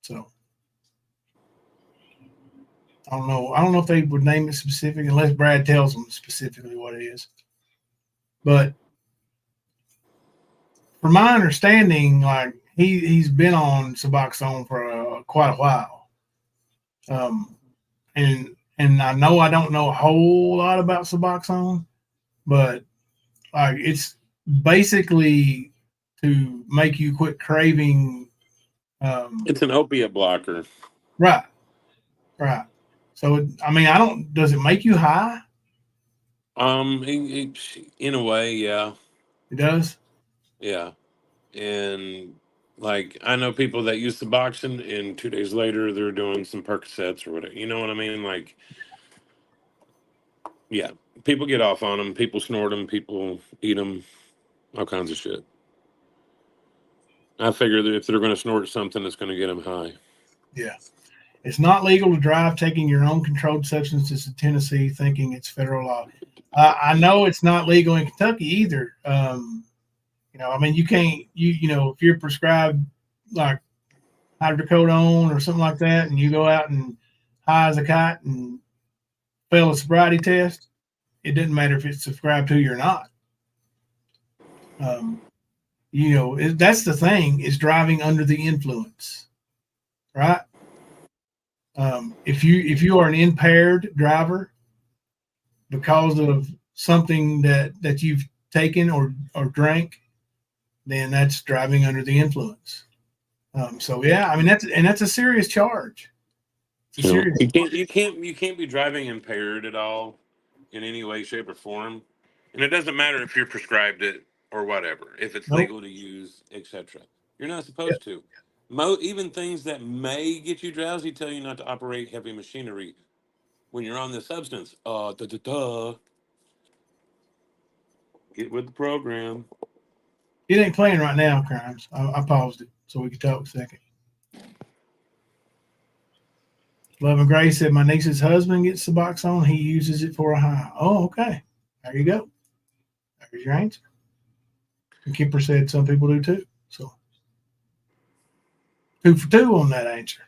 So I don't know. I don't know if they would name it specific unless Brad tells them specifically what it is. But from my understanding, like he's been on Suboxone for quite a while. And I know I don't know a whole lot about Suboxone, but like it's basically to make you quit craving. It's an opiate blocker. Right. So I mean, I don't. Does it make you high? In a way, yeah, It does. yeah, and like I know people that use Suboxone, and 2 days later they're doing some Percocets or whatever. You know what I mean? Like, yeah, people get off on them. People snort them. People eat them. All kinds of shit. I figure that if they're going to snort something, it's going to get them high. Yeah. It's not legal to drive taking your own controlled substances to Tennessee, thinking it's federal law. I know it's not legal in Kentucky either. I mean, you can't. If you're prescribed like hydrocodone or something like that, and you go out and high as a kite and fail a sobriety test, it doesn't matter if it's subscribed to you or not. That's the thing, is driving under the influence, right? If you are an impaired driver because of something that you've taken or drank, then that's driving under the influence. So yeah, I mean that's a serious charge. It's a serious. You can't be driving impaired at all in any way, shape, or form. And it doesn't matter if you're prescribed it or whatever, if it's Nope. legal to use, etc. You're not Yep. supposed to. Even things that may get you drowsy tell you not to operate heavy machinery when you're on this substance. Get with the program. It ain't playing right now, Crimes. I paused it so we could talk a second. Love and Grace said my niece's husband gets Suboxone. He uses it for a high. Oh, okay. There you go. There's your answer. And Kipper said some people do too. So 2 for 2 on that answer.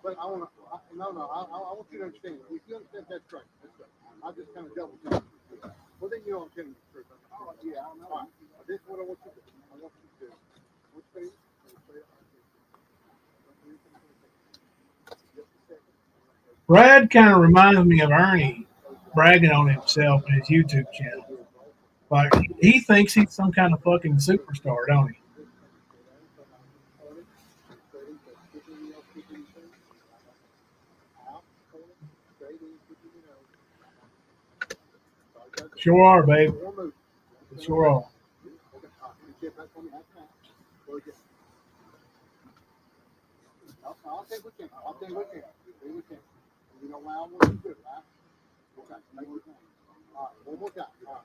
But I want to, no, I want you to understand. If you understand, that's great. That's great. I just kind of double check. Well, then you know I'm telling you the truth. Oh, yeah, I know. All right. This is what I want you to do. I want you to do. Brad kind of reminds me of Ernie bragging on himself in his YouTube channel. Like he thinks he's some kind of fucking superstar, don't he? Sure are, babe. Sure are. I'll take what you can. I'll take what you can. You know why I want you to do it, right? Okay. All right. One more time. All right.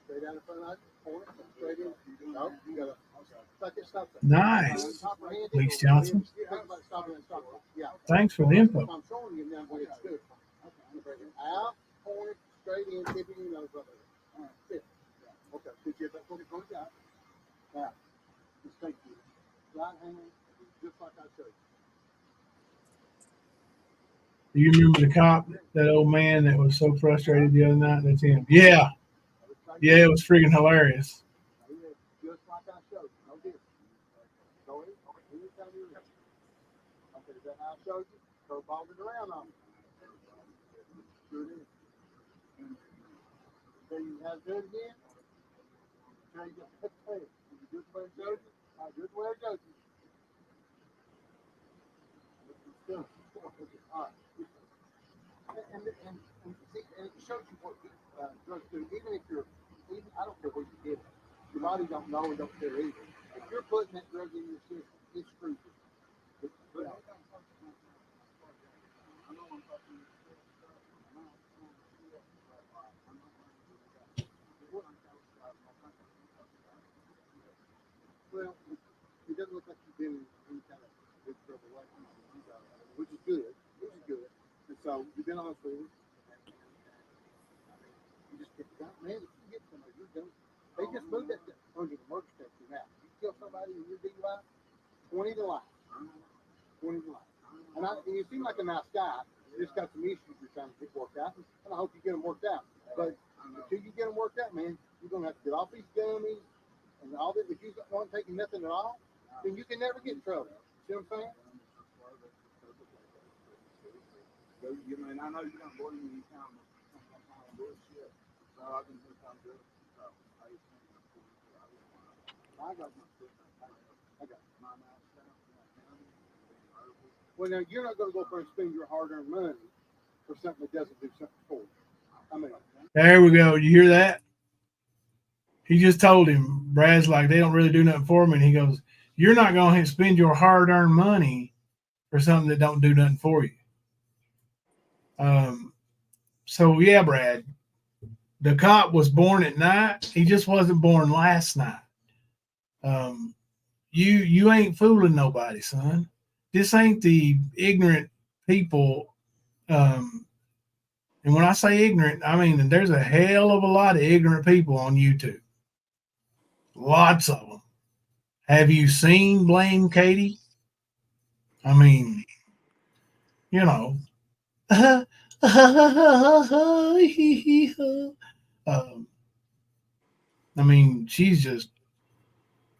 Straight out in front of that corner. Straight in. No, you gotta stop that. Nice. Leach Johnson. Yeah. Thanks for the info. I'm showing you now what it's good. Out, point, straight in, tipping your nose up there. All right. Sit. Okay. Put your back on the point out. Now, just take your right hand, just like I showed you. Do you remember the cop, that old man that was so frustrated the other night? That's him. Yeah. Yeah, it was freaking hilarious. Just like I showed you. No different. Go in. Anytime you're ready. Okay, is that how I showed you? Throw ball it around on me. Sure it is. So you have to do it again. Now you just put the head. Just where it showed you. Just where it showed you. Good. All right. And it shows you what drugs do. Even if you're, I don't care what you did. Your body don't know and don't care either. If you're putting that drug in your system, it's crucial. You know, well, it doesn't look like you've been in any kind of big trouble like this, which is good. Which is good. And so you've been on food. You just get got, man. If you get somebody, you're done. They just moved that under the murder statute now. You kill somebody in your DUI, 20 to life. 20 to life. And you seem like a nice guy. You just got some issues you're trying to get worked out, and I hope you get them worked out. But until you get them worked out, man, you're gonna have to get off these gummies and all that. If you aren't taking nothing at all, then you can never get in trouble. See what I'm saying? You mean, I know you don't believe me, you kind of bullshit. So I've been doing some good. I got my well, now you're not going to go for and spend your hard-earned money for something that doesn't do something for you. I mean, There we go. You hear that? He just told him, Brad's like, they don't really do nothing for me. And he goes, you're not going to spend your hard-earned money for something that don't do nothing for you. So yeah, Brad, the cop was born at night. He just wasn't born last night. You ain't fooling nobody, son. This ain't the ignorant people. And when I say ignorant, I mean there's a hell of a lot of ignorant people on YouTube. Lots of them. Have you seen Blame Katie? I mean, you know. I mean, she's just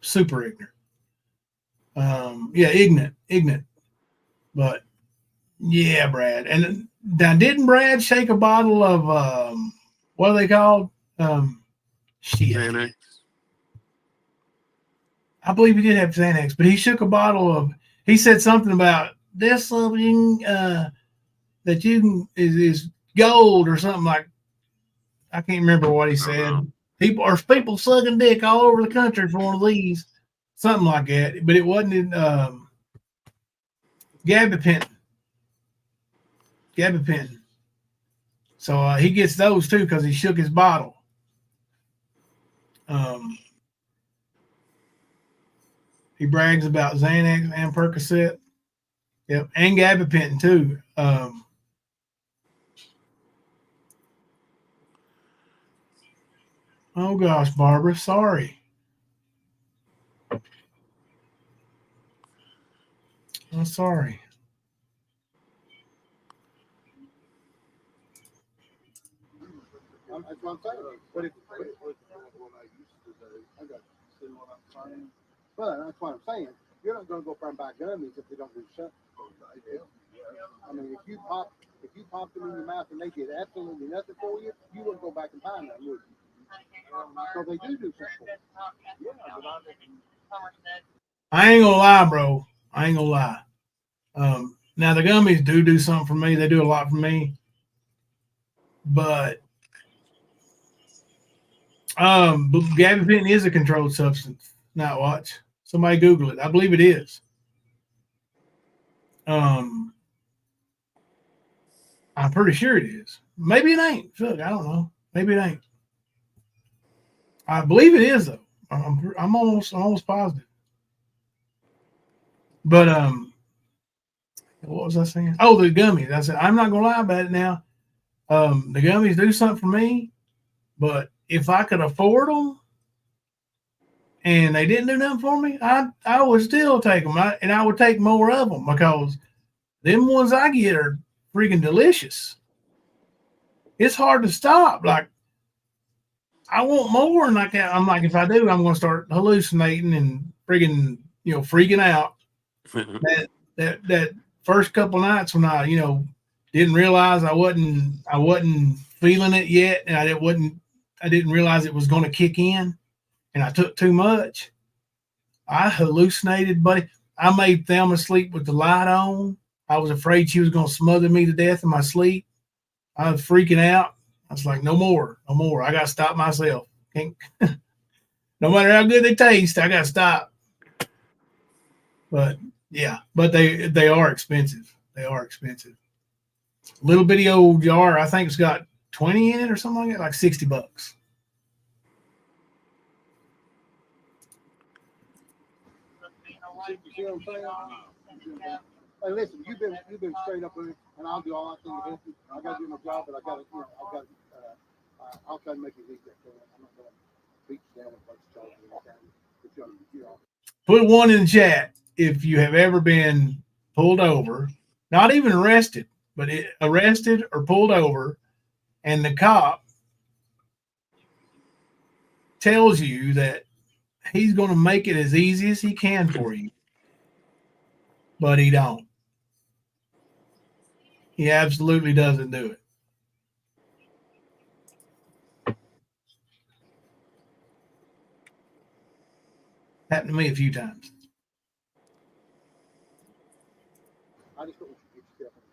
super ignorant. Yeah, ignorant. But yeah, Brad. And now, didn't Brad shake a bottle of what are they called? Shit. Xanax. I believe he did have Xanax, but he shook a bottle of. He said something about this something that you can is gold or something like. I can't remember what he said. People sucking dick all over the country for one of these, something like that. But it wasn't in gabapentin. So he gets those too because he shook his bottle. He brags about Xanax and Percocet. Yep, and gabapentin too. Oh gosh, Barbara, sorry. I'm sorry. that's what I'm saying. But that's what I'm saying. You're not going to go for and buy gummies if they don't do something. I mean, if you popped them in your mouth and they did absolutely nothing for you, you wouldn't go back and buy them, would you? So they do something for you. I ain't gonna lie, bro. I ain't gonna lie. Now the gummies do something for me. They do a lot for me. But gabapentin is a controlled substance. Now watch. Somebody Google it. I believe it is. I'm pretty sure it is. Maybe it ain't. Fuck, I don't know. Maybe it ain't. I believe it is though. I'm almost positive. But what was I saying? Oh, the gummies. I said I'm not gonna lie about it now. The gummies do something for me, but if I could afford them and they didn't do nothing for me, I would still take them. And I would take more of them because them ones I get are freaking delicious. It's hard to stop. Like I want more, and I'm like, if I do, I'm going to start hallucinating and freaking out. that first couple nights when I didn't realize I wasn't feeling it yet, and I didn't realize it was going to kick in, and I took too much. I hallucinated, buddy. I made Thelma sleep with the light on. I was afraid she was going to smother me to death in my sleep. I was freaking out. I was like, no more. I got to stop myself. Can't. No matter how good they taste, I gotta stop. But yeah, but they are expensive. They are expensive. Little bitty old jar, I think it's got 20 in it or something like that, like $60. See what I'm saying? Hey, listen, you've been straight up with it, and I'll do all I can to help you. I got to do my job, but I got to, I'll try to make it easy. I'm not going to beat you down with what's charging you. Put one in the chat if you have ever been pulled over, not even arrested, but arrested or pulled over, and the cop tells you that he's going to make it as easy as he can for you, but he don't. He absolutely doesn't do it. Happened to me a few times. I just don't want you to get yourself in.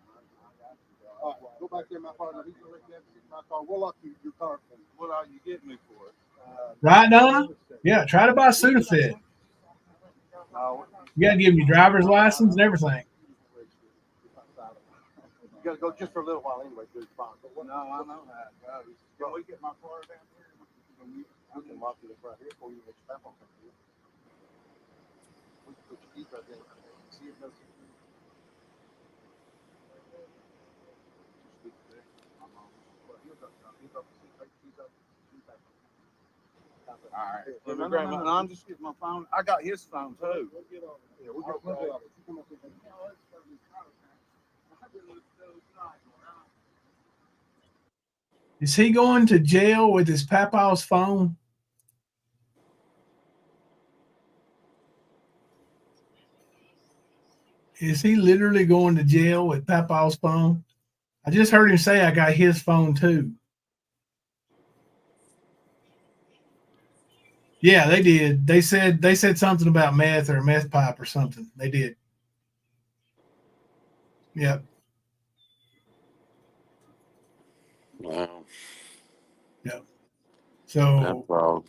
All right, go back there, my partner. He's going to let you in my car. We'll lock your car. What are you getting me for? Right, Donna? Yeah, try to buy Sudafed. You got to give him your driver's license and everything. You got to go just for a little while anyway. No, I know that. Can we get my car down here? I can lock it up right here for you. Next time I'll come here. We can put your keys right there. See if that's. All right. No, I'm just getting my phone. I got his phone too. Yeah, we'll get Is he going to jail with his papa's phone? Is he literally going to jail with papa's phone? I just heard him say I got his phone too. Yeah, they did. They said something about meth or a meth pipe or something. They did. Yep. Wow. Yep. So. That's wrong.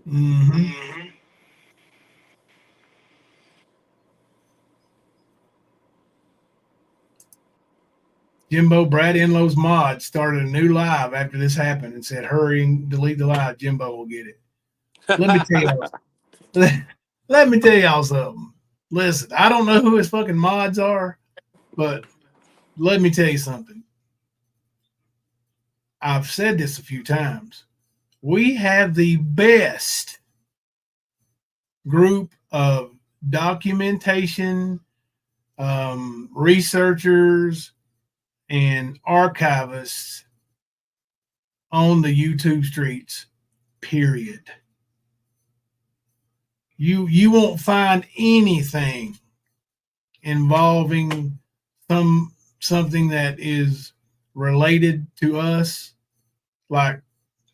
Mm-hmm. Jimbo, Brad Enlow's mod started a new live after this happened and said, "Hurry and delete the live. Jimbo will get it." Let me tell y'all. Let me tell y'all something. Listen, I don't know who his fucking mods are, but let me tell you something. I've said this a few times. We have the best group of documentation, researchers, and archivists on the YouTube streets, period. You won't find anything involving something that is related to us, like,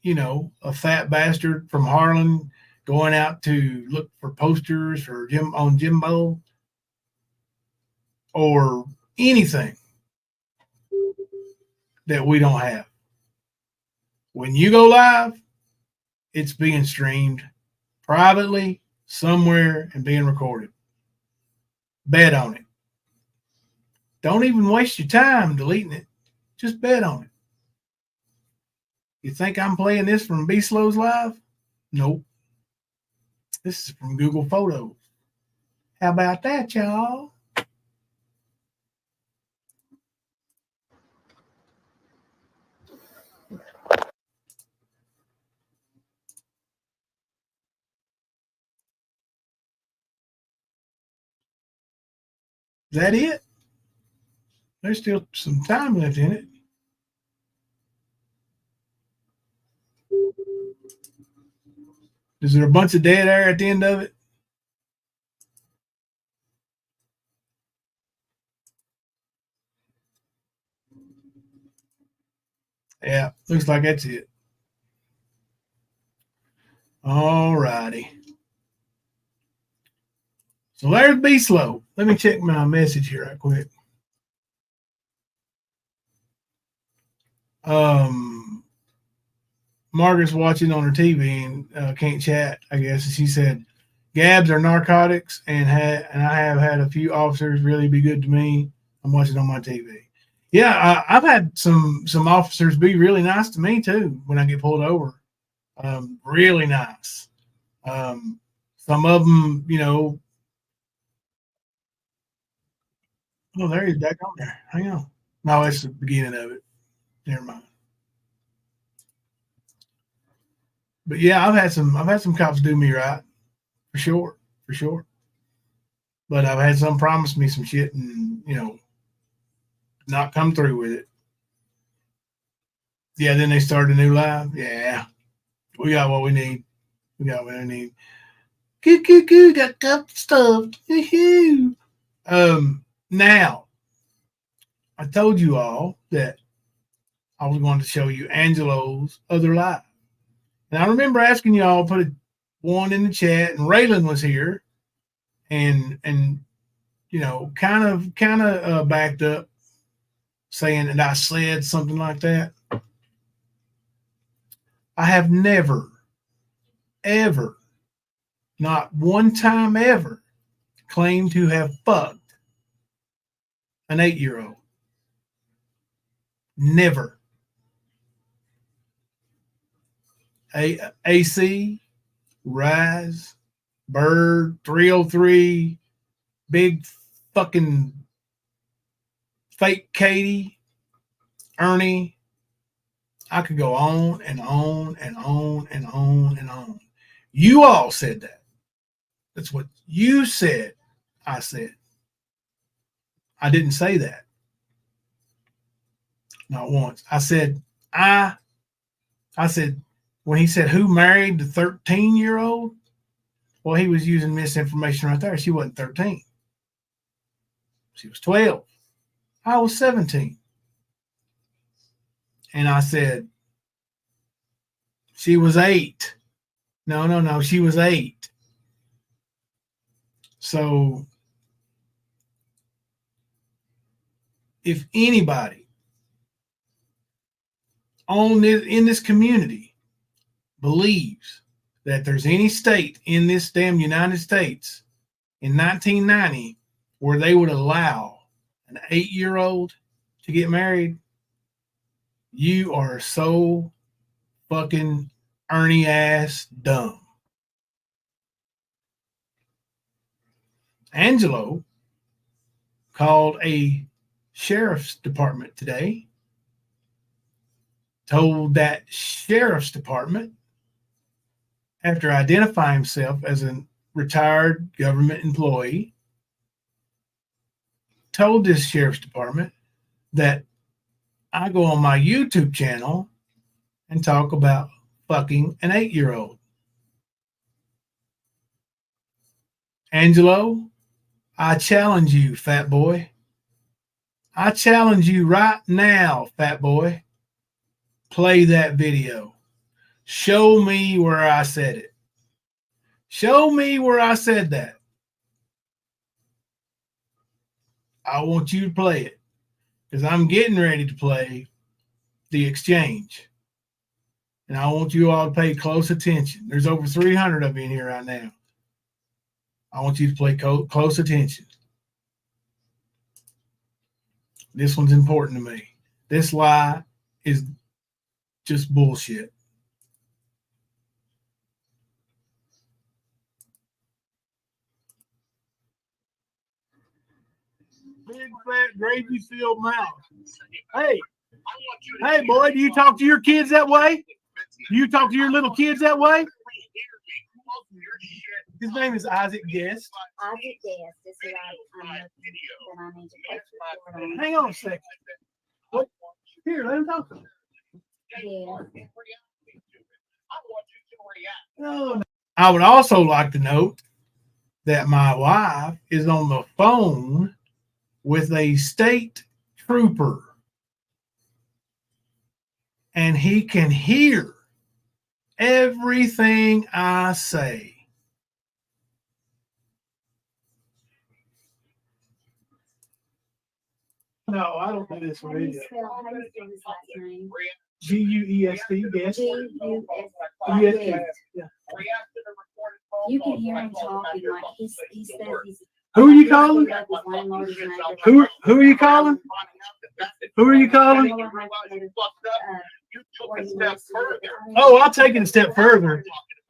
you know, a fat bastard from Harlan going out to look for posters for Jimbo or anything that we don't have. When you go live, it's being streamed privately somewhere and being recorded. Bet on it. Don't even waste your time deleting it. Just bet on it. You think I'm playing this from B Slow's live? Nope. This is from Google Photos. How about that, y'all? Is that it? There's still some time left in it. Is there a bunch of dead air at the end of it? Yeah, looks like that's it. All righty. So there's B Slow. Let me check my message here right quick. Margaret's watching on her TV and can't chat, I guess. And she said, "Gabs are narcotics, and I have had a few officers really be good to me. I'm watching on my TV." Yeah, I've had some officers be really nice to me too when I get pulled over. Really nice. Some of them, you know. Oh, there he's back on there. Hang on. No, that's the beginning of it. Never mind. But yeah, I've had some cops do me right, for sure. But I've had some promise me some shit and not come through with it. Yeah, then they started a new life. Yeah, we got what we need. We got what we need. Goo, got cup stuffed. Woohoo! Now I told you all that I was going to show you Angelo's other life. And I remember asking y'all, put one in the chat, and Raylan was here, and kind of backed up, saying that I said something like that. I have never, ever, not one time ever, claimed to have fucked an 8-year-old. Never. AC, Rise, Bird, 303, Big fucking Fake Katie, Ernie. I could go on and on and on and on and on. You all said that. That's what you said. I said. I didn't say that. Not once. I said, when he said, who married the 13-year-old? Well, he was using misinformation right there. She wasn't 13. She was 12. I was 17. And I said, she was 8. No. She was 8. So if anybody in this community believes that there's any state in this damn United States in 1990 where they would allow an 8-year-old to get married, you are so fucking Ernie ass dumb. Angelo called a sheriff's department today, told that sheriff's department, after identifying himself as a retired government employee, told this sheriff's department that I go on my YouTube channel and talk about fucking an 8-year-old. Angelo, I challenge you, fat boy. I challenge you right now, fat boy. Play that video. Show me where I said it. Show me where I said that. I want you to play it because I'm getting ready to play the exchange. And I want you all to pay close attention. There's over 300 of you in here right now. I want you to pay close attention. This one's important to me. This lie is just bullshit. Big fat gravy filled mouth. Hey, boy, do you talk to your kids that way? Do you talk to your little kids that way? His name is Isaac Guest. Isaac Guest is who I'm looking that I need to put report on. Hang on a second. What? Here, let him talk to me. Yeah. No. I would also like to note that my wife is on the phone with a state trooper, and he can hear everything I say. No, I don't do this How for do you video. spell his last name? G-U-E-S-T, guest. G-U-S. Yes. Yeah. You can hear him talking like he says he's. Who are you he's calling? beat up his landlord, his neighbor. Who are you calling? Who are you calling? Oh, I'll take it a step further.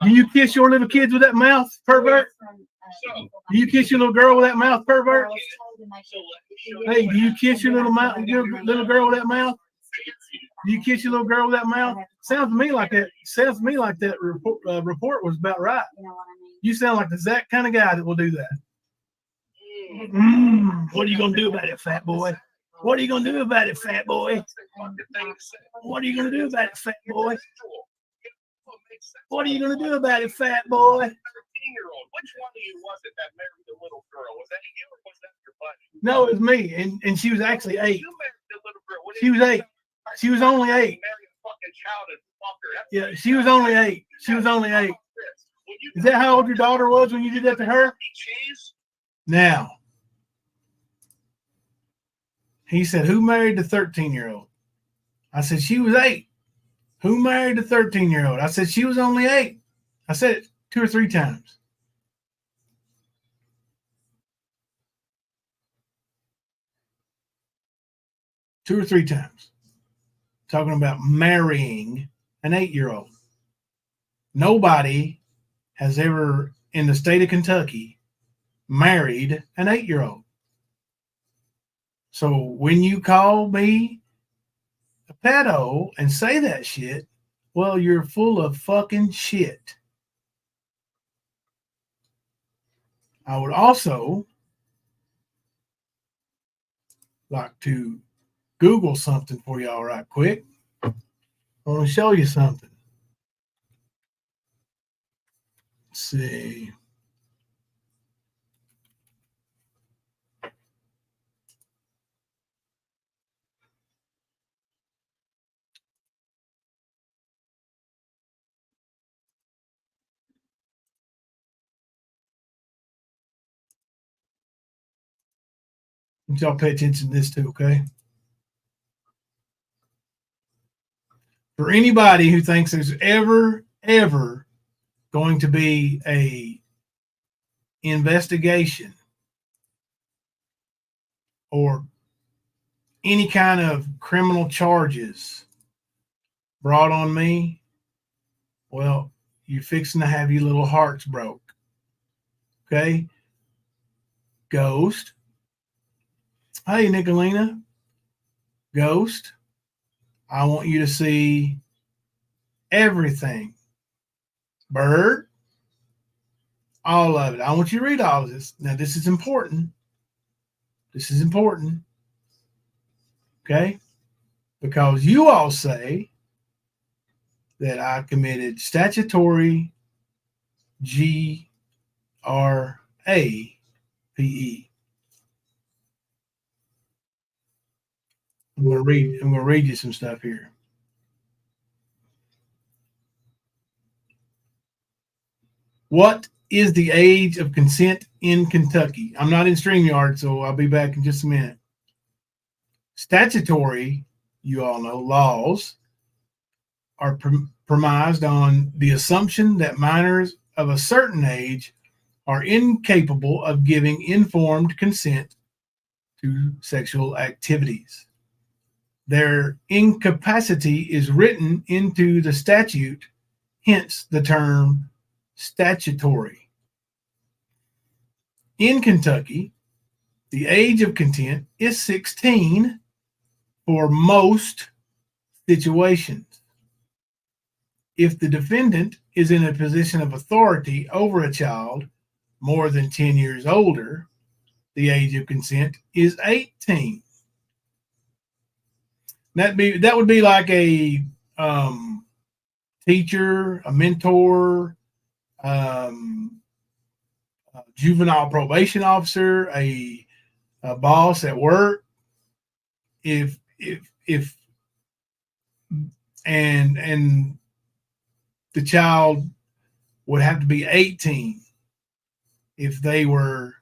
Do you kiss your little kids with that mouth, pervert? Do you kiss your little girl with that mouth, pervert? Hey, do you kiss your little girl with that mouth? Do you kiss your little girl with that mouth? Sounds to me like that. Sounds to me like that report was about right. You know what I mean? You sound like the exact kind of guy that will do that. What are you gonna do about it, fat boy? What are you gonna do about it, fat boy? What are you gonna do about it, fat boy? What are you gonna do about it, fat boy? 13-year-old. Which one of you was it that married the little girl? Was that you or was that your buddy? No, it was me, and she was actually 8. You married the little girl. She was 8. She was only 8. Married a fucking child and fuck her. Yeah, she was only 8. She was only 8. Is that how old your daughter was when you did that to her? Cheese? Now, he said, who married the 13-year-old? I said, she was 8. Who married the 13-year-old? I said, she was only 8. I said it 2 or 3 times. Two or three times. Talking about marrying an 8-year-old. Nobody has ever, in the state of Kentucky, married an 8-year-old. So when you call me a pedo and say that shit, well, you're full of fucking shit. I would also like to Google something for y'all right quick. I want to show you something. Let's see. Y'all pay attention to this too, okay? For anybody who thinks there's ever going to be a investigation or any kind of criminal charges brought on me, well, you're fixing to have your little hearts broke. Okay? Ghost. Hey, Nicolina. Ghost. I want you to see everything. Bird. All of it. I want you to read all of this. Now, this is important. This is important. Okay? Because you all say that I committed statutory GRAPE. I'm gonna read you some stuff here. What is the age of consent in Kentucky? I'm not in StreamYard, so I'll be back in just a minute. Statutory, you all know, laws are premised on the assumption that minors of a certain age are incapable of giving informed consent to sexual activities. Their incapacity is written into the statute, hence the term statutory. In Kentucky, the age of consent is 16 for most situations. If the defendant is in a position of authority over a child more than 10 years older, the age of consent is 18. That would be like a teacher, a mentor, a juvenile probation officer, a boss at work. If the child would have to be 18 if they were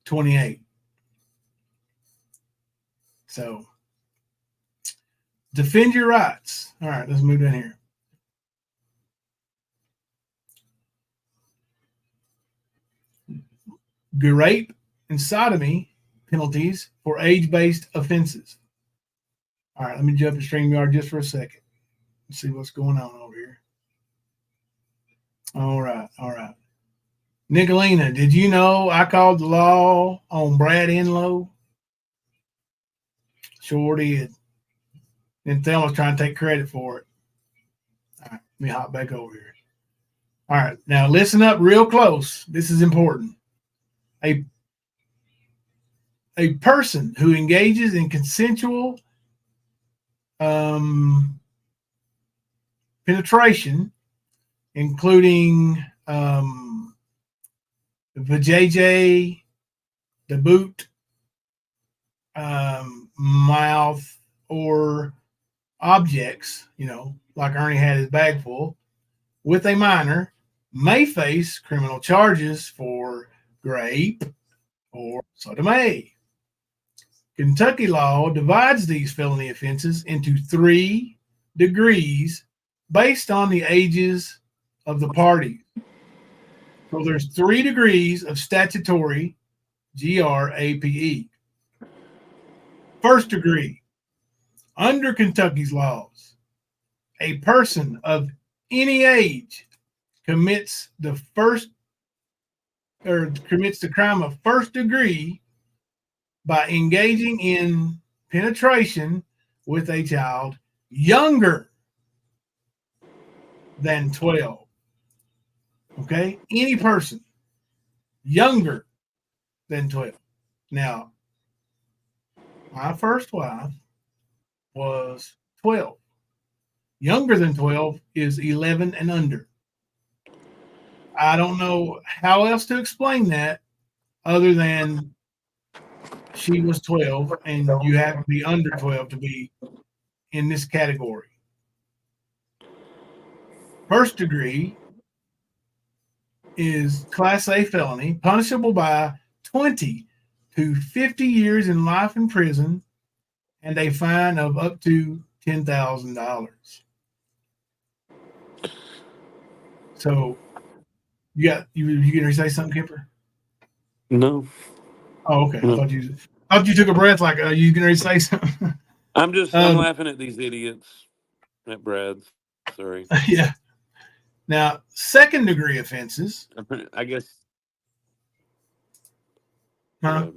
28. So defend your rights. All right, let's move down here. Rape and sodomy penalties for age-based offenses. All right, let me jump to StreamYard just for a second. Let's see what's going on over here. All right. Nicolina, did you know I called the law on Brad Enlow? Sure did. And Thelma's trying to take credit for it. All right, let me hop back over here. All right, now listen up real close. This is important. A person who engages in consensual penetration, including the vajayjay, the boot, mouth, or objects, like Ernie had his bag full, with a minor, may face criminal charges for rape or sodomy. Kentucky law divides these felony offenses into 3 degrees based on the ages of the parties. So there's 3 degrees of statutory GRAPE. First degree, under Kentucky's laws, a person of any age commits the crime of first degree by engaging in penetration with a child younger than 12. Okay? Any person younger than 12. Now, my first wife was 12. Younger than 12 is 11 and under. I don't know how else to explain that other than she was 12 and you have to be under 12 to be in this category. First degree is Class A felony, punishable by 20 to 50 years in life in prison and a fine of up to $10,000. So you gonna say something, Kipper? No. Oh, okay. No. I thought you took a breath like you gonna say something. I'm laughing at these idiots. At Brad. Sorry. Yeah. Now, second degree offenses. I guess. Huh?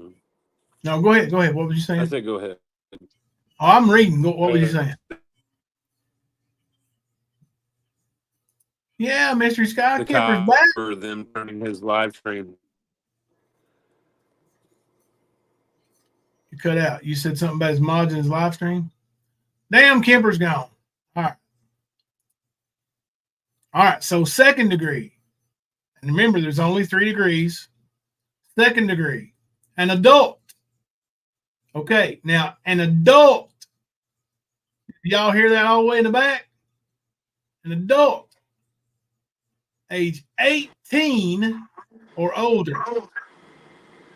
No, go ahead. What were you saying? I said go ahead. Oh, I'm reading. What were you saying? Yeah, Mystery Sky Kipper's back. For them turning his live stream. You cut out. You said something about his mods in his live stream. Damn, Kipper's gone. All right. So second degree. And remember, there's only 3 degrees. Second degree. An adult. Okay. Now, an adult. Y'all hear that all the way in the back? An adult. Age 18 or older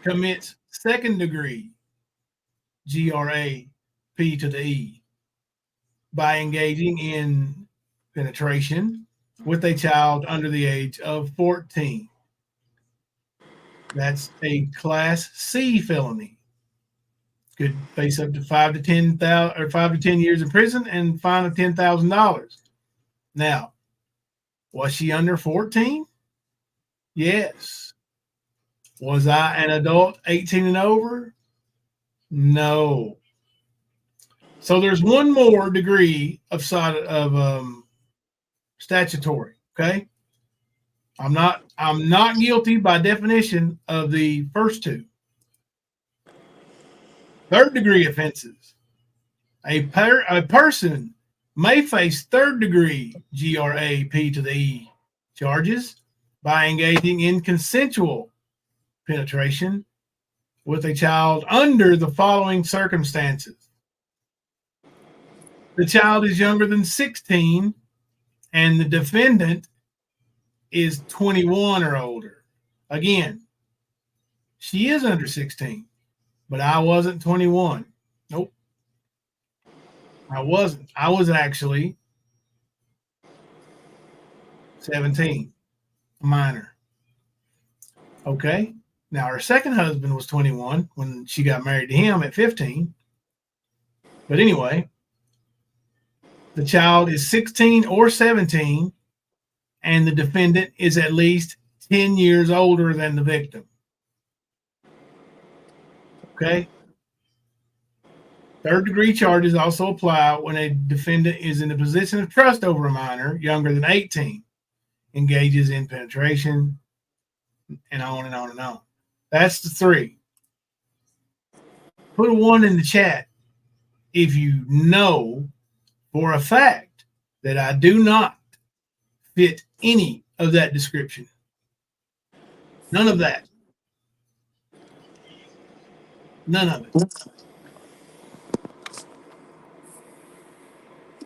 commits second degree GRAP to the E by engaging in penetration with a child under the age of 14. That's a Class C felony. Could face up to 5 to 10 years in prison and fine of $10,000. Now, was she under 14? Yes. Was I an adult 18 and over? No. So there's one more degree of statutory. Okay. I'm not guilty by definition of the first 2. Third degree offenses. A person may face third degree GRAP to the E charges by engaging in consensual penetration with a child under the following circumstances. The child is younger than 16 and the defendant is 21 or older. Again, she is under 16, but I wasn't 21. Nope. I wasn't. I was actually 17, a minor. Okay. Now, her second husband was 21 when she got married to him at 15. But anyway, the child is 16 or 17, and the defendant is at least 10 years older than the victim. Okay. Third-degree charges also apply when a defendant is in a position of trust over a minor younger than 18, engages in penetration, and on and on and on. That's the 3. Put a 1 in the chat if you know for a fact that I do not fit any of that description. None of that. None of it.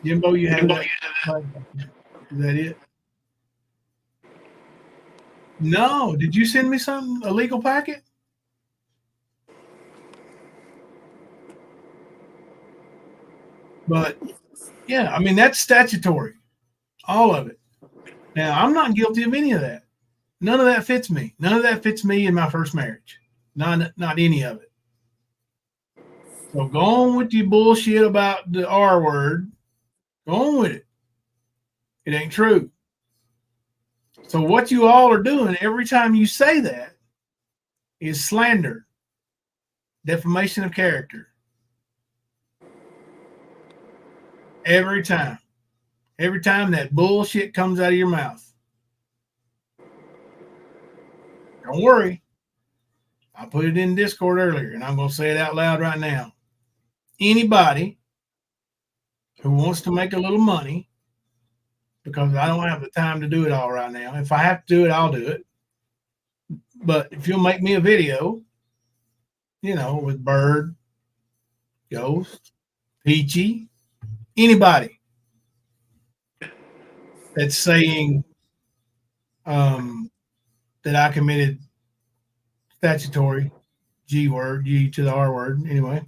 Jimbo, you have that? Is that it? No. Did you send me something, a legal packet? But yeah, I mean, that's statutory, all of it. Now, I'm not guilty of any of that. None of that fits me. None of that fits me in my first marriage. Not any of it. So go on with your bullshit about the R word. Go on with it. It ain't true. So what you all are doing every time you say that is slander, defamation of character. Every time. Every time that bullshit comes out of your mouth. Don't worry. I put it in Discord earlier, and I'm going to say it out loud right now. Anybody who wants to make a little money, because I don't have the time to do it all right now. If I have to do it, I'll do it. But if you'll make me a video, with Bird, Ghost, Peachy, anybody that's saying that I committed statutory G word, G to the R word, anyway.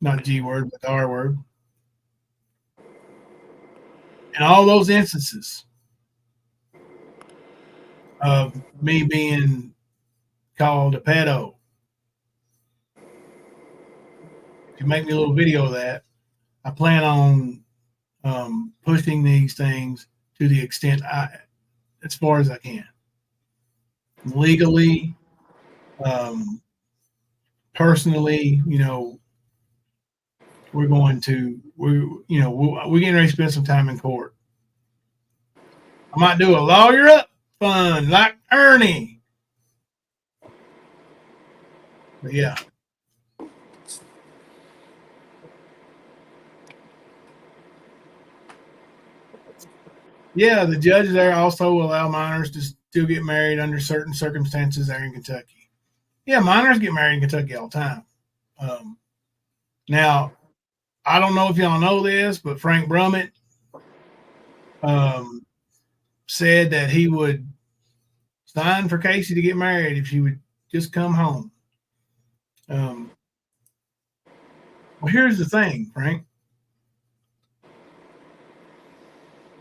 Not G word, but the R word. And all those instances of me being called a pedo. If you make me a little video of that, I plan on pushing these things to the extent as far as I can. Legally, personally, we're getting ready to spend some time in court. I might do a lawyer up fund like Ernie. But yeah. Yeah, the judges there also allow minors to still get married under certain circumstances there in Kentucky. Yeah, minors get married in Kentucky all the time. Now, I don't know if y'all know this, but Frank Brummett said that he would sign for Casey to get married if she would just come home. Well, here's the thing, Frank.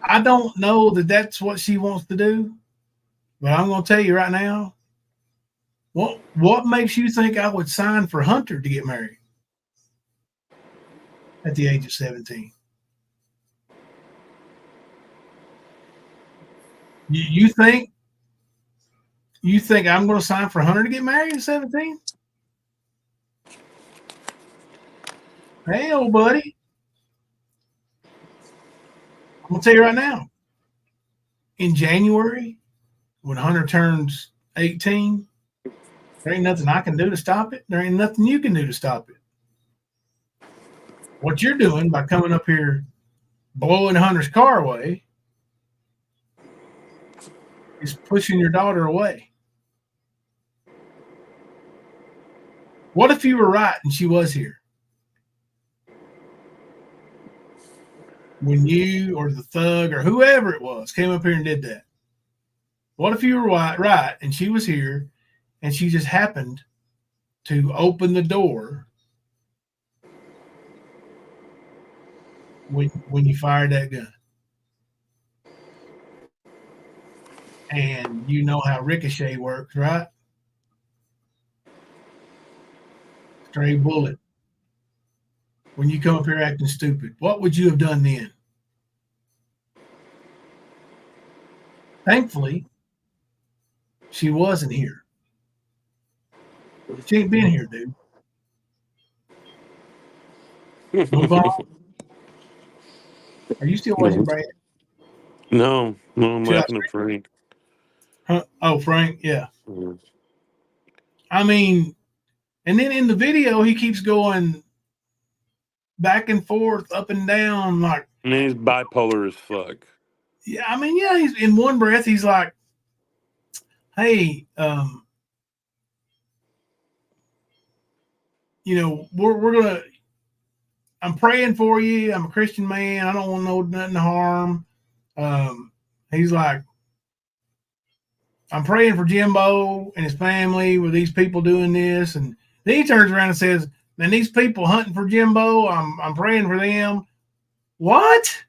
I don't know that that's what she wants to do, but I'm going to tell you right now, what makes you think I would sign for Hunter to get married at the age of 17? You think I'm going to sign for Hunter to get married at 17? Hey, old buddy. I'm going to tell you right now. In January, when Hunter turns 18, there ain't nothing I can do to stop it. There ain't nothing you can do to stop it. What you're doing by coming up here blowing Hunter's car away is pushing your daughter away. What if you were right and she was here? When you or the thug or whoever it was came up here and did that. What if you were right and she was here and she just happened to open the door when you fired that gun. And you know how ricochet works, right? Stray bullet. When you come up here acting stupid, what would you have done then? Thankfully, she wasn't here. She ain't been here, dude. Move on. Are you still watching Brad? No, I'm Should I laughing at Frank. Huh? Oh, Frank, yeah. Mhm. I mean, and then in the video, he keeps going back and forth, up and down, like, And he's bipolar as fuck. yeah. I mean, yeah. He's in one breath, he's like, "Hey, we're gonna. I'm praying for you. I'm a Christian man. I don't want nothing to harm." He's like, "I'm praying for Jimbo and his family with these people doing this," and then he turns around and says, "And these people hunting for Jimbo, I'm praying for them." What?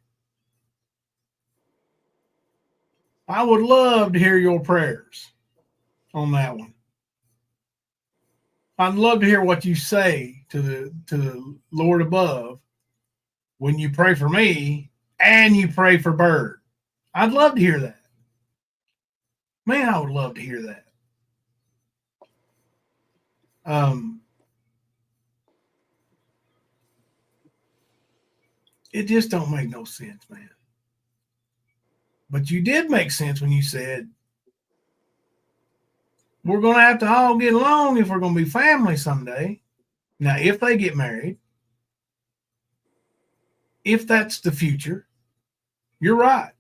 I would love to hear your prayers on that one. I'd love to hear what you say to the Lord above when you pray for me and you pray for Bird. I'd love to hear that. Man, I would love to hear that. It just don't make no sense, man. But you did make sense when you said we're going to have to all get along if we're going to be family someday. Now, if they get married, if that's the future, you're right.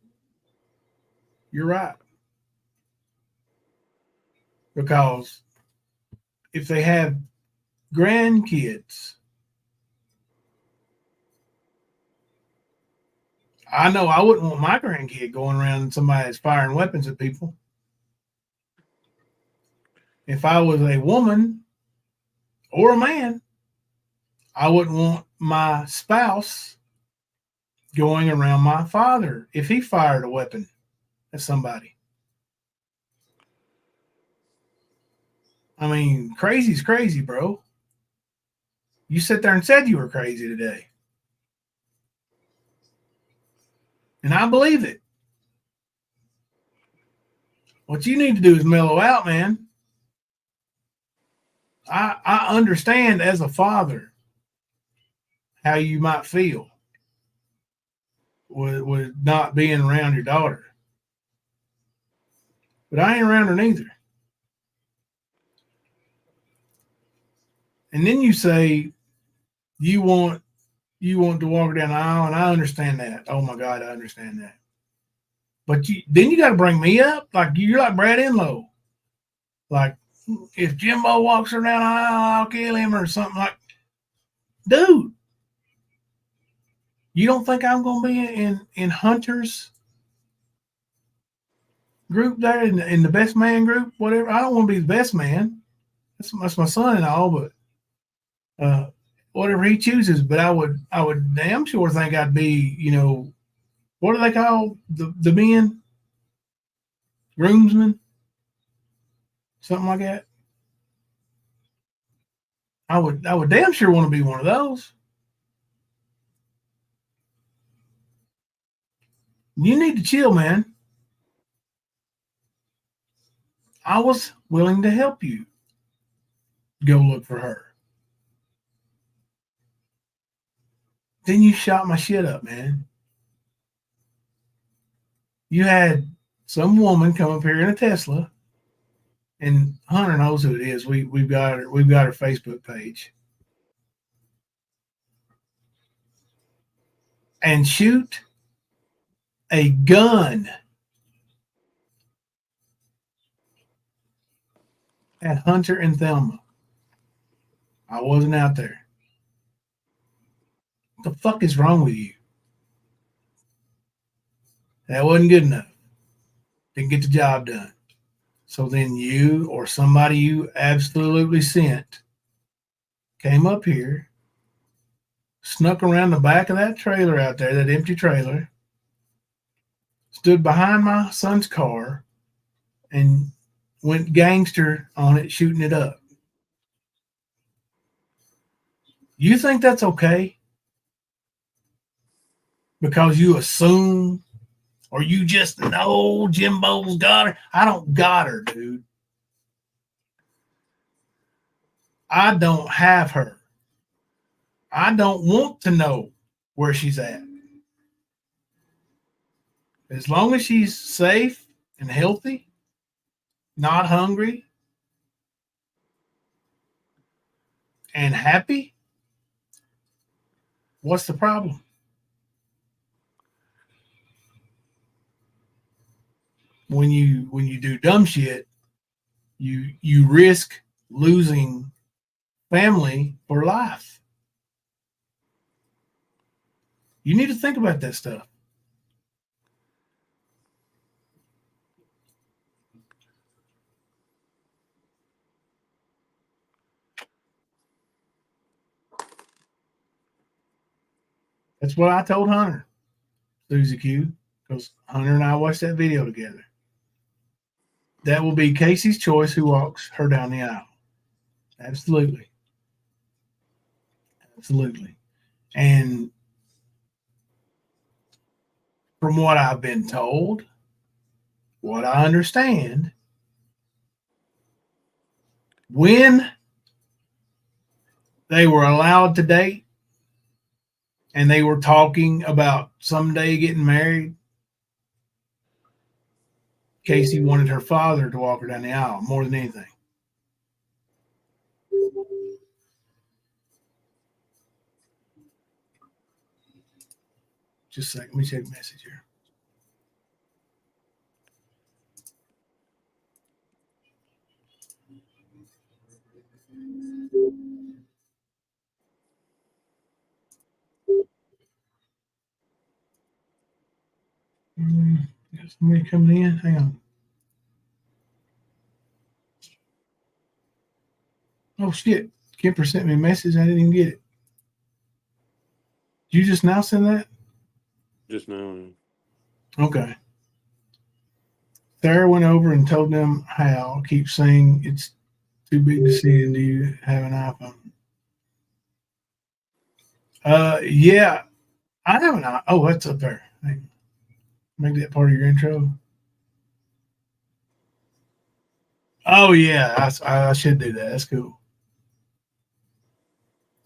You're right. Because if they have grandkids, I know I wouldn't want my grandkid going around and somebody's firing weapons at people. If I was a woman or a man, I wouldn't want my spouse going around my father if he fired a weapon at somebody. I mean, crazy's crazy, bro. You sit there and said you were crazy today. And I believe it. What you need to do is mellow out, man. I understand as a father how you might feel with not being around your daughter. But I ain't around her neither. And then you say you want to walk her down the aisle, and I understand that. Oh my God, I understand that. But then you got to bring me up, like you're like Brad Enlow. Like if Jimbo walks her down the aisle, I'll kill him or something like. Dude, you don't think I'm going to be in Hunter's group there in the best man group, whatever? I don't want to be the best man. That's my son and all, but whatever he chooses. But I would damn sure think I'd be, what do they call the men? Groomsmen? Something like that. I would damn sure want to be one of those. You need to chill, man. I was willing to help you go look for her. Then you shot my shit up, man. You had some woman come up here in a Tesla, and Hunter knows who it is. We've got her Facebook page. And shoot a gun at Hunter and Thelma. I wasn't out there. What the fuck is wrong with you? That wasn't good enough. Didn't get the job done. So then you or somebody you absolutely sent came up here snuck around the back of that trailer out there, that empty trailer, stood behind my son's car, and went gangster on it, shooting it up. You think that's okay? Because you assume or you just know Jimbo's got her? I don't got her, dude. I don't have her. I don't want to know where she's at. As long as she's safe and healthy, not hungry, and happy, what's the problem? When you do dumb shit, you risk losing family for life. You need to think about that stuff. That's what I told Hunter, Susie Q, because Hunter and I watched that video together. That will be Casey's choice who walks her down the aisle. Absolutely. Absolutely. And from what I've been told, what I understand, when they were allowed to date and they were talking about someday getting married, Casey wanted her father to walk her down the aisle more than anything. Just a second. Let me check the message here. Got somebody coming in. Hang on. Oh, shit. Kemper sent me a message. I didn't even get it. Did you just now send that? Just now. Okay. Sarah went over and told them how. Keep saying it's too big to see. And do you have an iPhone? Yeah. I have an iPhone. Oh, that's up there. Make that part of your intro. Oh, yeah. I should do that. That's cool.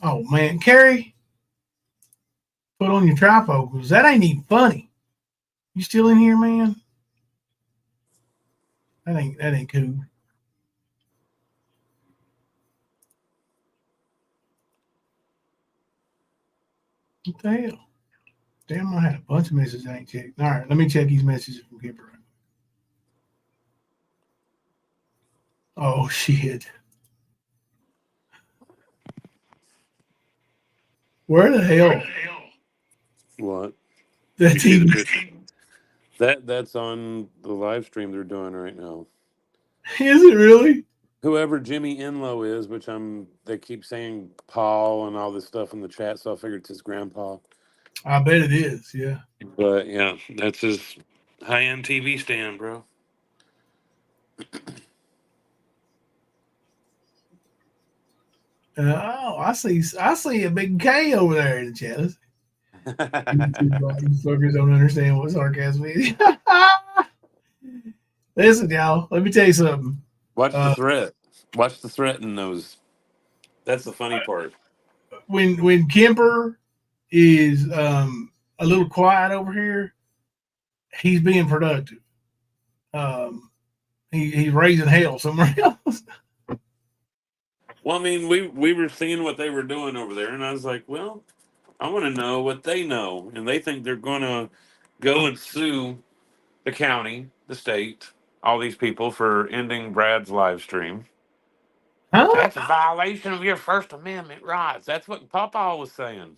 Oh, man. Carrie, put on your trifocals. That ain't even funny. You still in here, man? That ain't cool. What the hell? Damn, I had a bunch of messages I ain't checked. All right, let me check these messages from Kemper. Oh, shit. Where the hell? What? That You see the TV. picture? That's on the live stream they're doing right now. Is it really? Whoever Jimmy Enlow is, which they keep saying Paul and all this stuff in the chat, so I figured it's his grandpa. I bet it is, yeah. But yeah, that's his high-end TV stand, bro. Oh, I see a big K over there in the chat. You fuckers don't understand what sarcasm is. Listen, y'all, let me tell you something. Watch the threat. Watch the threat in those. That's the funny part. When Kemper is a little quiet over here, he's being productive. He's raising hell somewhere else. Well, I mean, we were seeing what they were doing over there, and I was like, well, I want to know what they know, and they think they're going to go and sue the county, the state, all these people for ending Brad's live stream. Huh? That's a violation of your First Amendment rights. That's what Papa was saying.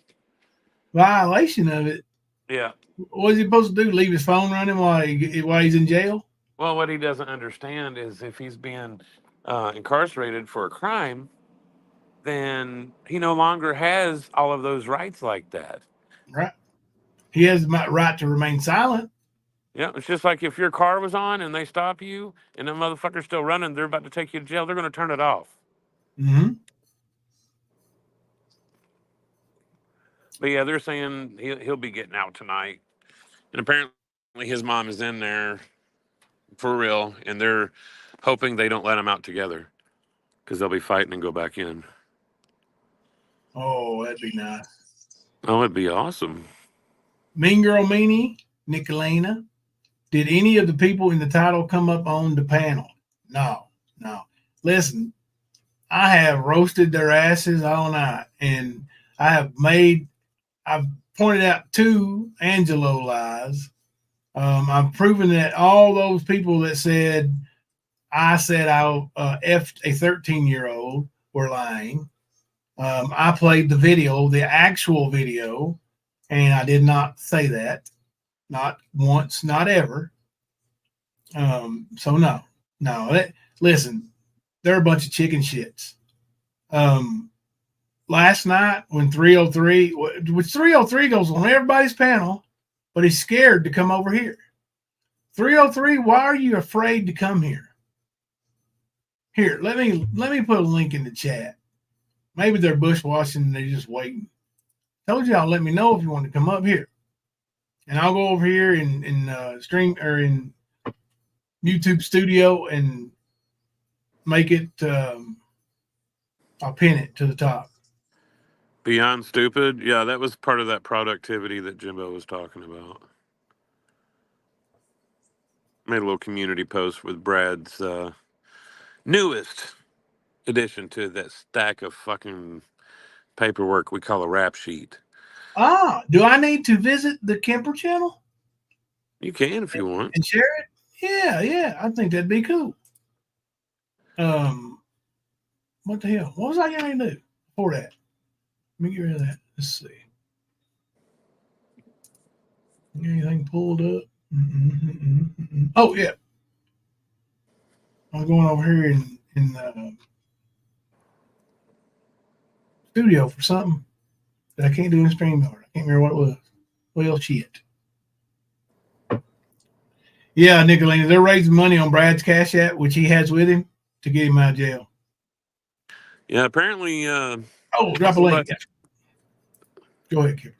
Violation of it. Yeah. What is he supposed to do? Leave his phone running while he's in jail? Well, what he doesn't understand is if he's being incarcerated for a crime, then he no longer has all of those rights like that. Right. He has the right to remain silent. Yeah, it's just like if your car was on and they stop you and the motherfucker's still running, they're about to take you to jail, they're going to turn it off. Mm-hmm. But yeah, they're saying he'll be getting out tonight. And apparently his mom is in there for real, and they're hoping they don't let him out together because they'll be fighting and go back in. Oh, that'd be nice. Oh, it'd be awesome. Mean Girl Meanie, Nicolina. Did any of the people in the title come up on the panel? No. Listen, I have roasted their asses all night, and I've pointed out 2 Angelo lies. I've proven that all those people that said I said I effed a 13-year-old were lying. I played the video, the actual video, and I did not say that. Not once, not ever. So no. Listen, they're a bunch of chicken shits. Last night when 303, which 303 goes on everybody's panel, but he's scared to come over here. 303, why are you afraid to come here? Here, let me put a link in the chat. Maybe they're bushwashing and they're just waiting. Told y'all, let me know if you want to come up here. And I'll go over here in stream or in YouTube Studio and make it, I'll pin it to the top. Beyond stupid. Yeah, that was part of that productivity that Jimbo was talking about. Made a little community post with Brad's newest addition to that stack of fucking paperwork we call a rap sheet. Do I need to visit the Kemper channel? You can if you want. And share it? Yeah. I think that'd be cool. What the hell? What was I going to do before that? Let me get rid of that. Let's see. Anything pulled up? Oh, yeah. I'm going over here in the studio for something that I can't do in StreamYard. I can't remember what it was. Well, shit. Yeah, Nicolina, they're raising money on Brad's Cash App, which he has with him, to get him out of jail. Yeah, apparently. Drop a link. Go ahead, Kip.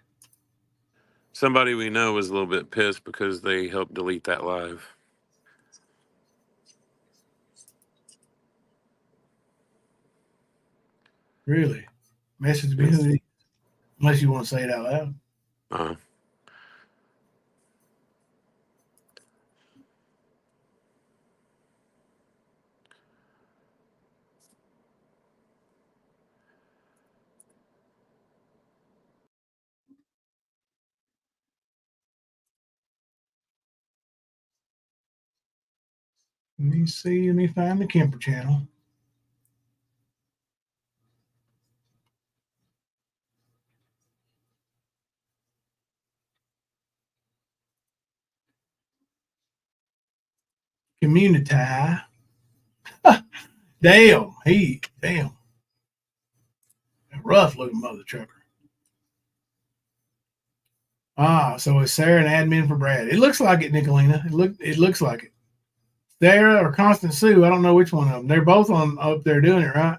Somebody we know was a little bit pissed because they helped delete that live. Really? Message me who, unless you want to say it out loud. Uh-huh. Let me see. Let me find the Kemper channel. Community. Damn. Damn. A rough looking mother trucker. So it's Sarah an admin for Brad. It looks like it, Nicolina. It looks like it. Sarah or Constant Sue, I don't know which one of them. They're both on up there doing it, right?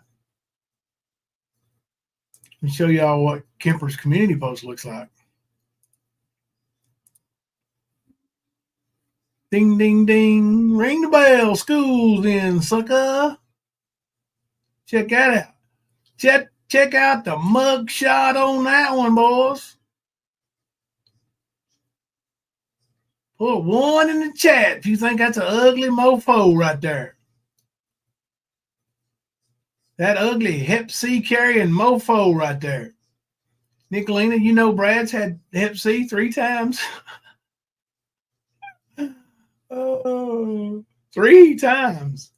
Let me show y'all what Kemper's community post looks like. Ding, ding, ding. Ring the bell. School's in, sucker. Check that out. Check out the mug shot on that one, boys. Put 1 in the chat if you think that's an ugly mofo right there. That ugly Hep C carrying mofo right there. Nicolina, you know Brad's had Hep C 3 times. 3 times.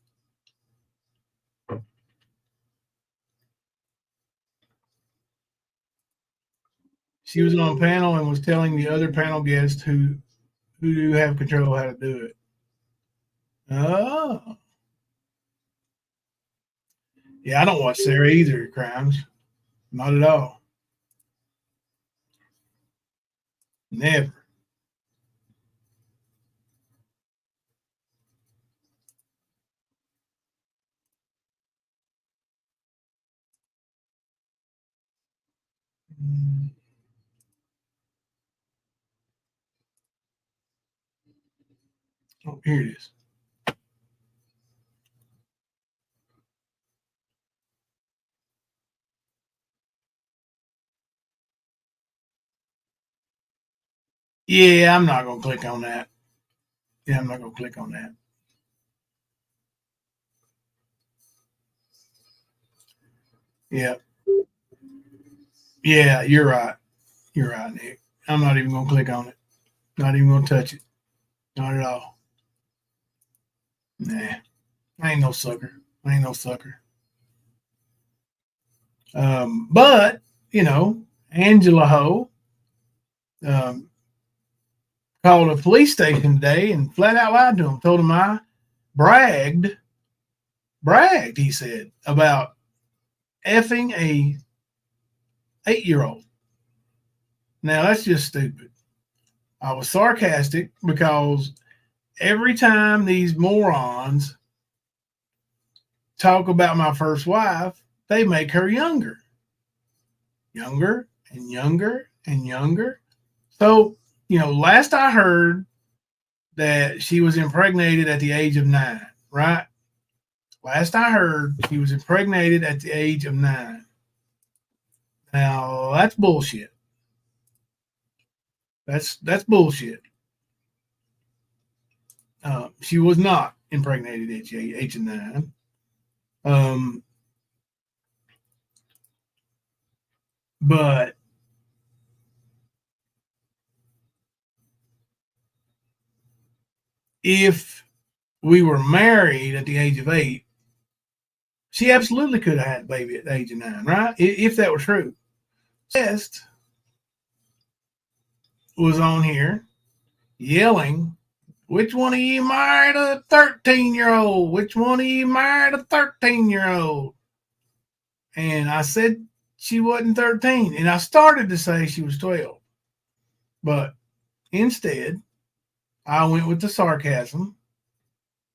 She was on a panel and was telling the other panel guests who do have control how to do it. Oh. Yeah, I don't watch Sarah either. Crimes, not at all. Never. Oh, here it is. Yeah, I'm not gonna click on that. Yeah, I'm not gonna click on that. Yeah. Yeah, you're right. You're right, Nick. I'm not even gonna click on it. Not even gonna touch it. Not at all. Nah. I ain't no sucker. I ain't no sucker. But Angela Ho called a police station today and flat out lied to him. Told him I bragged, he said, about effing a 8-year-old. Now that's just stupid. I was sarcastic because every time these morons talk about my first wife, they make her younger and younger and younger. So, last I heard that she was impregnated at the age of 9, right? Last I heard, she was impregnated at the age of 9. Now, that's bullshit. That's bullshit. She was not impregnated at the age of 9. But if we were married at the age of 8, she absolutely could have had a baby at the age of 9, right? If that were true. Guest was on here yelling, which one of you married a 13-year-old? Which one of you married a 13-year-old? And I said she wasn't 13. And I started to say she was 12. But instead, I went with the sarcasm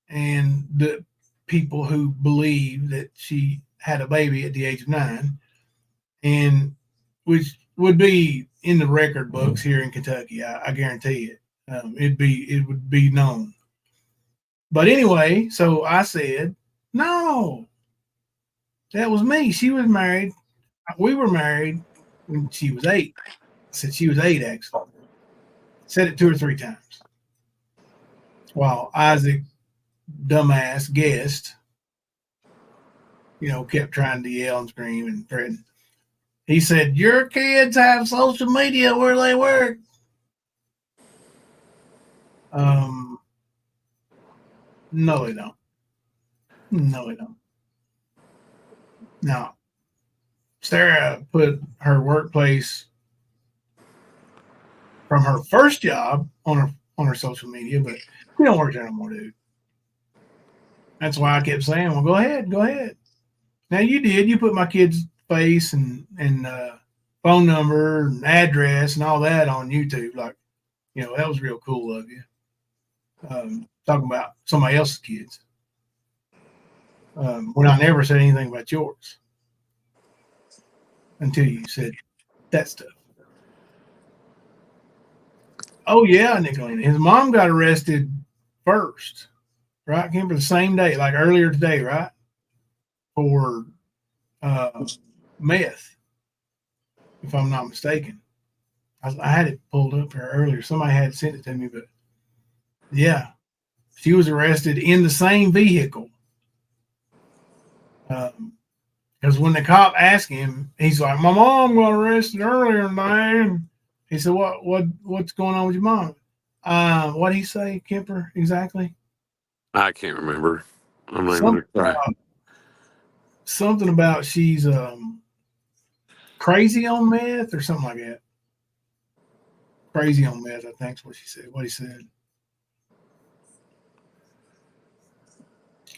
and the people who believe that she had a baby at the age of 9, and which would be in the record books here in Kentucky. I guarantee it. It would be known. But anyway, so I said, no, that was me. She was married. We were married when she was 8. I said she was 8, actually. Said it 2 or 3 times. While Isaac, dumbass guest, kept trying to yell and scream and threaten. He said, your kids have social media where they work. No, they don't. No, they don't. Now, Sarah put her workplace from her first job on her social media, but we don't work there no more, dude. That's why I kept saying, well, go ahead. Now you did. You put my kid's face and phone number and address and all that on YouTube. Like, that was real cool of you. Talking about somebody else's kids. When I never said anything about yours until you said that stuff. Oh yeah, Nicolina. His mom got arrested first, right? Came for the same day, like earlier today, right? For meth, if I'm not mistaken. I had it pulled up here earlier. Somebody had sent it to me, but yeah, she was arrested in the same vehicle. Because when the cop asked him, he's like, "My mom got arrested earlier today." He said, "What's going on with your mom?" What did he say, Kemper? Exactly. I can't remember. I'm not Something even gonna try. Something about she's crazy on meth or something like that. Crazy on meth, I think is what she said. What he said.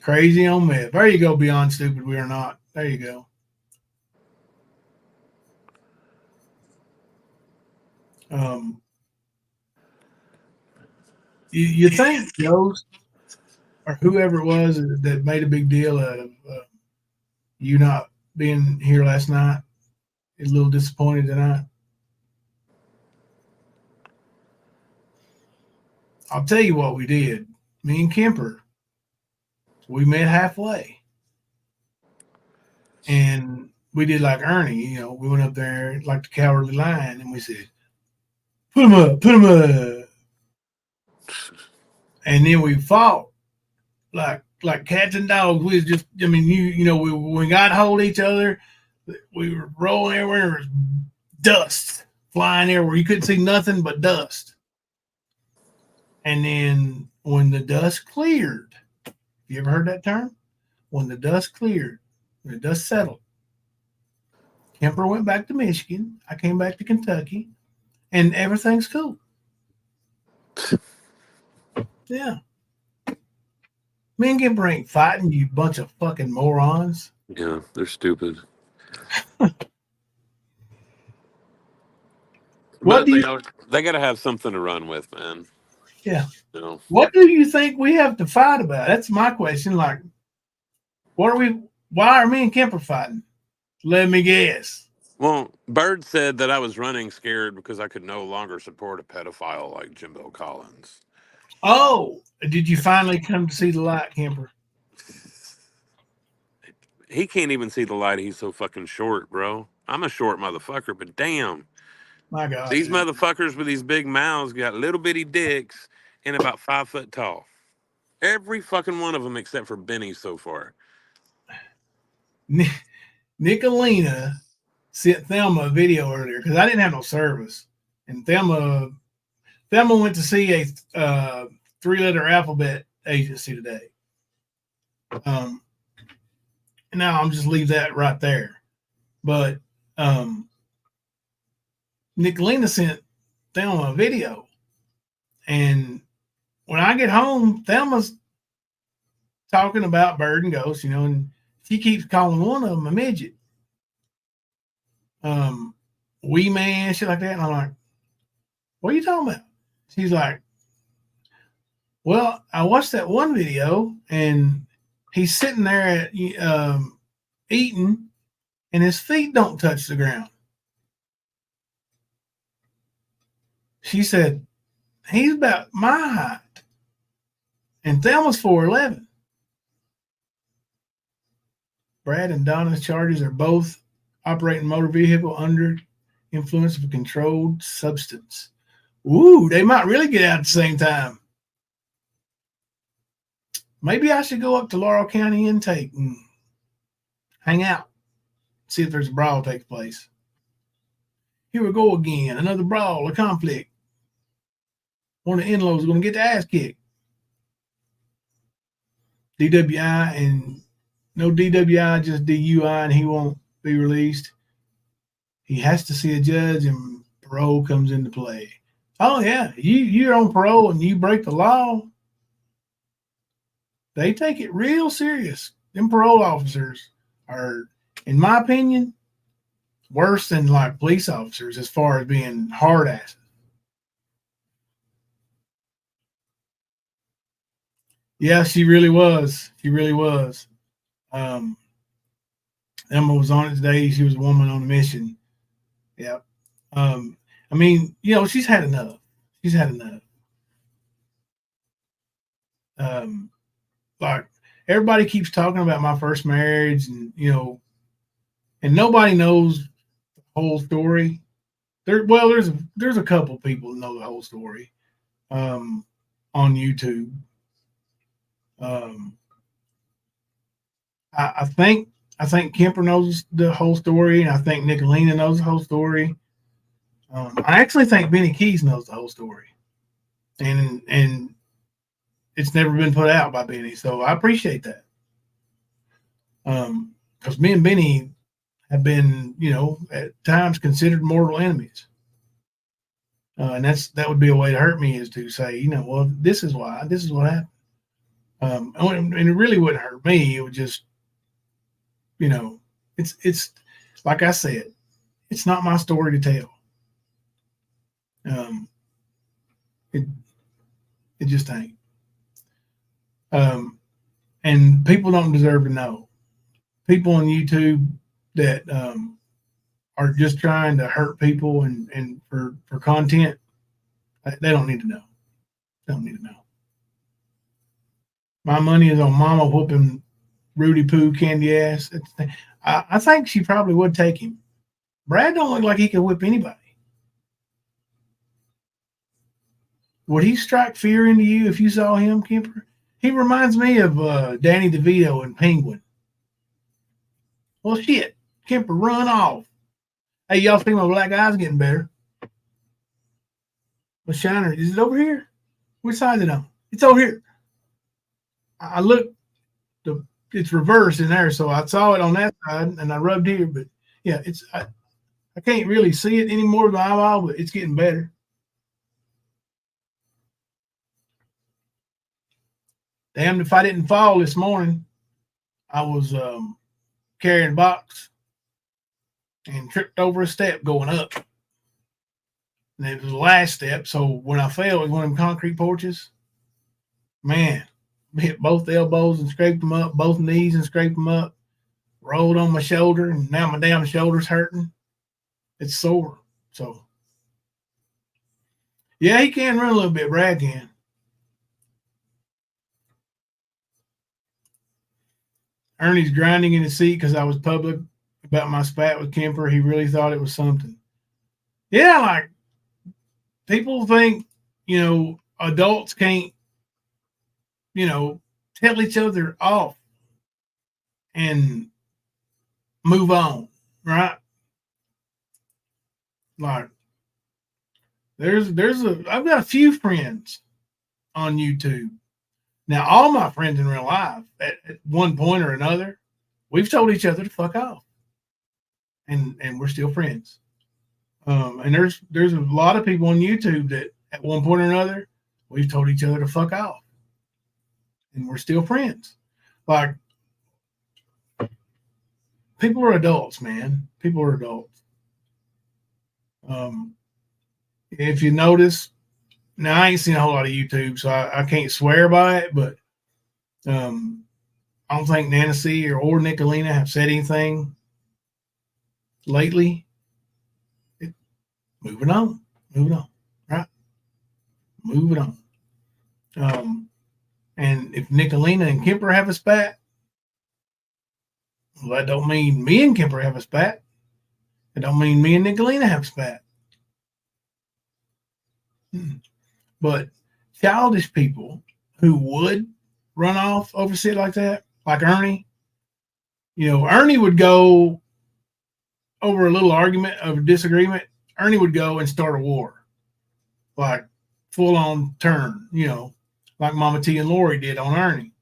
Crazy on meth. There you go, Beyond Stupid We Are Not. There you go. You think Ghost or whoever it was that made a big deal of you not being here last night is a little disappointed tonight? I'll tell you what we did. Me and Kemper, we met halfway. And we did like Ernie, you know, we went up there like the Cowardly Lion and we said, put him up, put him up. And then we fought like cats and dogs. We was just, I mean, you know, we got hold of each other. We were rolling everywhere. There was dust flying everywhere. You couldn't see nothing but dust. And then when the dust cleared, you ever heard that term? When the dust cleared, when the dust settled, Kemper went back to Michigan. I came back to Kentucky, and everything's cool. Yeah. Me and Kemper ain't fighting, you bunch of fucking morons. Yeah, they're stupid. What But do they, you? they got to have something to run with, man. Yeah. You know? What do you think we have to fight about? That's my question. Like, what are we? Why are me and Kemper fighting? Let me guess. Well, Bird said that I was running scared because I could no longer support a pedophile like Jimbo Collins. Oh, did you finally come to see the light, Kemper? He can't even see the light. He's so fucking short, bro. I'm a short motherfucker, but damn. My God. These Dude. motherfuckers with these big mouths got little bitty dicks and about 5 foot tall. Every fucking one of them except for Benny so far. Nicolina sent Thelma a video earlier because I didn't have no service. And Thelma went to see a 3-letter alphabet agency today. And now I'm just leave that right there. But Nicolina sent Thelma a video. And when I get home, Thelma's talking about Bird and Ghost, you know, and she keeps calling one of them a midget. Wee man, shit like that. And I'm like, what are you talking about? She's like, well, I watched that one video and he's sitting there at eating and his feet don't touch the ground. She said, he's about my height. And Thelma's 4'11". Brad and Donna's charges are both operating a motor vehicle under influence of a controlled substance. Ooh, they might really get out at the same time. Maybe I should go up to Laurel County Intake and hang out, see if there's a brawl takes place. Here we go again, another brawl, a conflict. One of the in-laws is going to get the ass kicked. DWI and no DWI, just DUI, and he won't be released. He has to see a judge, and parole comes into play. Oh yeah, you're on parole and you break the law. They take it real serious. Them parole officers are, in my opinion, worse than like police officers as far as being hard asses. Yeah, she really was. She really was. Emma was on it today. She was a woman on a mission. Yeah. I mean, you know, she's had enough. She's had enough. Like everybody keeps talking about my first marriage, and you know, and nobody knows the whole story. There's a couple people that know the whole story on YouTube. I think Kemper knows the whole story, and I think Nicolina knows the whole story. I actually think Benny Keys knows the whole story, and it's never been put out by Benny, so I appreciate that. Because me and Benny have been, you know, at times considered mortal enemies, and that would be a way to hurt me, is to say, you know, well, this is why, this is what happened. And it really wouldn't hurt me. It would just, you know, It's like I said, it's not my story to tell. It just ain't. And people don't deserve to know. People on YouTube that are just trying to hurt people and for content, they don't need to know. They don't need to know. My money is on Mama whooping Rudy Poo candy ass. I think she probably would take him. Brad don't look like he could whip anybody. Would he strike fear into you if you saw him, Kemper? He reminds me of Danny DeVito in Penguin. Well, shit, Kemper, run off. Hey, y'all see my black eyes getting better? What's shiner? Is it over here? Which side is it on? It's over here. I looked, it's reversed in there, so I saw it on that side, and I rubbed here. But yeah, I can't really see it anymore with my eyeball, but it's getting better. Damned if I didn't fall this morning. I was carrying a box and tripped over a step going up. And it was the last step, so when I fell, it was one of them concrete porches. Man, hit both elbows and scraped them up, both knees and scraped them up. Rolled on my shoulder, and now my damn shoulder's hurting. It's sore. So, yeah, he can run a little bit. Brad can. Ernie's grinding in his seat because I was public about my spat with Kemper. He really thought it was something. Yeah, like people think, adults can't, tell each other off and move on, right? Like I've got a few friends on YouTube. Now, all my friends in real life, at one point or another, we've told each other to fuck off, and we're still friends. And there's a lot of people on YouTube that at one point or another, we've told each other to fuck off, and we're still friends. Like, people are adults, man. People are adults. If you notice, now I ain't seen a whole lot of YouTube, so I can't swear by it, but I don't think Nancy or Nicolina have said anything lately. Moving on, right? Moving on. And if Nicolina and Kemper have a spat, well, that don't mean me and Kemper have a spat. It don't mean me and Nicolina have a spat. But childish people who would run off over shit like that, like Ernie, Ernie would go over a little argument of a disagreement. Ernie would go and start a war, like full on turn, like Mama T and Lori did on Ernie.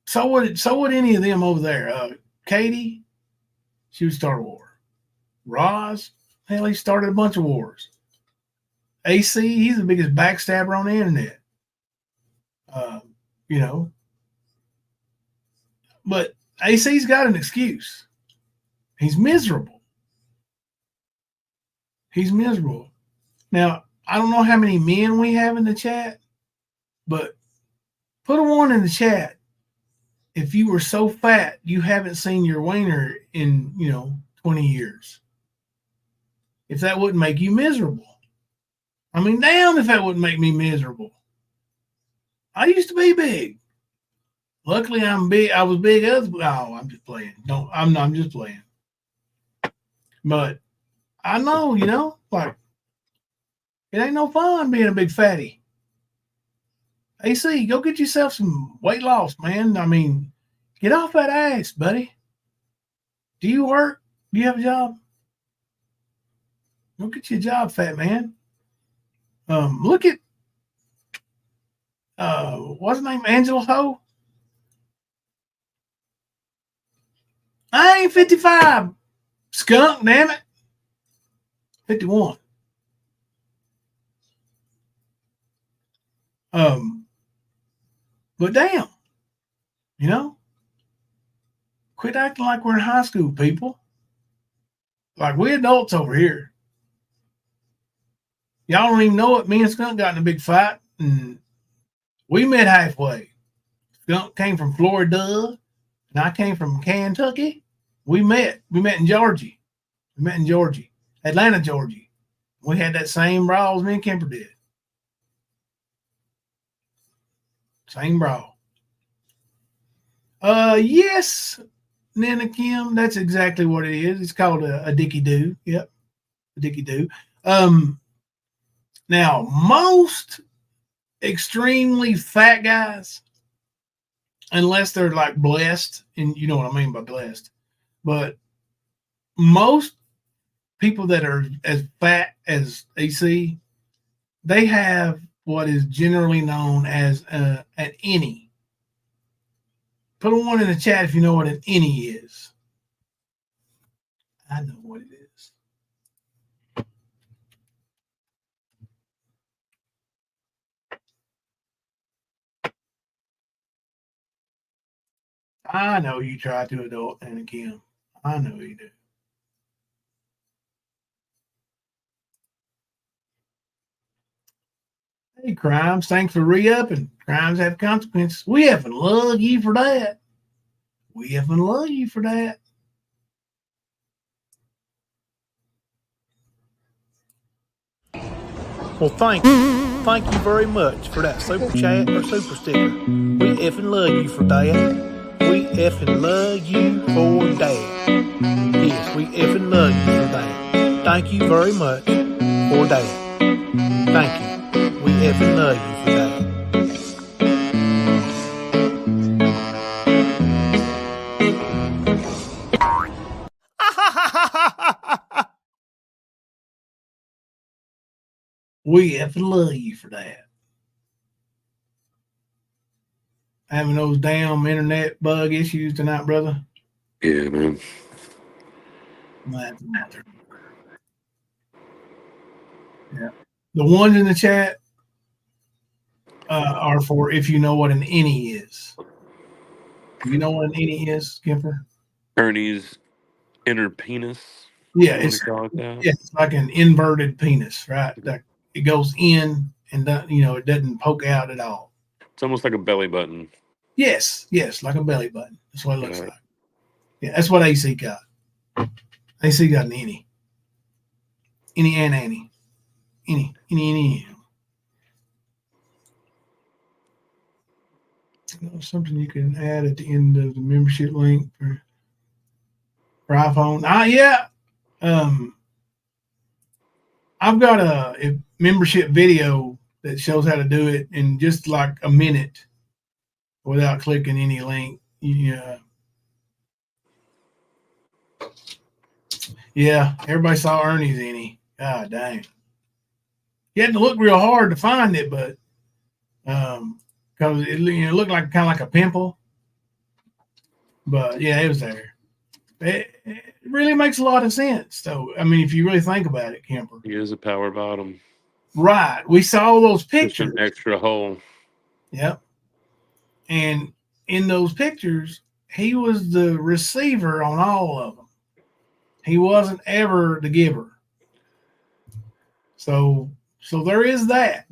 So would any of them over there. Katie, she would start a war. Roz, hell, he started a bunch of wars. AC, he's the biggest backstabber on the internet. But AC's got an excuse. He's miserable. Now, I don't know how many men we have in the chat, but put a 1 in the chat if you were so fat you haven't seen your wiener in, 20 years. If that wouldn't make you miserable. I mean, damn if that wouldn't make me miserable. I used to be big. Luckily, I'm big. I was big as I'm just playing. I'm just playing. But I know, like it ain't no fun being a big fatty. AC, go get yourself some weight loss, man. I mean, get off that ass, buddy. Do you work? Do you have a job? Go get you a job, fat man. Look at what's his name? Angela Ho. I ain't 55. Skunk, damn it. 51. But damn. You know? Quit acting like we're in high school, people. Like we adults over here. Y'all don't even know it. Me and Skunk got in a big fight, and we met halfway. Skunk came from Florida, and I came from Kentucky. We met. We met in Georgia. Atlanta, Georgia. We had that same brawl as me and Kemper did. Same brawl. Yes, Nana Kim, that's exactly what it is. It's called a dicky do. Yep, a dicky do. Now, most extremely fat guys, unless they're like blessed, and you know what I mean by blessed, but most people that are as fat as AC, they have what is generally known as an innie. Put a one in the chat if you know what an innie is. I know what it is. I know you try to adult and Kim. I know you do. Hey, Crimes, thanks for re-upping. Crimes have consequences. We effing love you for that. We effing love you for that. Well, thank you. Thank you very much for that super chat or super sticker. We effing love you for that. We effing love you for that. Yes, we effing love you for that. Thank you very much for that. Thank you. We effing love you for that. We effing love you for that. Having those damn internet bug issues tonight, brother. Yeah, man. Yeah. The ones in the chat are for if you know what an innie is. You know what an innie is, Kemper? Ernie's inner penis. Yeah, You wanna call it that? it's like an inverted penis, right? Like it goes in and it doesn't poke out at all. It's almost like a belly button. Yes, like a belly button. That's what it looks like. Yeah, that's what AC got. AC got an innie. Innie and Annie. Innie. Something you can add at the end of the membership link for iPhone. Yeah. I've got a membership video that shows how to do it in just like a minute without clicking any link. Yeah, everybody saw Ernie's innie. God dang. You had to look real hard to find it, but because it looked like kind of like a pimple. But yeah, it was there. It really makes a lot of sense, though. I mean, if you really think about it, Kemper. He is a power bottom. Right. We saw those pictures. Just an extra hole. Yep. And in those pictures, he was the receiver on all of them. He wasn't ever the giver. So there is that.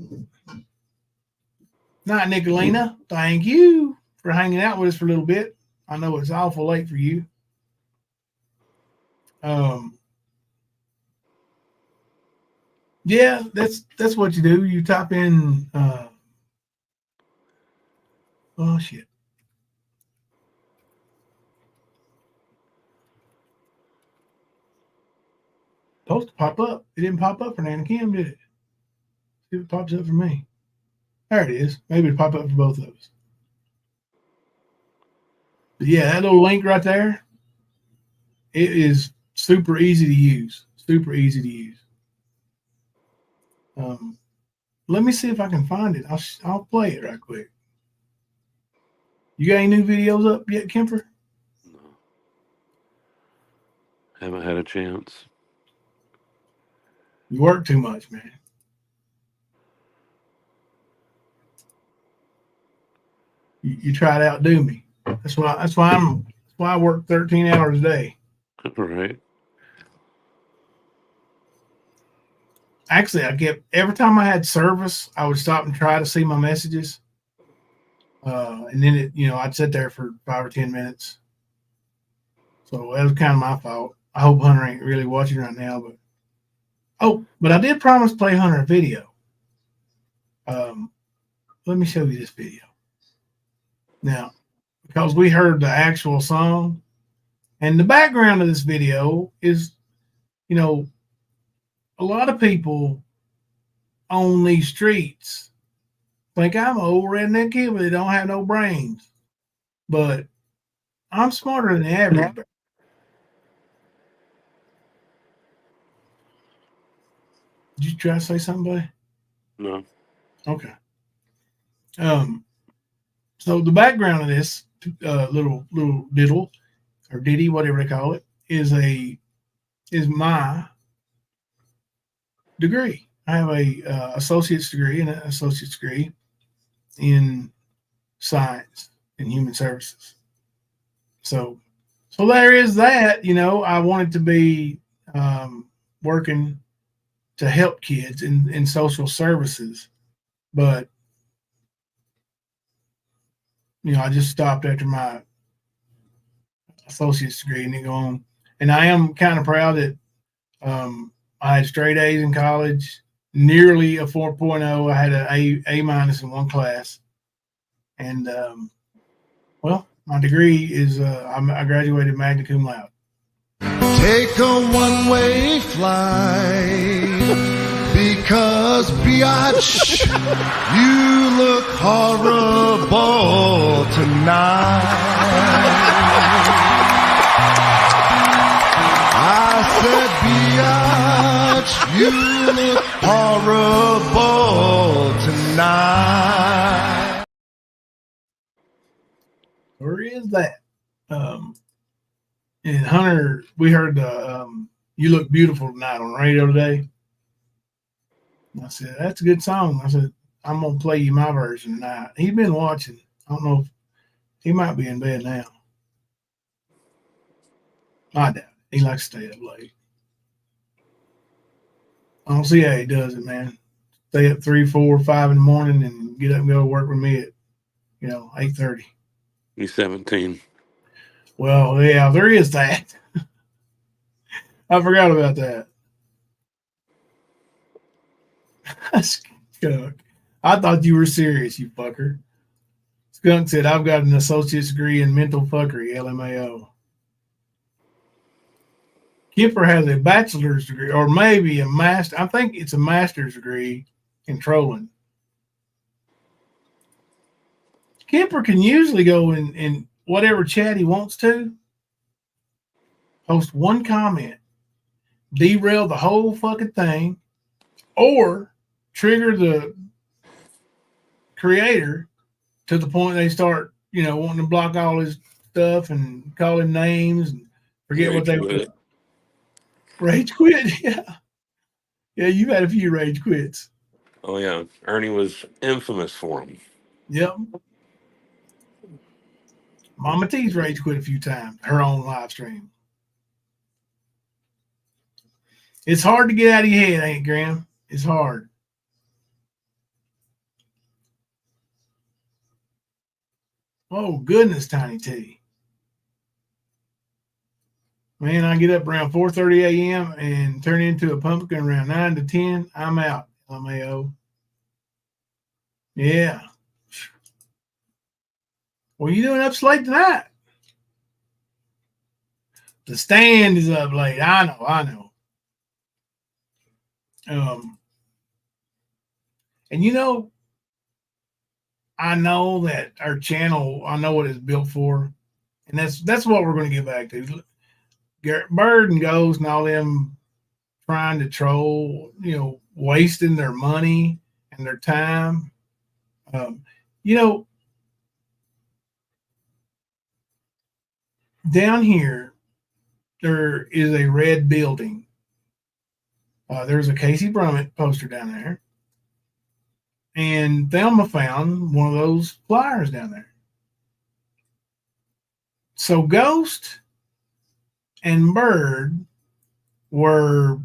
Night, Nicolina. Thank you for hanging out with us for a little bit. I know it's awful late for you. Yeah, that's what you do. You type in oh shit. Supposed to pop up. It didn't pop up for Nana Kim, did it? See if it pops up for me. There it is. Maybe it pop up for both of us. But yeah, that little link right there, it is super easy to use. Super easy to use. Let me see if I can find it. I'll play it right quick. You got any new videos up yet, Kemper? No. Haven't had a chance. You work too much, man. You try to outdo me. That's why I work 13 hours a day. Right. Actually, every time I had service, I would stop and try to see my messages. And then I'd sit there for 5 or 10 minutes. So that was kind of my fault. I hope Hunter ain't really watching right now, but I did promise to play Hunter a video. Let me show you this video. Now, because we heard the actual song, and the background of this video is, a lot of people on these streets think I'm an old redneck kid, but they don't have no brains. But I'm smarter than the average. Did you try to say something, buddy? No. Okay. So the background of this little diddle or ditty, whatever they call it, is my degree. I have a associate's degree and an associate's degree in science and human services. So there is that. I wanted to be working to help kids in social services, but I just stopped after my associate's degree and then go on. And I am kind of proud that I had straight A's in college, nearly a 4.0. I had an A minus in one class. And, my degree is I graduated magna cum laude. Take a one-way flight because, biatch, you look horrible tonight. I said, biatch, you look horrible tonight. Where is that? And Hunter, we heard "You Look Beautiful Tonight" on the radio today. And I said, that's a good song. I said, I'm going to play you my version tonight. He's been watching. I don't know if he might be in bed now. I doubt it. He likes to stay up late. I don't see how he does it, man. Stay up 3, 4, 5 in the morning and get up and go to work with me at, 8:30. He's 17. Well, yeah, there is that. I forgot about that. Skunk. I thought you were serious, you fucker. Skunk said, I've got an associate's degree in mental fuckery, LMAO. Kipper has a bachelor's degree, or maybe a master. I think it's a master's degree in trolling. Kipper can usually go in whatever chat he wants to, post one comment, derail the whole fucking thing, or trigger the creator to the point they start, wanting to block all his stuff and call him names and forget what they were. Rage quit, yeah. Yeah, you've had a few rage quits. Oh, yeah. Ernie was infamous for him. Yep. Mama T's rage quit a few times, her own live stream. It's hard to get out of your head, ain't it, Graham? It's hard. Oh, goodness, Tiny T. Man, I get up around 4:30 a.m. and turn into a pumpkin around 9 to 10. I'm out, LMAO. Yeah. What are you doing up late tonight? The stand is up late. I know. And I know that our channel, I know what it's built for. And that's what we're going to get back to. Garrett Bird and Ghost and all them trying to troll, wasting their money and their time. Down here, there is a red building. There's a Casey Brummett poster down there. And Thelma found one of those flyers down there. So Ghost and Bird were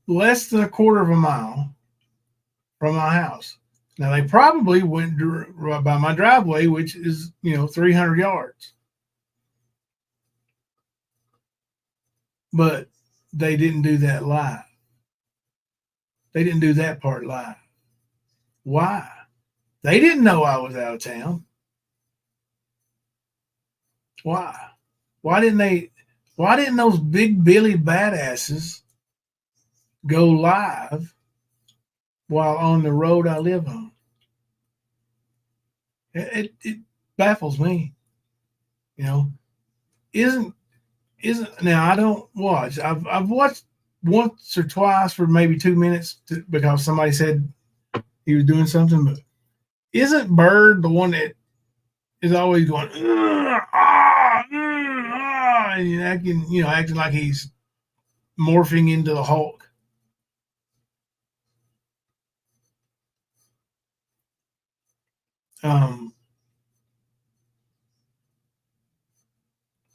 less than a quarter of a mile from my house. Now they probably went by my driveway, which is 300 yards, but they didn't do that live. They didn't do that part live. Why? They didn't know I was out of town. Why? Why didn't those big Billy badasses go live while on the road I live on? It baffles me. Isn't now I don't watch. I've watched once or twice for maybe 2 minutes because somebody said he was doing something, but isn't Bird the one that is always going and acting like he's morphing into the Hulk?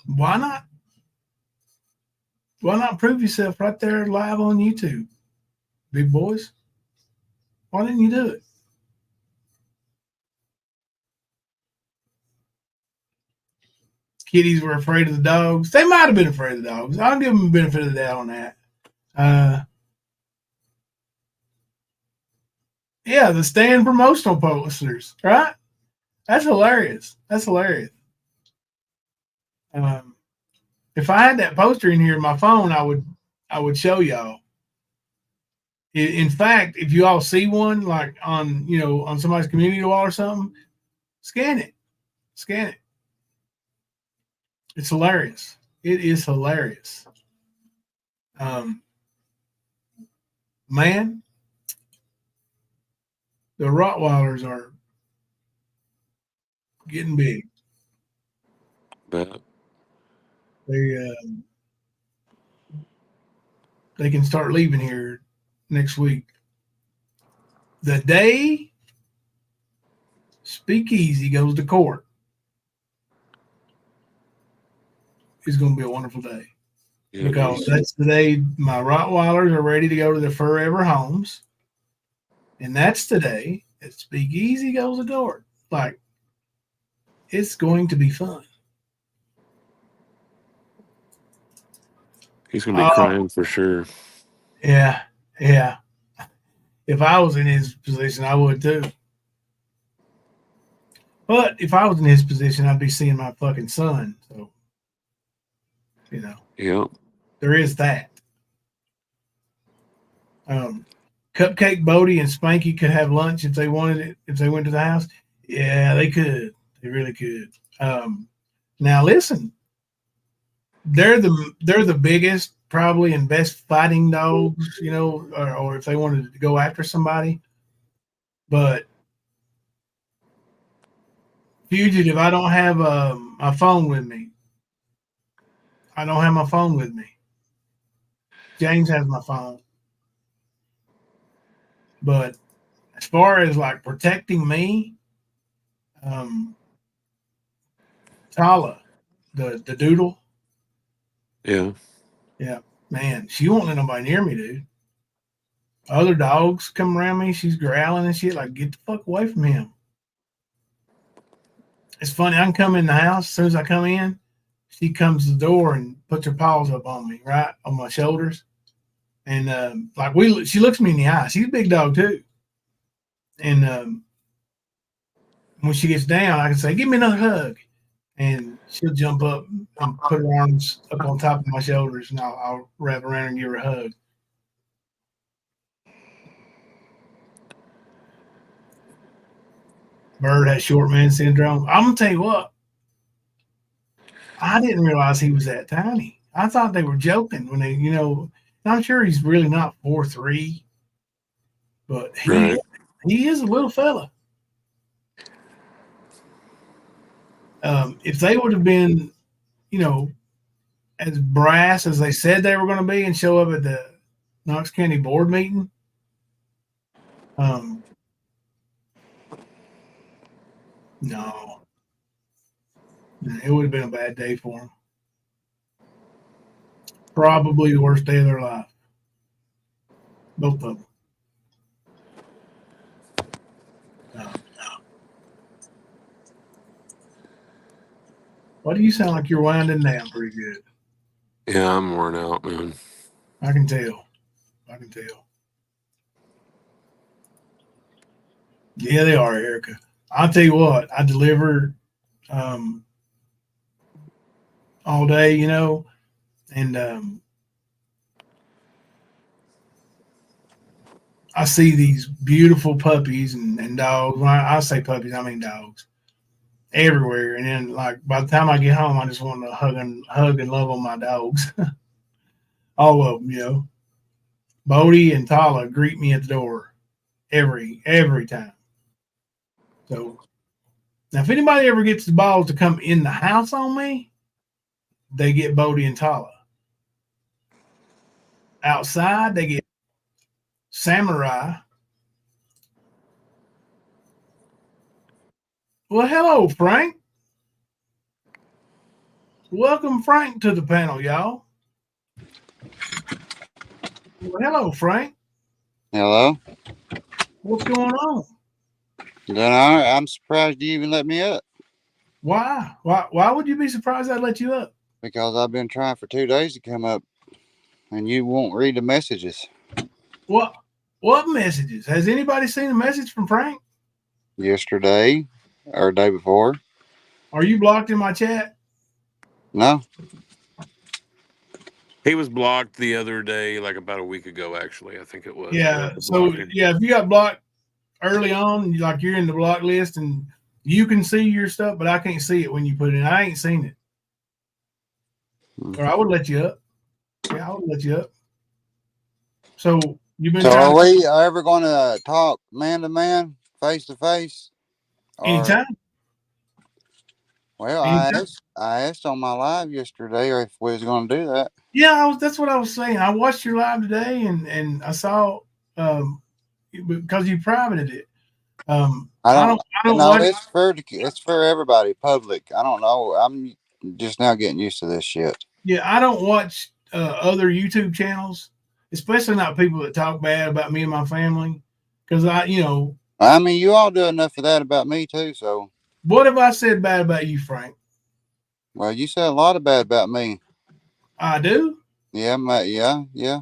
Why not? Why not prove yourself right there live on YouTube, big boys? Why didn't you do it? Kitties were afraid of the dogs. They might have been afraid of the dogs. I'll give them the benefit of the doubt on that. Yeah, the stand promotional posters, right? That's hilarious. That's hilarious. If I had that poster in here in my phone, I would show y'all. In fact, if you all see one like on somebody's community wall or something, scan it. Scan it. It's hilarious. It is hilarious. Man, the Rottweilers are getting big. But They can start leaving here next week. The day Speakeasy goes to court is going to be a wonderful day. yeah, Because that's the day my Rottweilers are ready to go to their forever homes. And that's the day that Speakeasy goes to court. Like, it's going to be fun. he's gonna be crying for sure. Yeah, yeah. If I was in his position, I would too. But if I was in his position, I'd be seeing my fucking son. So, Yeah. there is that. Cupcake, Bodie, and Spanky could have lunch if they wanted it, if they went to the house. Yeah, they could. They really could. Now listen, they're the biggest probably and best fighting dogs, or if they wanted to go after somebody. But Fugitive, I don't have my phone with me. I don't have my phone with me. James has my phone. But as far as like protecting me, Tala, the doodle. Yeah. Yeah, man, she won't let nobody near me, dude. Other dogs come around me, she's growling and shit. Like, get the fuck away from him. It's funny, I can come in the house. As soon as I come in, she comes to the door and puts her paws up on me, right on my shoulders. And she looks me in the eye. She's a big dog too. And when she gets down, I can say, give me another hug. And she'll jump up and put her arms up on top of my shoulders, and I'll wrap around and give her a hug. Bird has short man syndrome. I'm going to tell you what. I didn't realize he was that tiny. I thought they were joking when they, I'm sure he's really not 4'3", but he is a little fella. If they would have been, as brass as they said they were going to be and show up at the Knox County board meeting, no. It would have been a bad day for them. Probably the worst day of their life. Both of them. Why do you sound like you're winding down pretty good? Yeah, I'm worn out, man. I can tell. Yeah, they are, Erica. I'll tell you what, I delivered all day, you know, and I see these beautiful puppies and dogs. When I say puppies, I mean dogs everywhere. And then, like, by the time I get home, I just want to hug and love on my dogs. All of them, you know. Bodie and Tala greet me at the door every time. So now, if anybody ever gets the balls to come in the house on me, they get Bodie and Tala. Outside, they get Samurai. Well, hello, Frank. Welcome, Frank, to the panel, y'all. Well, hello, Frank. Hello. What's going on? I'm surprised you even let me up Why? Why would you be surprised I'd let you up? because I've been trying for 2 days to come up and you won't read the messages. What messages? Has anybody seen a message from Frank? Yesterday or day before. Are you blocked in my chat? No. He was blocked the other day, like about a week ago, actually. I think it was. Yeah. So, yeah, if you got blocked early on, like you're in the block list and you can see your stuff, but I can't see it when you put it in. I ain't seen it. Or I would let you up. Yeah, I would let you up. So you've been. So are we ever going to talk man to man, face to face? Anytime. Well, I asked on my live yesterday if we was going to do that. Yeah, that's what I was saying. I watched your live today, and I saw because you privated it. I don't know. It's for everybody, public. I don't know. I'm just now getting used to this shit. Yeah, I don't watch other YouTube channels, especially not people that talk bad about me and my family, because I mean, you all do enough of that about me too. So what have I said bad about you, Frank? Well, you said a lot of bad about me. I do. Yeah, yeah.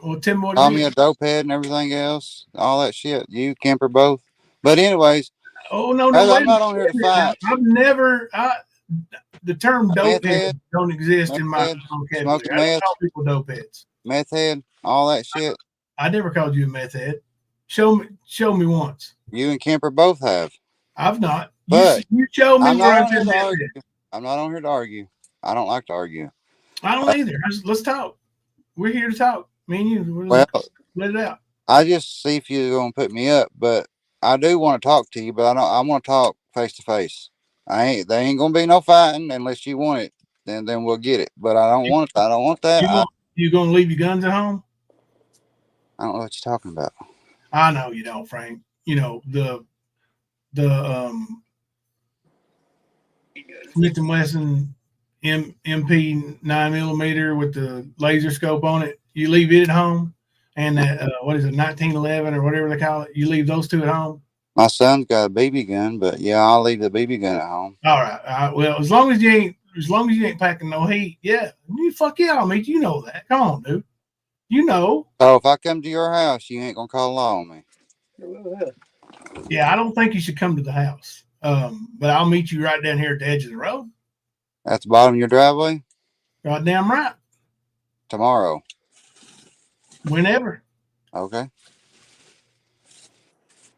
Well, Tim, what call me a dopehead and everything else, all that shit. You, Kemper, both. But anyways, no, I'm not on here to fight. I've never. The term dopehead don't exist in my vocabulary. I don't call people dopeheads. Meth head, all that shit. I never called you a meth head. Show me once. You and Kemper both have. I've not. But you show me where I've been. I'm not on here to argue. I don't like to argue. I don't either. Let's talk. We're here to talk. Me and you. Well, let it out. I just see if you're gonna put me up, but I do want to talk to you. But I want to talk face to face. There ain't gonna be no fighting unless you want it. Then we'll get it. But I don't want it. I don't want that. You gonna leave your guns at home? I don't know what you're talking about. I know you don't, Frank. You know the Smith & Wesson MP 9mm with the laser scope on it. You leave it at home, and that what is it, 1911 or whatever they call it? You leave those two at home. My son's got a BB gun, but yeah, I'll leave the BB gun at home. All right. Well, as long as you ain't packing no heat, yeah. Fuck yeah, I'll meet you. You know that. Come on, dude. You know. So if I come to your house, you ain't gonna call law on me. Yeah, I don't think you should come to the house. But I'll meet you right down here at the edge of the road. At the bottom of your driveway? Goddamn right. Tomorrow. Whenever. Okay.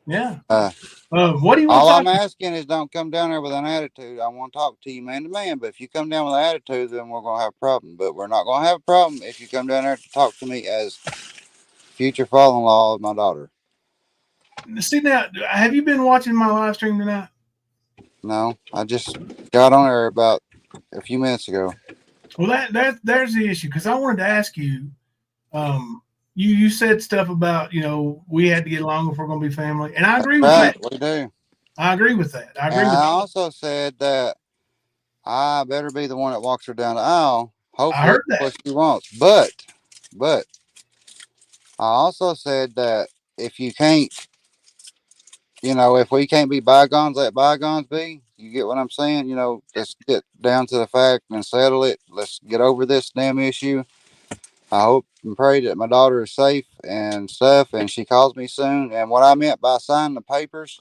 Yeah. What do you want? All I'm asking is don't come down there with an attitude. I want to talk to you man to man, but if you come down with an attitude, then we're gonna have a problem. But we're not gonna have a problem if you come down there to talk to me as future father-in-law of my daughter. See now, have you been watching my live stream tonight? No, I just got on there about a few minutes ago. Well, there's the issue, because I wanted to ask you. You said stuff about we had to get along if we're going to be family, and I agree with that. We do. I agree with that. I also said that I better be the one that walks her down the aisle. I Hopefully, heard that's that. what she wants. But I also said that if you can't, if we can't be bygones, let bygones be. You get what I'm saying? Let's get down to the fact and settle it. Let's get over this damn issue. I hope and pray that my daughter is safe and stuff, and she calls me soon. And what I meant by signing the papers,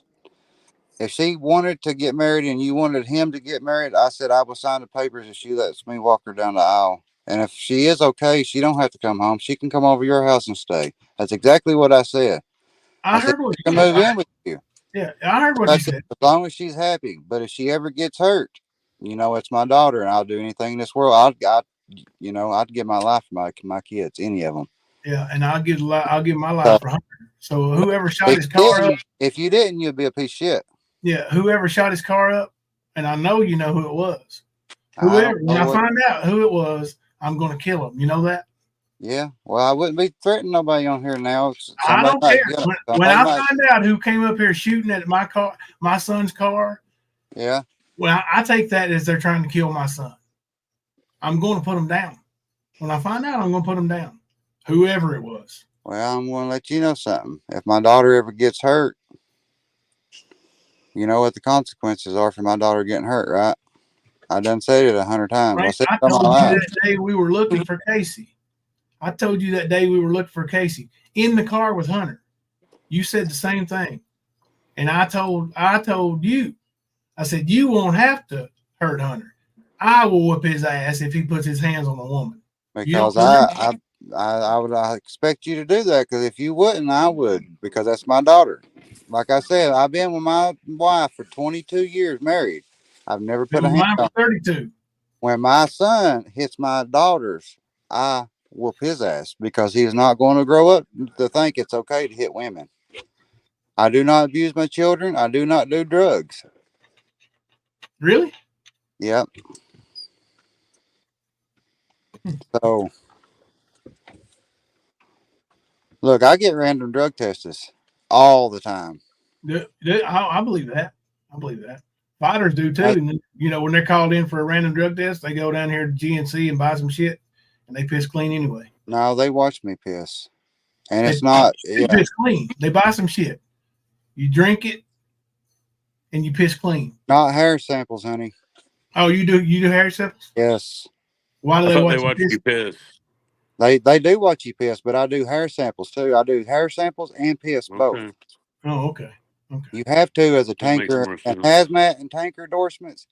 if she wanted to get married and you wanted him to get married, I said I will sign the papers if she lets me walk her down the aisle. And if she is okay, she don't have to come home. She can come over your house and stay. That's exactly what I said. I I said heard what she you can said. move in with you. Yeah, I heard what I you said said. as long as she's happy. But if she ever gets hurt, it's my daughter, and I'll do anything in this world. I'd give my life for my kids, any of them. Yeah, and I'll give my So life for 100. So whoever shot if his you car up, didn't, if you didn't, you'd be a piece of shit. yeah, whoever shot his car up, and I know you know who it was. I don't Whoever, when know I what. find out who it was, I'm going to kill him. You know that? Yeah, well, I wouldn't be threatening nobody on here now. I Somebody don't might care. get them. When Somebody I might. find out who came up here shooting at my car, my son's car, Yeah. well, I take that as they're trying to kill my son. I'm going to put them down. When I find out, I'm going to put them down. Whoever it was. Well, I'm going to let you know something. If my daughter ever gets hurt, you know what the consequences are for my daughter getting hurt, right? I done said it 100 times. I Right? said I it all told my you life. that day we were looking for Casey. I told you that day we were looking for Casey in the car with Hunter. You said the same thing. And I told you, I said, you won't have to hurt Hunter. I will whip his ass if he puts his hands on a woman. You don't Because remember? I would expect you to do that. Because if you wouldn't, I would. Because that's my daughter. Like I said, I've been with my wife for 22 years, married. I've never put a hand Mine on. was 32. When my son hits my daughters, I whoop his ass because he's not going to grow up to think it's okay to hit women. I do not abuse my children. I do not do drugs. Really? Yep. So, look, I get random drug tests all the time. I believe that. I believe that. Fighters do too. I, And when they're called in for a random drug test, they go down here to GNC and buy some shit, and they piss clean anyway. no, they watch me piss. And They it's not, yeah. piss clean. They buy some shit. You drink it, and you piss clean. Not hair samples, honey. Oh, you do hair samples? Yes. Why do I they thought they watch you watched piss? you piss. They do watch you piss, but I do hair samples too. I do hair samples and piss both. Okay. Oh, okay. Okay. You have to as a That makes tanker more and sense. hazmat and tanker endorsements.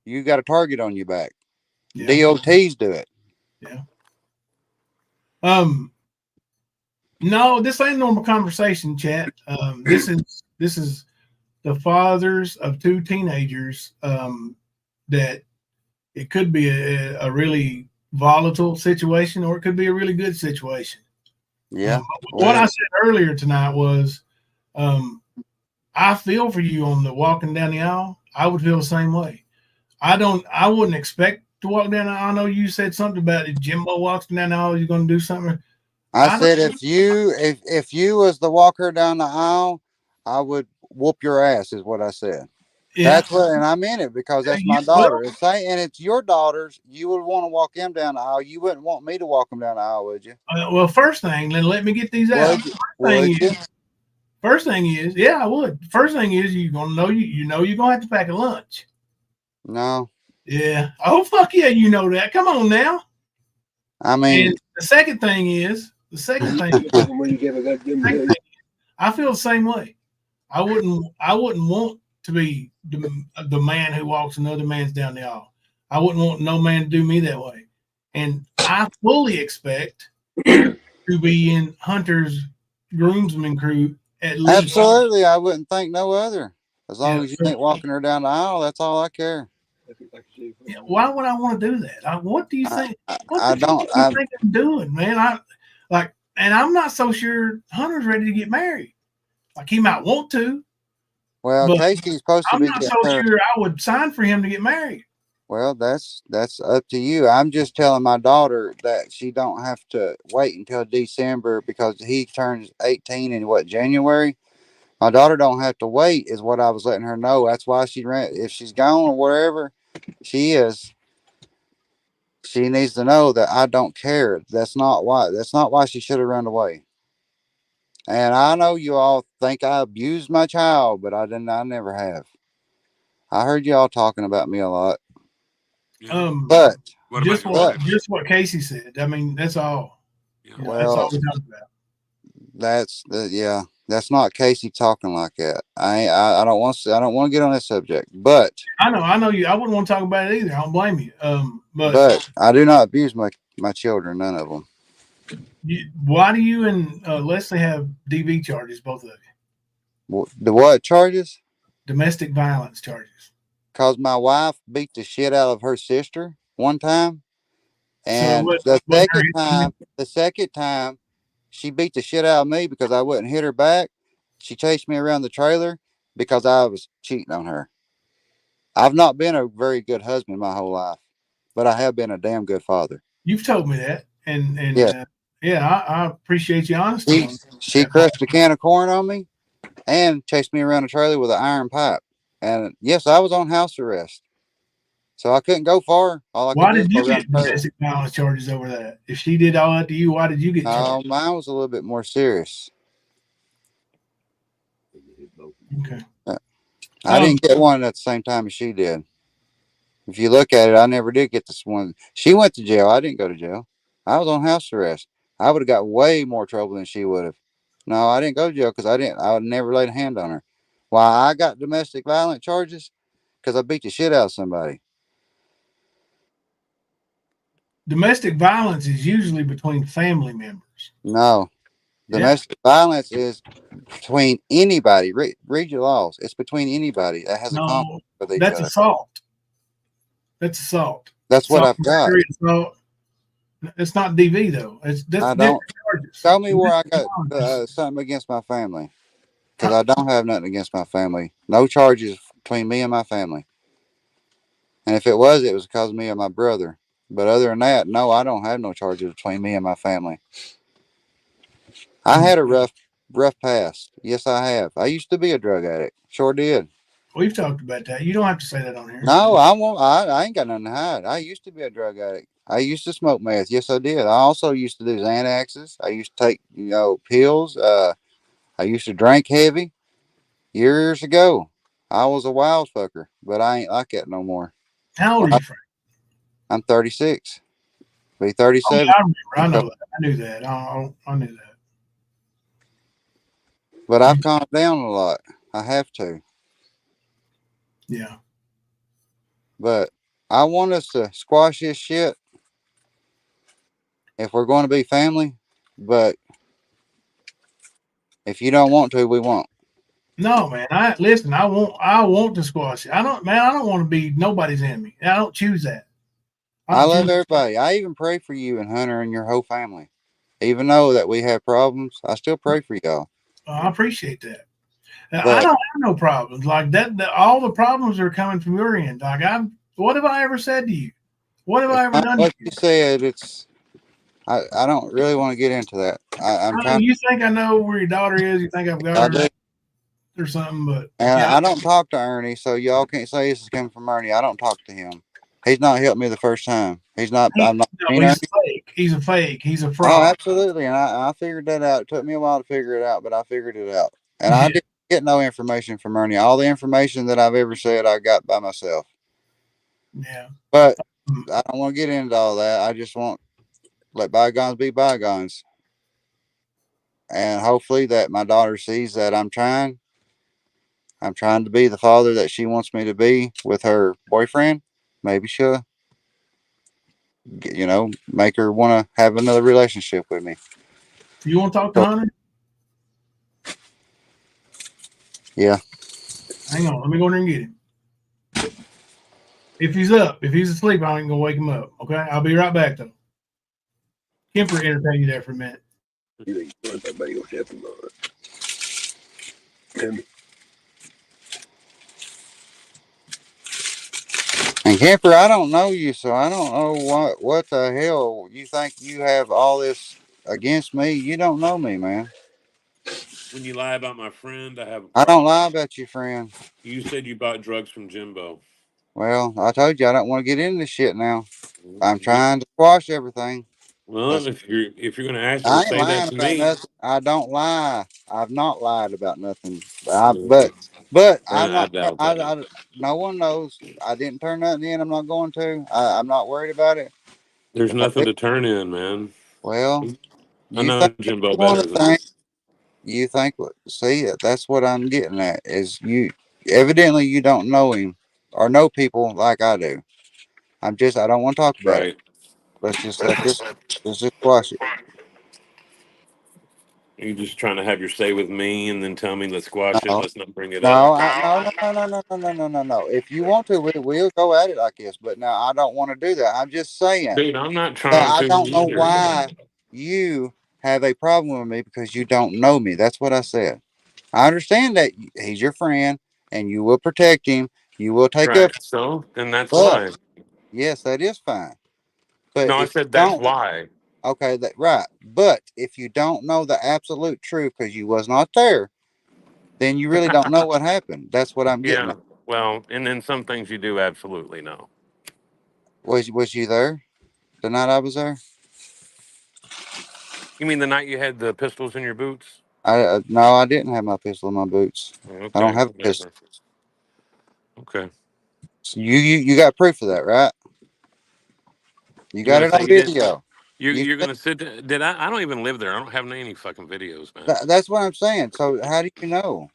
You got a target on your back. Yeah. DOTs do it. Yeah. No, this ain't normal conversation, chat. This is the fathers of two teenagers. That it could be a really volatile situation, or it could be a really good situation. Yeah. What I said earlier tonight was, I feel for you on the walking down the aisle. I would feel the same way. I wouldn't expect to walk down the aisle. I know you said something about if Jimbo walks down the aisle, you're going to do something. I said if you was the walker down the aisle, I would whoop your ass. Is what I said. Yeah. That's what, and I meant it because that's my daughter. And it's your daughters. You would want to walk them down the aisle. You wouldn't want me to walk them down the aisle, would you? Well, first thing, then let me get these out. First thing is, yeah, I would. First thing is, you're gonna know you're gonna have to pack a lunch. No. Yeah. Oh fuck yeah, you know that. Come on now. I mean, and the second thing I feel the same way. I wouldn't want to be the man who walks another man's down the aisle. I wouldn't want no man to do me that way. And I fully expect to be in Hunter's groomsman crew at least. Absolutely, I wouldn't think no other. As long as you ain't walking her down the aisle, that's all I care. Yeah, why would I want to do that? What do you think? I don't. I think I'm doing, man. And I'm not so sure Hunter's ready to get married. Like he might want to. Well, Casey's supposed to be. I'm not so sure I would sign for him to get married. Well, that's up to you. I'm just telling my daughter that she don't have to wait until December because he turns 18 in January. My daughter don't have to wait, is what I was letting her know. That's why she ran. If she's gone or whatever, She is. She needs to know that I don't care. That's not why. That's not why she should have run away. And I know you all think I abused my child, but I didn't. I never have. I heard you all talking about me a lot, but What about your wife? just what Casey said. I mean, that's all. Yeah. You know, that's all well, we talk about. that's yeah. That's not Casey talking like that. I don't want to. I don't want to get on that subject, but I know you. I wouldn't want to talk about it either. I don't blame you. But I do not abuse my children. None of them. why do you and Leslie have DV charges, both of you? The what charges? Domestic violence charges. Cause my wife beat the shit out of her sister one time, So and what? the What second time, she beat the shit out of me because I wouldn't hit her back. She chased me around the trailer because I was cheating on her. I've not been a very good husband my whole life, but I have been a damn good father. You've told me that, and Yeah, yeah, I appreciate your honesty on she that. crushed a can of corn on me and chased me around the trailer with an iron pipe. And yes, I was on house arrest, so I couldn't go far. All I could Why do is did go you around get the trailer. domestic violence charges over that? If she did all that to you, why did you get charged? Mine was a little bit more serious. Okay. I didn't get one at the same time as she did. If you look at it, I never did get this one. She went to jail. I didn't go to jail. I was on house arrest. I would have got way more trouble than she would have. No, I didn't go to jail because I didn't. I would never laid a hand on her. Why I got domestic violence charges? Because I beat the shit out of somebody. Domestic violence is usually between family members. No, domestic violence is between anybody. Read your laws. It's between anybody that has a conflict No, with each that's other. assault. That's assault. That's what Assault, I've got. assault. It's not DV though. That's I different don't. charges. Show me where I got Violence. something against my family. Because I don't have nothing against my family. No charges between me and my family. And if it was because of me and my brother. But other than that, no, I don't have no charges between me and my family. I had a rough past. Yes, I have. I used to be a drug addict. Sure did. We've talked about that. You don't have to say that on here. No, I won't. I ain't got nothing to hide. I used to be a drug addict. I used to smoke meth. Yes, I did. I also used to do Xanaxes. I used to take, pills. I used to drink heavy years ago. I was a wild fucker, but I ain't like that no more. How old are you, Frank? I'm 36. Be Oh, 37. yeah, I remember. I know that. I knew that. I knew that. But I've calmed down a lot. I have to. Yeah. But I want us to squash this shit if we're going to be family. But if you don't want to, we won't. No, man. Listen. I want to squash it. I don't want to be nobody's enemy. I don't choose that. I love everybody. I even pray for you and Hunter and your whole family. Even though that we have problems, I still pray for y'all. I appreciate that. I don't have no problems like that. All the problems are coming from your end. Like what have I ever said to you? What have I ever done? Like you said, I don't really want to get into that. You think I know where your daughter is? You think I've got her or something? But I don't talk to Ernie, so y'all can't say this is coming from Ernie. I don't talk to him. He's not helped me the first time. He's not. I'm not. He's a fake. He's a fake. He's a fraud. Oh, absolutely. And I figured that out. It took me a while to figure it out, but I figured it out. And I didn't get no information from Ernie. All the information that I've ever said, I got by myself. Yeah. But I don't want to get into all that. I just want let bygones be bygones. And hopefully that my daughter sees that I'm trying to be the father that she wants me to be with her boyfriend. Maybe she'll, make her want to have another relationship with me. You want to talk to Hunter? Yeah. Hang on. Let me go in there and get him. If he's up, if he's asleep, I ain't going to wake him up. Okay? I'll be right back, though. Kemper entertain you there for a minute. And Kemper, I don't know you, so I don't know what the hell you think you have all this against me. You don't know me, man. When you lie about my friend, I have a problem. I don't lie about your friend. You said you bought drugs from Jimbo. Well, I told you I don't want to get into this shit now. I'm trying to squash everything. Well, That's, if you're gonna actually I ain't say that lying to about me, nothing. I don't lie. I've not lied about nothing. mm, But I'm I not. doubt that. No one knows. I didn't turn nothing in. I'm not going to. I'm not worried about it. There's If I nothing do, to turn in, man. well, I you know think Jimbo you want better to than think. that. You think. See, that's what I'm getting at. Is you evidently you don't know him or know people like I do. I don't want to talk about it. Right. Let's just squash it. You're just trying to have your say with me and then tell me let's squash it. No, Let's not bring it up. no. If you want to, we'll go at it like this. But now I don't want to do that. I'm just saying Dude, I'm not that trying I to don't know either. why you have a problem with me because you don't know me. That's what I said. I understand that he's your friend and you will protect him. You will take up. Right. So then that's But why. yes, that is fine. But No, I if you said that's don't, why. okay, that right. But if you don't know the absolute truth because you was not there, then you really don't know what happened. That's what I'm getting Yeah. at. Well, and then some things you do absolutely know. Was you there the night I was there? You mean the night you had the pistols in your boots? I no, I didn't have my pistol in my boots. I don't Okay, have a pistol. whatever. Okay. So you got proof of that, right? You You're got gonna it say on you didn't? video. You You're gonna sit? Did I? I don't even live there. I don't have any fucking videos, man. that's what I'm saying. So how do you know?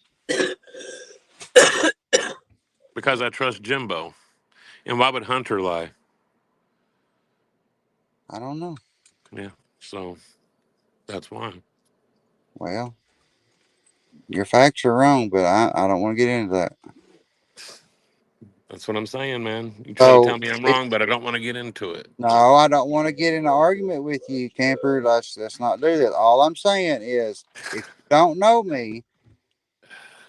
Because I trust Jimbo. And why would Hunter lie? I don't know. Yeah. So that's why. Well, your facts are wrong, but I don't want to get into that. That's what I'm saying, man. You try to tell So me I'm wrong, but I don't want to get into it. no, I don't want to get in an argument with you, camper. Let's not do that. All I'm saying is, if you don't know me,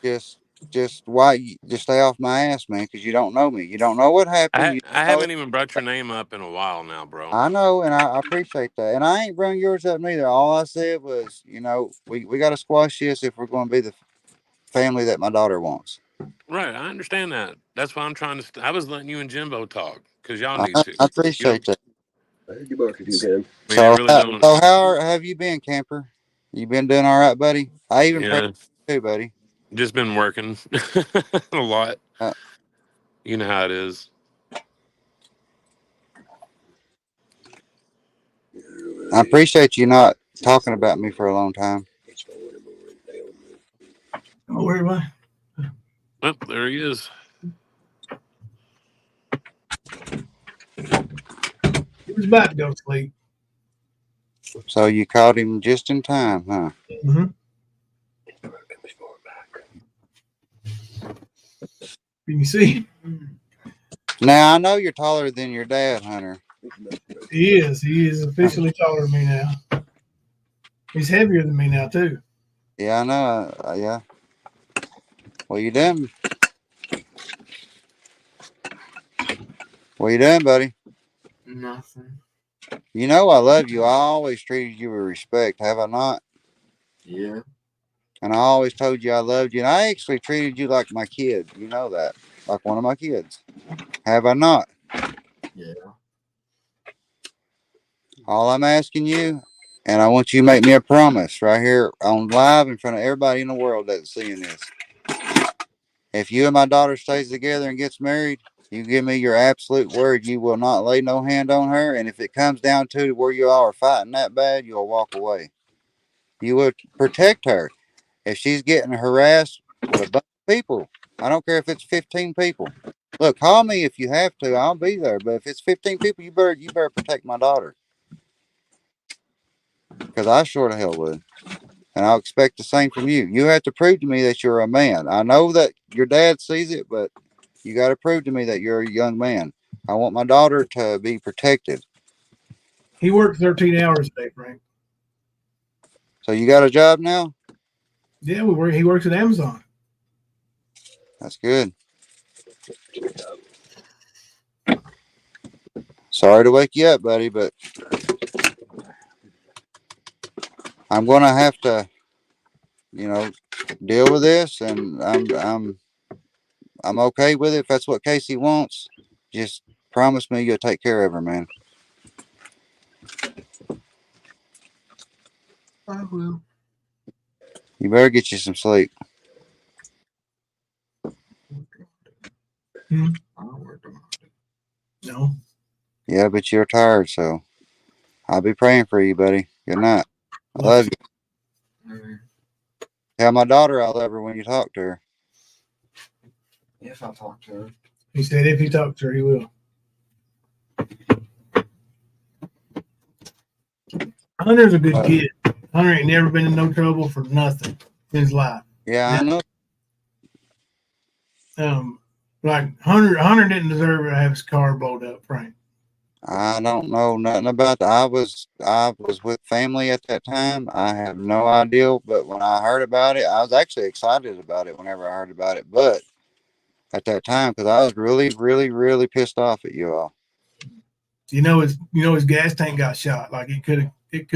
just just stay off my ass, man, because you don't know me. You don't know what happened. You I don't know. haven't even brought your name up in a while now, bro. I know, and I appreciate that. And I ain't bring yours up neither. All I said was, we got to squash this if we're going to be the family that my daughter wants. Right, I understand that. That's why I'm trying to. I was letting you and Jimbo talk because y'all I, need to. I You don't. appreciate that. I mean, I So, really don't. have you been, camper? You been doing all right, buddy? I even prayed Yeah, for you, buddy. just been working a lot. Uh, You know how it is. I appreciate you not talking about me for a long time. Don't worry about it. Oh, there he is. He was about to go to sleep. So you caught him just in time, huh? Mm-hmm. Can you see? Now I know you're taller than your dad, Hunter. He is. He is officially taller than me now. He's heavier than me now too. Yeah, I know. Yeah. What you doing? What you doing, buddy? Nothing. You know I love you. I always treated you with respect, have I not? Yeah. And I always told you I loved you. And I actually treated you like my kid. You know that. Like one of my kids. Have I not? Yeah. All I'm asking you, and I want you to make me a promise right here on live in front of everybody in the world that's seeing this. If you and my daughter stays together and gets married, you give me your absolute word you will not lay no hand on her. And if it comes down to where you all are fighting that bad, you'll walk away. You will protect her. If she's getting harassed with a bunch of people, I don't care if it's 15 people. Look, call me if you have to. I'll be there. But if it's 15 people, you better protect my daughter. Because I sure the hell would. And I'll expect the same from you. You have to prove to me that you're a man. I know that your dad sees it, but you got to prove to me that you're a young man. I want my daughter to be protected. He worked 13 hours a day, Frank. So you got a job now? Yeah, he works at Amazon. That's good. Sorry to wake you up, buddy, but I'm gonna have to, deal with this, and I'm okay with it if that's what Casey wants. just promise me you'll take care of her, man. I will. You better get you some sleep. No. Yeah, but you're tired, so I'll be praying for you, buddy. Good night. I love you. Tell my daughter I love her when you talk to her. If I talk to her. He said if he talks to her, he will. Hunter's a good kid. Hunter ain't never been in no trouble for nothing in his life. Yeah, I know. Like Hunter didn't deserve to have his car blowed up, Frank. I don't know nothing about that. I was with family at that time. I have no idea, but when I heard about it, I was actually excited about it whenever I heard about it. But at that time, because I was really, really, really pissed off at you all. His gas tank got shot. Like it could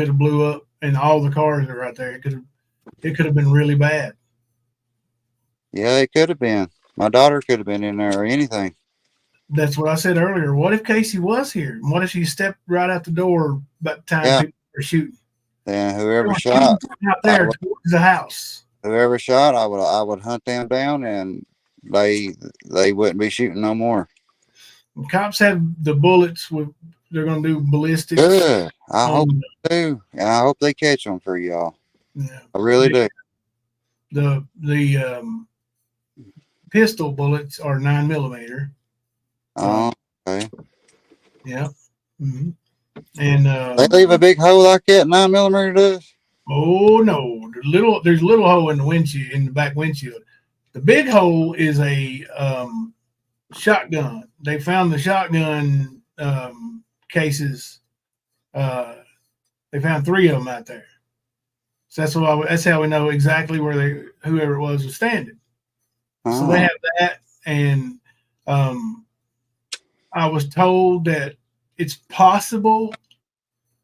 have blew up, and all the cars are right there. It could have been really bad. Yeah, it could have been. My daughter could have been in there or anything. That's what I said earlier. What if Casey was here? What if she stepped right out the door by the time people were shooting? Then whoever shot out there towards the house. Whoever shot, I would hunt them down, and they wouldn't be shooting no more. The cops have the bullets. They're going to do ballistics. Good. I hope they do, and I hope they catch them for y'all. Yeah, I really do. The pistol bullets are 9mm. Oh, okay. Yeah. Mm-hmm. And they leave a big hole like that. 9mm does. Oh no, there's a little hole in the windshield, in the back windshield. The big hole is a shotgun. They found the shotgun cases. They found 3 of them out there. So that's how we know exactly where whoever it was standing. So they have that, and I was told that it's possible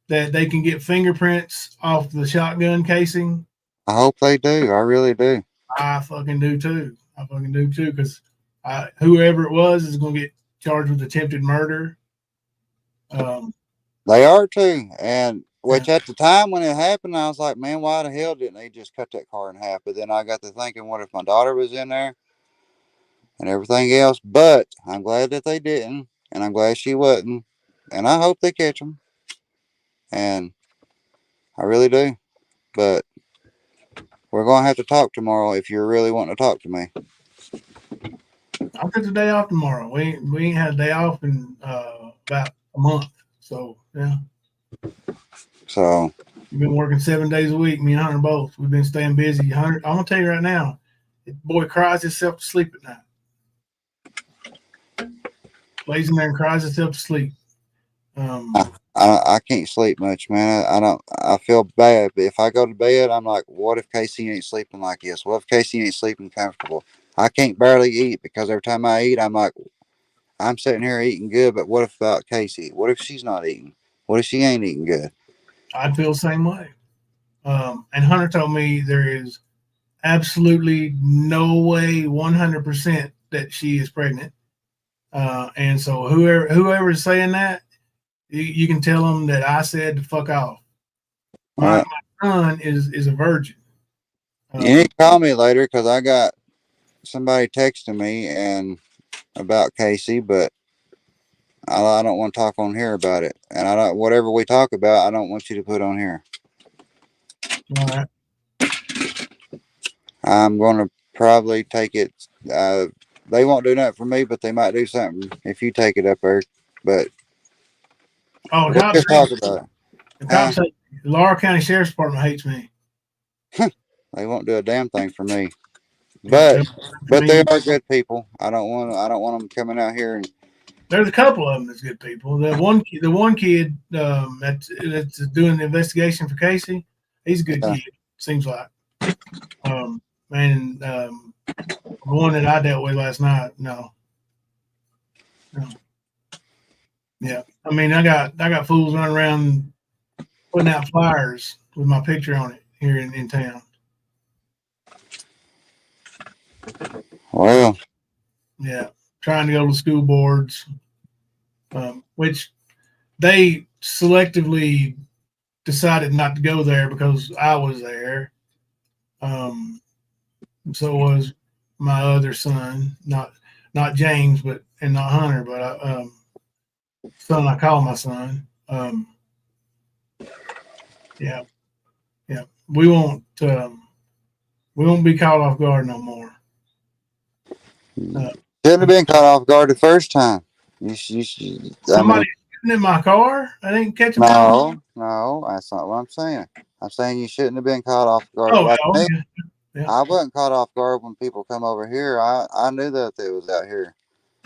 that they can get fingerprints off the shotgun casing. I hope they do. I really do. I fucking do too. Because whoever it was is going to get charged with attempted murder. They are too. And which at the time when it happened, I was like, man, why the hell didn't they just cut that car in half? But then I got to thinking, what if my daughter was in there and everything else? But I'm glad that they didn't, and I'm glad she wasn't. And I hope they catch them. And I really do. But we're going to have to talk tomorrow if you're really wanting to talk to me. I'll take the day off tomorrow. We ain't had a day off in about a month. So, yeah. So. We've been working 7 days a week, me and Hunter both. We've been staying busy. Hunter, I'm going to tell you right now, the boy cries himself to sleep at night. Lays in there and cries himself to sleep. I can't sleep much, man. I feel bad. But if I go to bed, I'm like, what if Casey ain't sleeping like this? What if Casey ain't sleeping comfortable? I can't barely eat because every time I eat, I'm like, I'm sitting here eating good, but what about Casey? What if she's not eating? What if she ain't eating good? I'd feel the same way. And Hunter told me there is absolutely no way 100% that she is pregnant. And so whoever is saying that, you can tell them that I said to fuck off. My son is a virgin. You need to call me later because I got somebody texting me and about Casey, but I don't want to talk on here about it. And I don't, whatever we talk about, I don't want you to put on here. All right. I'm going to probably take it. They won't do nothing for me, but they might do something if you take it up there. But we'll just talk about it. The cops say the Laurel County Sheriff's Department hates me. They won't do a damn thing for me. But they are good people. I don't want them coming out here and. There's a couple of them that's good people. The one kid that's doing the investigation for Casey, he's a good kid. Seems like. The one that I dealt with last night, no. Yeah, I mean, I got fools running around putting out flyers with my picture on it here in town. Well. Yeah, trying to go to school boards, which they selectively decided not to go there because I was there. So was my other son, not James, and not Hunter, but son I call my son. Yeah, yeah. We won't be caught off guard no more. Shouldn't have been caught off guard the first time. Somebody shooting in my car? I didn't catch him. No, that's not what I'm saying. I'm saying you shouldn't have been caught off guard. Oh, Like me, yeah. I wasn't caught off guard when people come over here. I knew that it was out here.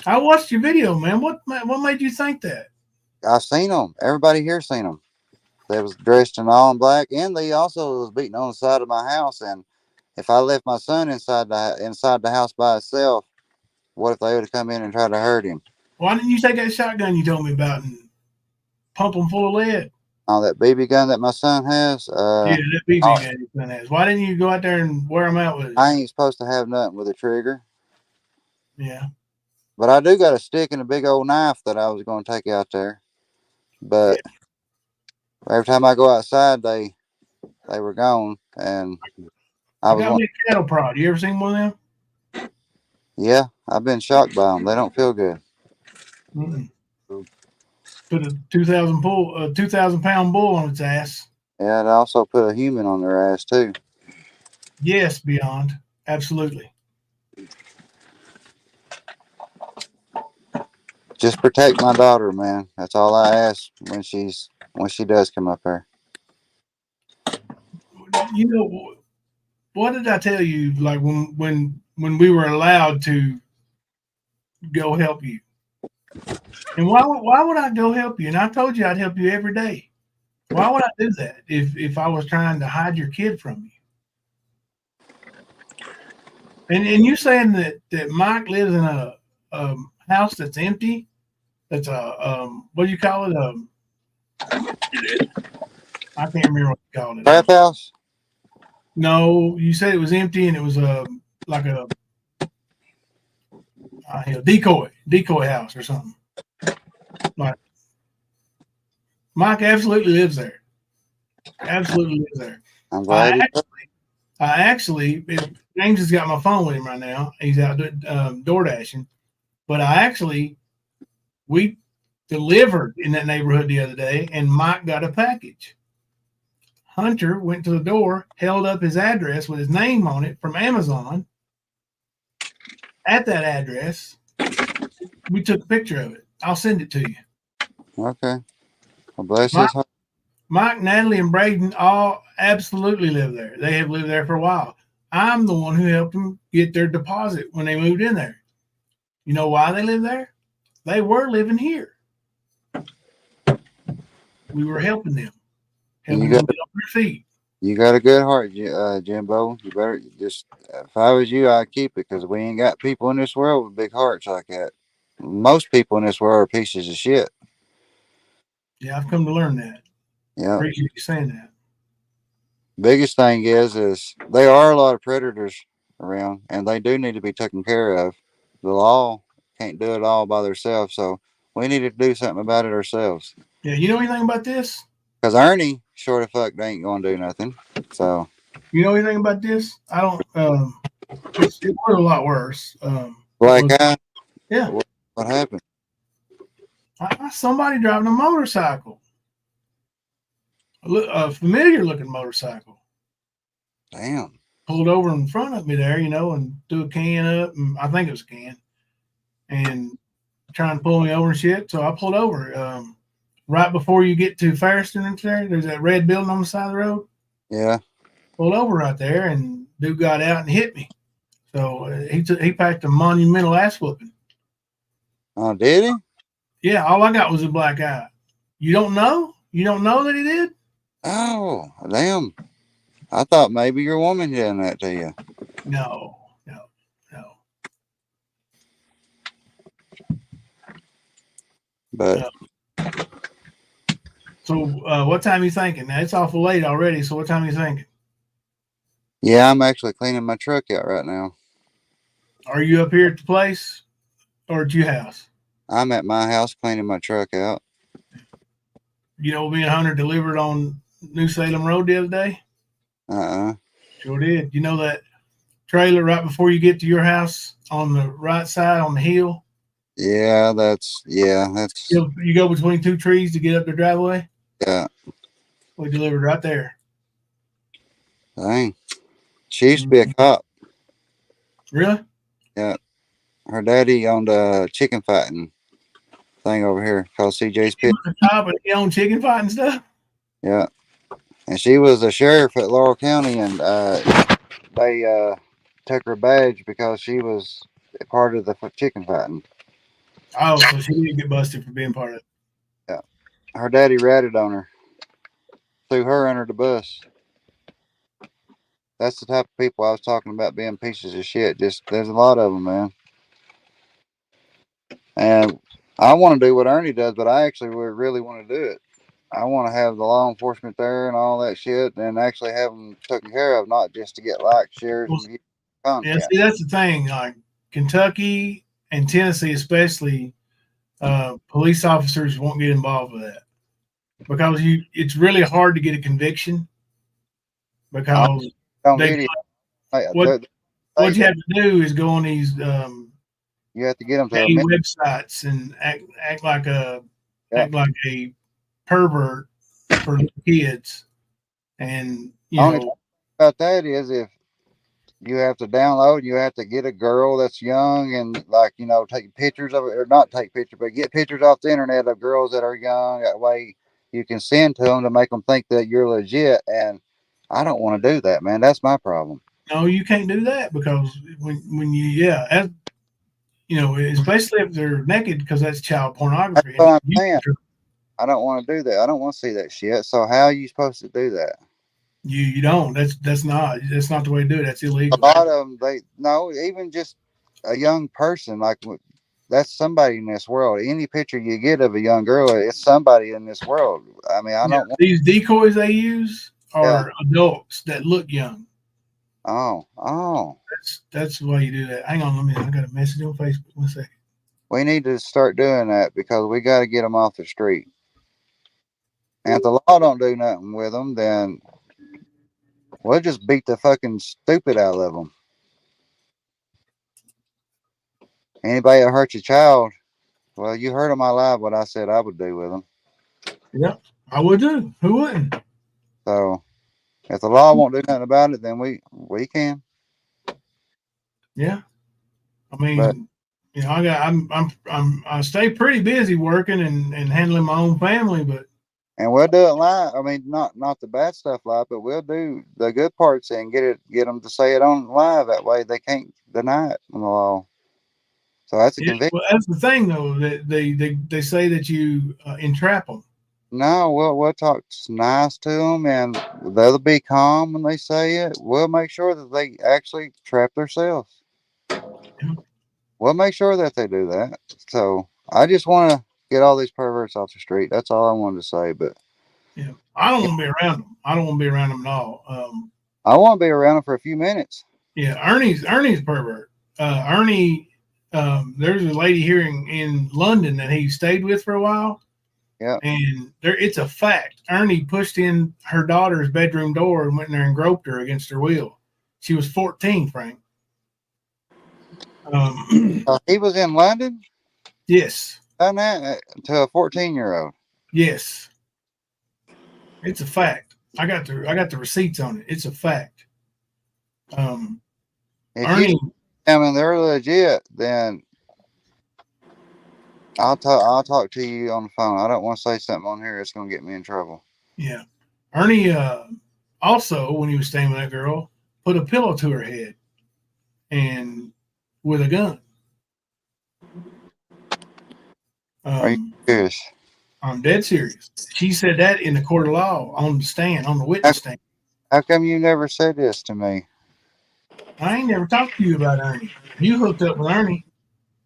I watched your video, man. What made you think that? I seen them. Everybody here seen them. They was dressed in all in black, and they also was beating on the side of my house. And if I left my son inside the house by itself, what if they would have come in and tried to hurt him? Why didn't you take that shotgun you told me about and pump them full of lead? Oh, that BB gun that my son has. Yeah, that BB gun your son has. Why didn't you go out there and wear them out with it? I ain't supposed to have nothing with a trigger. Yeah. But I do got a stick and a big old knife that I was going to take out there. But every time I go outside, they were gone, and I was. Got me a cattle prod. You ever seen one of them? Yeah, I've been shocked by them. They don't feel good. Mm-mm. Put a 2,000 pound bull on its ass. Yeah, it also put a human on their ass too. Yes, beyond. Absolutely. Just protect my daughter, man. That's all I ask when she does come up there. You know, what did I tell you? Like when we were allowed to go help you, and why would I go help you? And I told you I'd help you every day. Why would I do that if I was trying to hide your kid from you? And you saying that Mike lives in a house that's empty? That's a what do you call it? I can't remember what you called it. Trap house? No, you said it was empty and it was like a decoy house or something. Like Mike absolutely lives there. Absolutely lives there. I'm glad. I actually, James has got my phone with him right now. He's out door dashing, but we delivered in that neighborhood the other day, and Mike got a package. Hunter went to the door, held up his address with his name on it from Amazon. At that address, we took a picture of it. I'll send it to you. Okay. Well, bless his heart. Mike, Natalie, and Braden all absolutely live there. They have lived there for a while. I'm the one who helped them get their deposit when they moved in there. You know why they live there? They were living here. We were helping them. Helping them get on their feet. You got a good heart, Jimbo. You better just, if I was you, I'd keep it, because we ain't got people in this world with big hearts like that. Most people in this world are pieces of shit. Yeah, I've come to learn that. Yeah. Appreciate you saying that. Biggest thing is there are a lot of predators around, and they do need to be taken care of. The law can't do it all by themselves, so we need to do something about it ourselves. Yeah, you know anything about this? Because Ernie, short of fuck, they ain't gonna do nothing. So you know anything about this? I don't. It was a lot worse. Black eye. Yeah. What happened? Somebody driving a motorcycle. A familiar looking motorcycle. Damn. Pulled over in front of me there, and threw a can up, and I think it was a can, and trying to pull me over and shit. So I pulled over. Right before you get to Ferriston and there's that red building on the side of the road. Yeah. Pulled over right there, and dude got out and hit me. So he packed a monumental ass whooping. Oh, did he? Yeah, all I got was a black eye. You don't know? You don't know that he did? Oh, damn. I thought maybe your woman done that to you. No. But so what time are you thinking? Now it's awful late already, so what time are you thinking? Yeah, I'm actually cleaning my truck out right now. Are you up here at the place or at your house? I'm at my house cleaning my truck out. You know, me and Hunter delivered on New Salem Road the other day. Sure did. You know that trailer right before you get to your house on the right side on the hill? Yeah, that's You go between two trees to get up the driveway? yeah. We delivered right there. Dang. She used to be a cop. Really? Yeah. Her daddy owned a chicken fighting thing over here called CJ's Pit. The top of he owned chicken fight and stuff? Yeah. And she was a sheriff at Laurel County, and they took her badge because she was a part of the chicken fighting. Oh, so she didn't get busted for being part of it. Yeah. Her daddy ratted on her. Threw her under the bus. That's the type of people I was talking about being pieces of shit. Just there's a lot of them, man. And I want to do what Ernie does, but I actually would really want to do it. I want to have the law enforcement there and all that shit, and actually have them taken care of, not just to get likes, shares, and views, content. Yeah, see, that's the thing. Like Kentucky and Tennessee, especially, police officers won't get involved with that because it's really hard to get a conviction because On they, video, what you have to do is go on these you have to get them to gay websites and act like a pervert for kids, and you Only know about that is if you have to download, you have to get a girl that's young and like take pictures of it, or not take pictures, but get pictures off the internet of girls that are young. That way you can send to them to make them think that you're legit. And I don't want to do that, man. That's my problem. No, you can't do that because when you especially if they're naked, because that's child pornography. That's what I'm saying. I don't want to do that. I don't want to see that shit. So how are you supposed to do that? You don't. That's not the way to do it. That's illegal. A lot of them, even just a young person, like that's somebody in this world. Any picture you get of a young girl, it's somebody in this world. I mean, I don't want these decoys they use are adults that look young. Oh. That's the way you do that. Hang on, I got a message on Facebook. 1 second. We need to start doing that because we got to get them off the street. And if the law don't do nothing with them, then we'll just beat the fucking stupid out of them. Anybody that hurt your child, well, you heard on my live what I said I would do with them. Yep, I would do. Who wouldn't? So if the law won't do nothing about it, then we can. Yeah, I mean, I stay pretty busy working and handling my own family, but. And we'll do it live. I mean, not the bad stuff live, but we'll do the good parts and get them to say it on live. That way they can't deny it on the law. So that's a conviction. Well, that's the thing, though, that they say that you entrap them. No, we'll talk nice to them, and they'll be calm when they say it. We'll make sure that they actually trap themselves. Yeah. We'll make sure that they do that. So I just want to get all these perverts off the street. That's all I wanted to say. But yeah, I don't want to be around them. I don't want to be around them at all. I want to be around them for a few minutes. Yeah, Ernie's pervert. Ernie, there's a lady here in London that he stayed with for a while. Yeah, and it's a fact. Ernie pushed in her daughter's bedroom door and went in there and groped her against her will. She was 14, Frank. He was in London. Yes. Done that to a 14-year-old. Yes. It's a fact. I got the receipts on it. It's a fact. If they're legit, then I'll talk to you on the phone. I don't want to say something on here that's going to get me in trouble. Yeah. Ernie also, when he was staying with that girl, put a pillow to her head and with a gun. Are you serious? I'm dead serious. She said that in the court of law on the stand, on the witness stand. How come you never said this to me? I ain't never talked to you about Ernie. You hooked up with Ernie.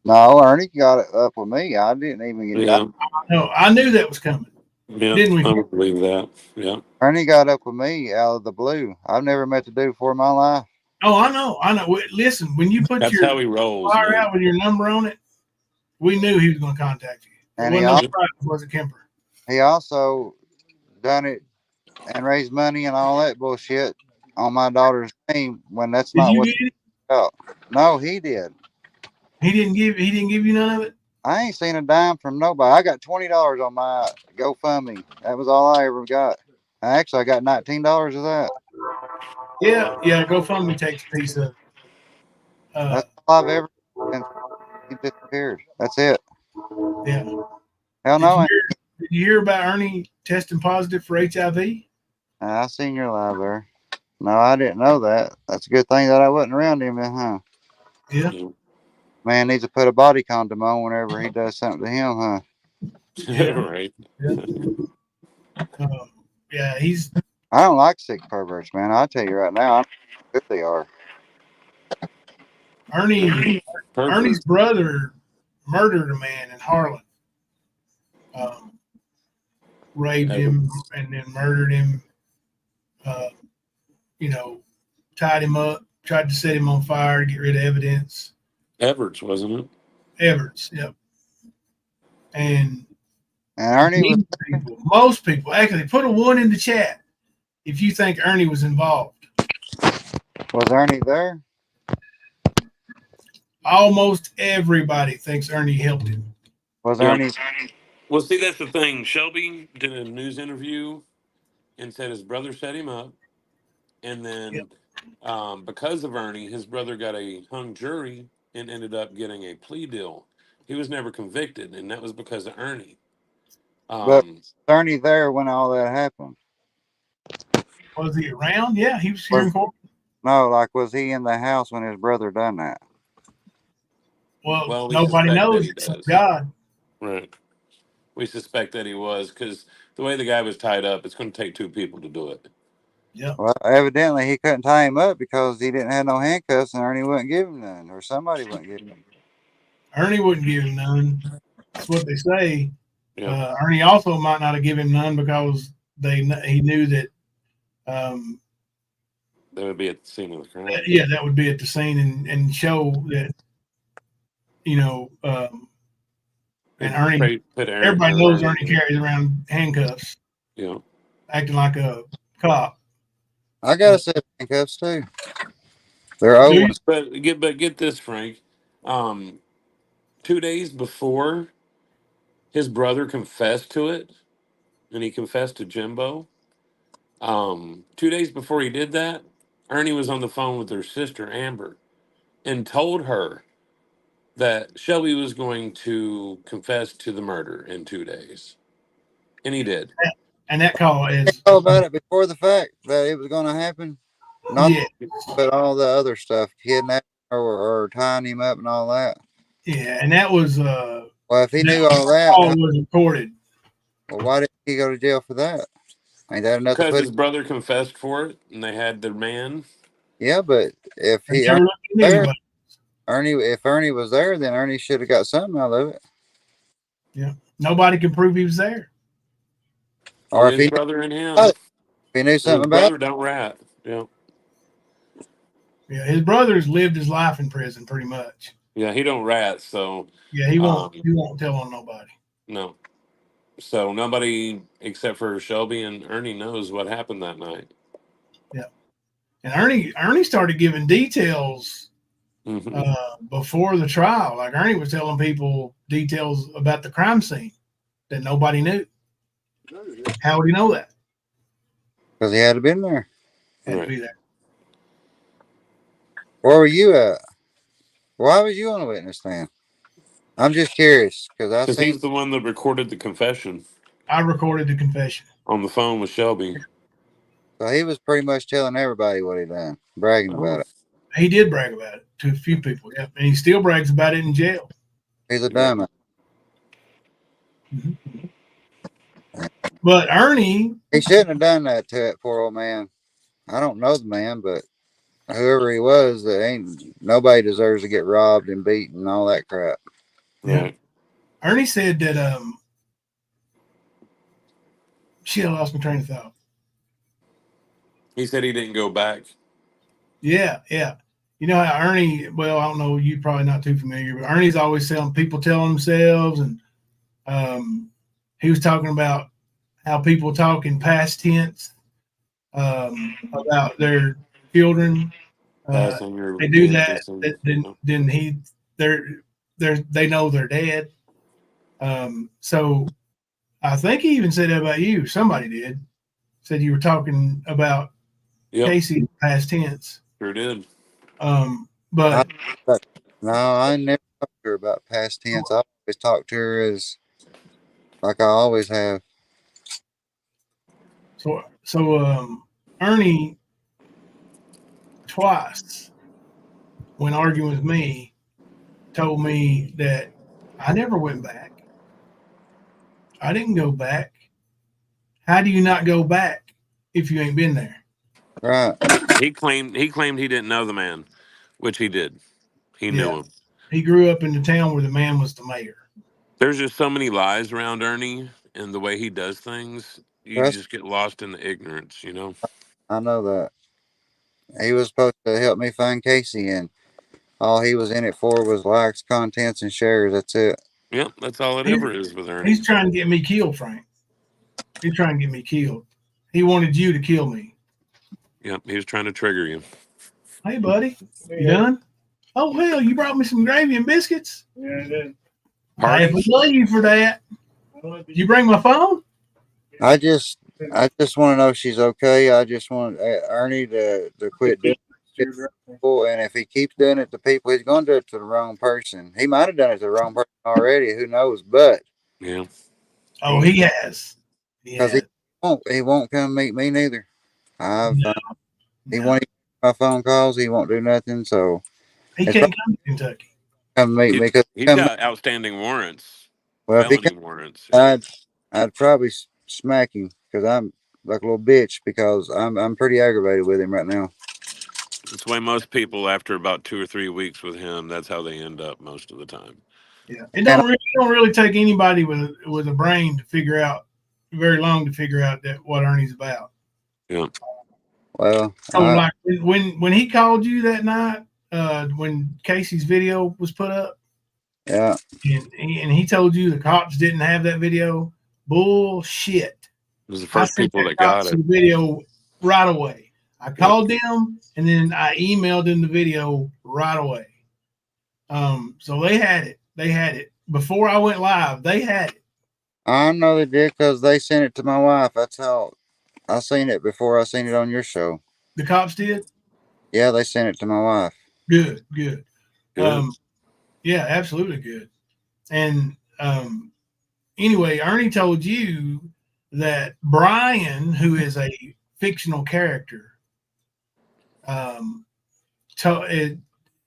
No, Ernie got it up with me. I didn't even get Yeah. No, I knew that was coming. Yeah, Didn't we? I don't believe that. Yeah. Ernie got up with me out of the blue. I've never met the dude before in my life. Oh, I know. Listen, when you put That's your how he rolls, flyer man. out with your number on it, We knew he was going to contact you. And It wasn't no surprise, was it, Kemper? he also done it and raised money and all that bullshit on my daughter's name when that's Did not you what get it? felt. No, he did. He didn't give you none of it? I ain't seen a dime from nobody. I got $20 on my GoFundMe. That was all I ever got. Actually, I got $19 of that. Yeah, GoFundMe takes a piece of it. That's all I've ever been. He disappeared. That's it. Yeah. Hell no. Did you hear about Ernie testing positive for HIV? I seen your live there. No, I didn't know that. That's a good thing that I wasn't around him then, huh? Yeah. Man needs to put a body condom on whenever he does something to him, huh? Yeah. Right. Yeah, he's. I don't like sick perverts, man. I'll tell you right now, I don't know how good they are. Ernie's brother murdered a man in Harlan. Raped him and then murdered him. Tied him up, tried to set him on fire to get rid of evidence. Everts, wasn't it? Everts, yep. And Ernie was. Most people, actually, put a 1 in the chat if you think Ernie was involved. Was Ernie there? Almost everybody thinks Ernie helped him. Was Ernie? Well, see, that's the thing. Shelby did a news interview and said his brother set him up, and then because of Ernie, his brother got a hung jury and ended up getting a plea deal. He was never convicted, and that was because of Ernie. But was Ernie there when all that happened? Was he around? Yeah, he was here in court. No, like was he in the house when his brother done that? Well we nobody suspect that knows he except does. God. Right. We suspect that he was, because the way the guy was tied up, it's going to take 2 people to do it. Yeah. Well, evidently he couldn't tie him up because he didn't have no handcuffs, and Ernie wouldn't give him none, or somebody wouldn't give him. Ernie wouldn't give him none. That's what they say. Yeah. Ernie also might not have given him none because he knew that. That would be at the scene of the crime. Yeah, that would be at the scene and show that, and Ernie. Everybody knows Ernie carries around handcuffs. Yeah. Acting like a cop. I got a set of handcuffs too. They're old. But get this, Frank. 2 days before his brother confessed to it, and he confessed to Jimbo. 2 days before he did that, Ernie was on the phone with her sister Amber, and told her that Shelby was going to confess to the murder in 2 days, and he did. And that call is about it before the fact that it was going to happen. Not but all the other stuff, kidnapping or tying him up and all that. Yeah, and that was well, if he knew all that, all was recorded. Well, why didn't he go to jail for that? Ain't that enough? Because his brother confessed for it, and they had their man. Yeah, but if he if Ernie was there, then Ernie should have got something out of it. Yeah, nobody can prove he was there. Or his brother and him. If he knew something about brother, don't rat. Yeah. Yeah, his brother's lived his life in prison pretty much. Yeah, he don't rat, so yeah, he won't. He won't tell on nobody. No. So nobody except for Shelby and Ernie knows what happened that night. Yeah, and Ernie started giving details before the trial. Like Ernie was telling people details about the crime scene that nobody knew. How would he know that? Because he had been there. Had to be there. Where were you at? Why was you on the witness stand? I'm just curious because he's the one that recorded the confession. I recorded the confession on the phone with Shelby. So he was pretty much telling everybody what he done, bragging about it. He did brag about it to a few people, yeah, and he still brags about it in jail. He's a dummy. But Ernie, he shouldn't have done that to that poor old man. I don't know the man, but whoever he was, nobody deserves to get robbed and beaten and all that crap. Yeah. Ernie said that shit, I lost my train of thought. He said he didn't go back. Yeah. You know how Ernie, well, I don't know, you're probably not too familiar, but Ernie's always telling people telling themselves, and he was talking about how people talk in past tense about their children. Passing your They do that, business and then they know they're dead. So I think he even said that about you. Somebody did. Said you were talking about yep, Casey in past tense. sure did. But No, I never talked to her about past tense. I always talk to her as like I always have. so Ernie twice, when arguing with me, told me that I never went back. I didn't go back. How do you not go back if you ain't been there? Right. He claimed he didn't know the man, which he did. He Yeah. knew him. He grew up in the town where the man was the mayor. There's just so many lies around Ernie and the way he does things. You Trust. just get lost in the ignorance, you know. I know that. He was supposed to help me find Casey, and all he was in it for was likes, contents, and shares. That's it. Yep, that's all it He's, ever is with Ernie. he's trying to get me killed, Frank. He's trying to get me killed. He wanted you to kill me. Yep, he was trying to trigger you. Hey, buddy, you done? Oh, hell, you brought me some gravy and biscuits? Yeah, I did. I have to Parties? love you for that. You bring my phone? I just want to know she's okay. I just want Ernie to quit doing it to people, and if he keeps doing it to people, he's going to do it to the wrong person. He might have done it to the wrong person already. Who knows? But Yeah. Oh, he has. because he won't come meet me neither. I've he No. won't even my phone calls. He won't do nothing. So He it's can't come to Kentucky. come meet me because He's got outstanding warrants, well, if he felony come, warrants. Yeah. I'd probably smack him because I'm like a little bitch because I'm pretty aggravated with him right now. That's why most people, after about 2 or 3 weeks with him, that's how they end up most of the time. Yeah, it don't really take anybody with a brain to figure out very long to figure out that what Ernie's about. Yeah. Well, So like when he called you that night, when Casey's video was put up, yeah, and he told you the cops didn't have that video, bullshit. It was the I first sent people that that got cops it. the video right away. I called them and then I emailed them the video right away. So they had it. They had it before I went live. They had it. I know they did because they sent it to my wife. That's how I seen it before I seen it on your show. The cops did. Yeah, they sent it to my wife. Good. Good. Yeah, absolutely good. And anyway, Ernie told you that Brian, who is a fictional character,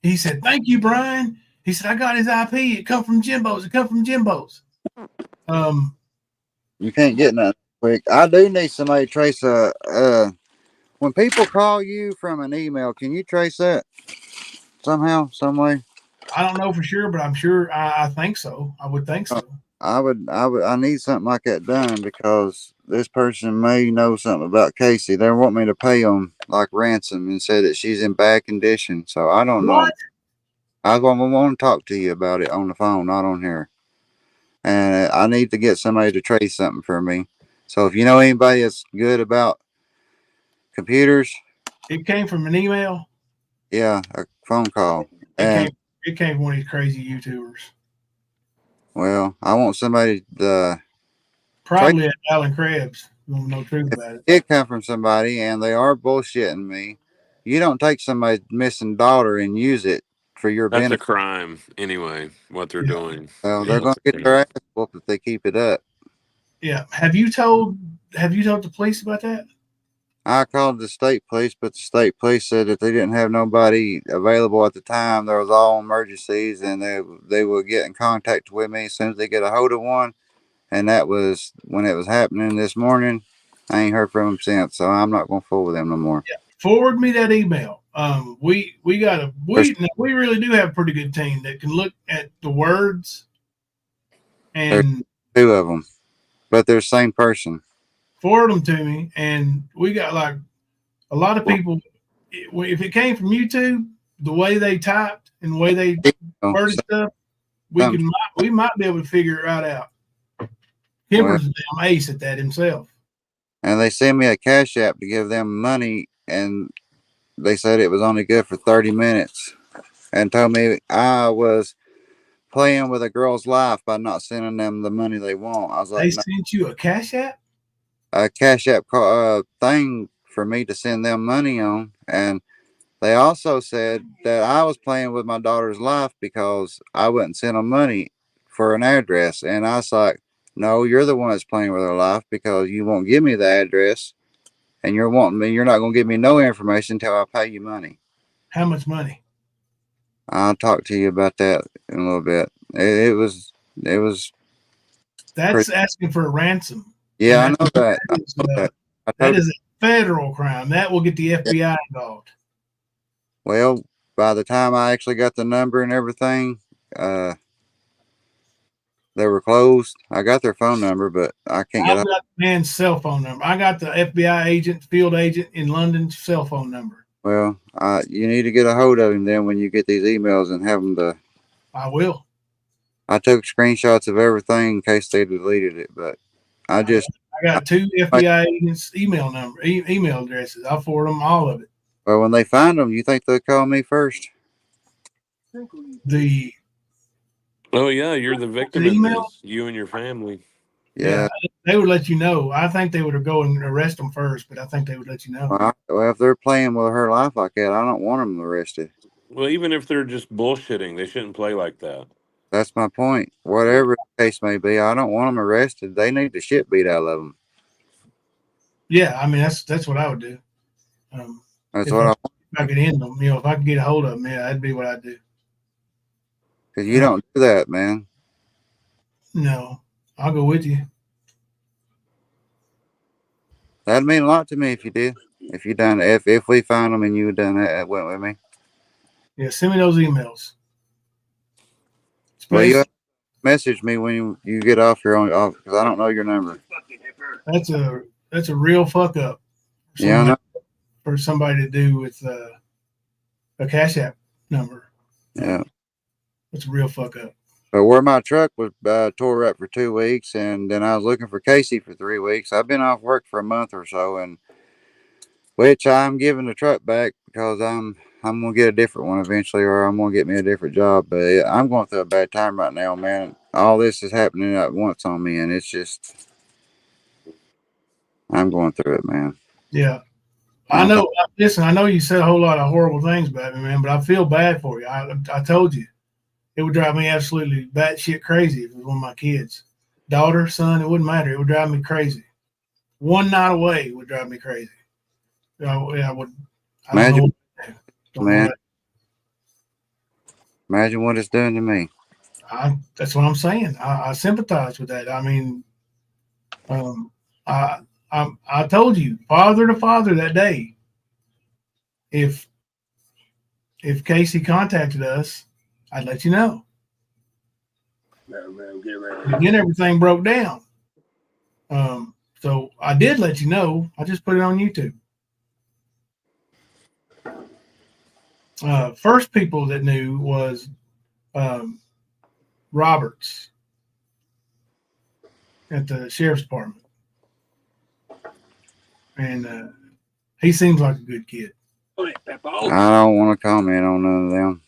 he said, "Thank you, Brian." He said, "I got his IP. It come from Jimbo's. It come from Jimbo's." You can't get nothing quick. I do need somebody to trace when people call you from an email, can you trace that somehow, some way? I don't know for sure, but I'm sure. I think so. I would think so. I need something like that done because this person may know something about Casey. They want me to pay them like ransom and say that she's in bad condition. So I don't know. I want to talk to you about it on the phone, not on here. And I need to get somebody to trace something for me. So if you know anybody that's good about computers, it came from an email. Yeah, a phone call. And It came from one of these crazy YouTubers. well, I want somebody to probably at Alan Krebs. Don't know the truth about it. It come from somebody, and they are bullshitting me. You don't take somebody's missing daughter and use it for your That's a benefit. crime, anyway, what they're doing. Well, they're going to get their ass whooped if they keep it up. Yeah. Have you told the police about that? I called the state police, but the state police said that they didn't have nobody available at the time. There was all emergencies, and they will get in contact with me as soon as they get a hold of one. And that was when it was happening this morning. I ain't heard from them since, so I'm not going to fool with them no more. Yeah. Forward me that email. We really do have a pretty good team that can look at the words and there's 2 of them, but they're the same person. Forward them to me, and we got like a lot of people. If it came from YouTube, the way they typed and the way they Oh, worded stuff, we might be able to figure it right out. Kimber's a damn ace at that himself. And they sent me a cash app to give them money, and they said it was only good for 30 minutes, and told me I was playing with a girl's life by not sending them the money they want. I was They like, no, sent you a cash app? a cash app thing for me to send them money on, and they also said that I was playing with my daughter's life because I wouldn't send them money for an address. And I was like, no, you're the one that's playing with her life because you won't give me the address, and you're not going to give me no information until I pay you money. How much money? I'll talk to you about that in a little bit. It was That's pretty, asking for a ransom. yeah, I know that. That is a federal crime. That will get the FBI involved. Well, by the time I actually got the number and everything, they were closed. I got their phone number, but I can't get I've got the man's cell phone number. I got the FBI agent, field agent in London's cell phone number. Well, you need to get a hold of him then when you get these emails and have them to. I will. I took screenshots of everything in case they deleted it, but I got two FBI agents' email addresses. I'll forward them all of it. Well, when they find them, you think they'll call me first? Oh yeah, you're the victim in this. You and your family. Yeah, they would let you know. I think they would go and arrest them first, but I think they would let you know. Well, if they're playing with her life like that, I don't want them arrested. Well, even if they're just bullshitting, they shouldn't play like that. That's my point. Whatever the case may be, I don't want them arrested. They need the shit beat out of them. Yeah, I mean that's what I would do. That's what I could end them. If I could get a hold of them, yeah, that'd be what I'd do. Because you don't do that, man. No, I'll go with you. That'd mean a lot to me if you did. If you done, if we find them and you done that, went with me. Yeah, send me those emails. Well, you message me when you get off your own off because I don't know your number. That's a real fuck up. Yeah, I know. For somebody to do with a Cash App number. Yeah, it's a real fuck up. But where my truck was tore up for 2 weeks, and then I was looking for Casey for 3 weeks. I've been off work for a month or so, and which I'm giving the truck back because I'm gonna get a different one eventually, or I'm gonna get me a different job. But I'm going through a bad time right now, man. All this is happening at once on me, and it's just I'm going through it, man. Yeah, I know. Listen, I know you said a whole lot of horrible things about me, man, but I feel bad for you. I told you it would drive me absolutely batshit crazy if it was one of my kids, daughter, son. It wouldn't matter. It would drive me crazy. One night away would drive me crazy. I would. Imagine, man. Imagine what it's doing to me. That's what I'm saying. I sympathize with that. I mean, I told you, father to father that day. If Casey contacted us, I'd let you know. Then everything broke down. So I did let you know. I just put it on YouTube. First people that knew was Roberts at the sheriff's department. And he seems like a good kid. I don't want to comment on none of them.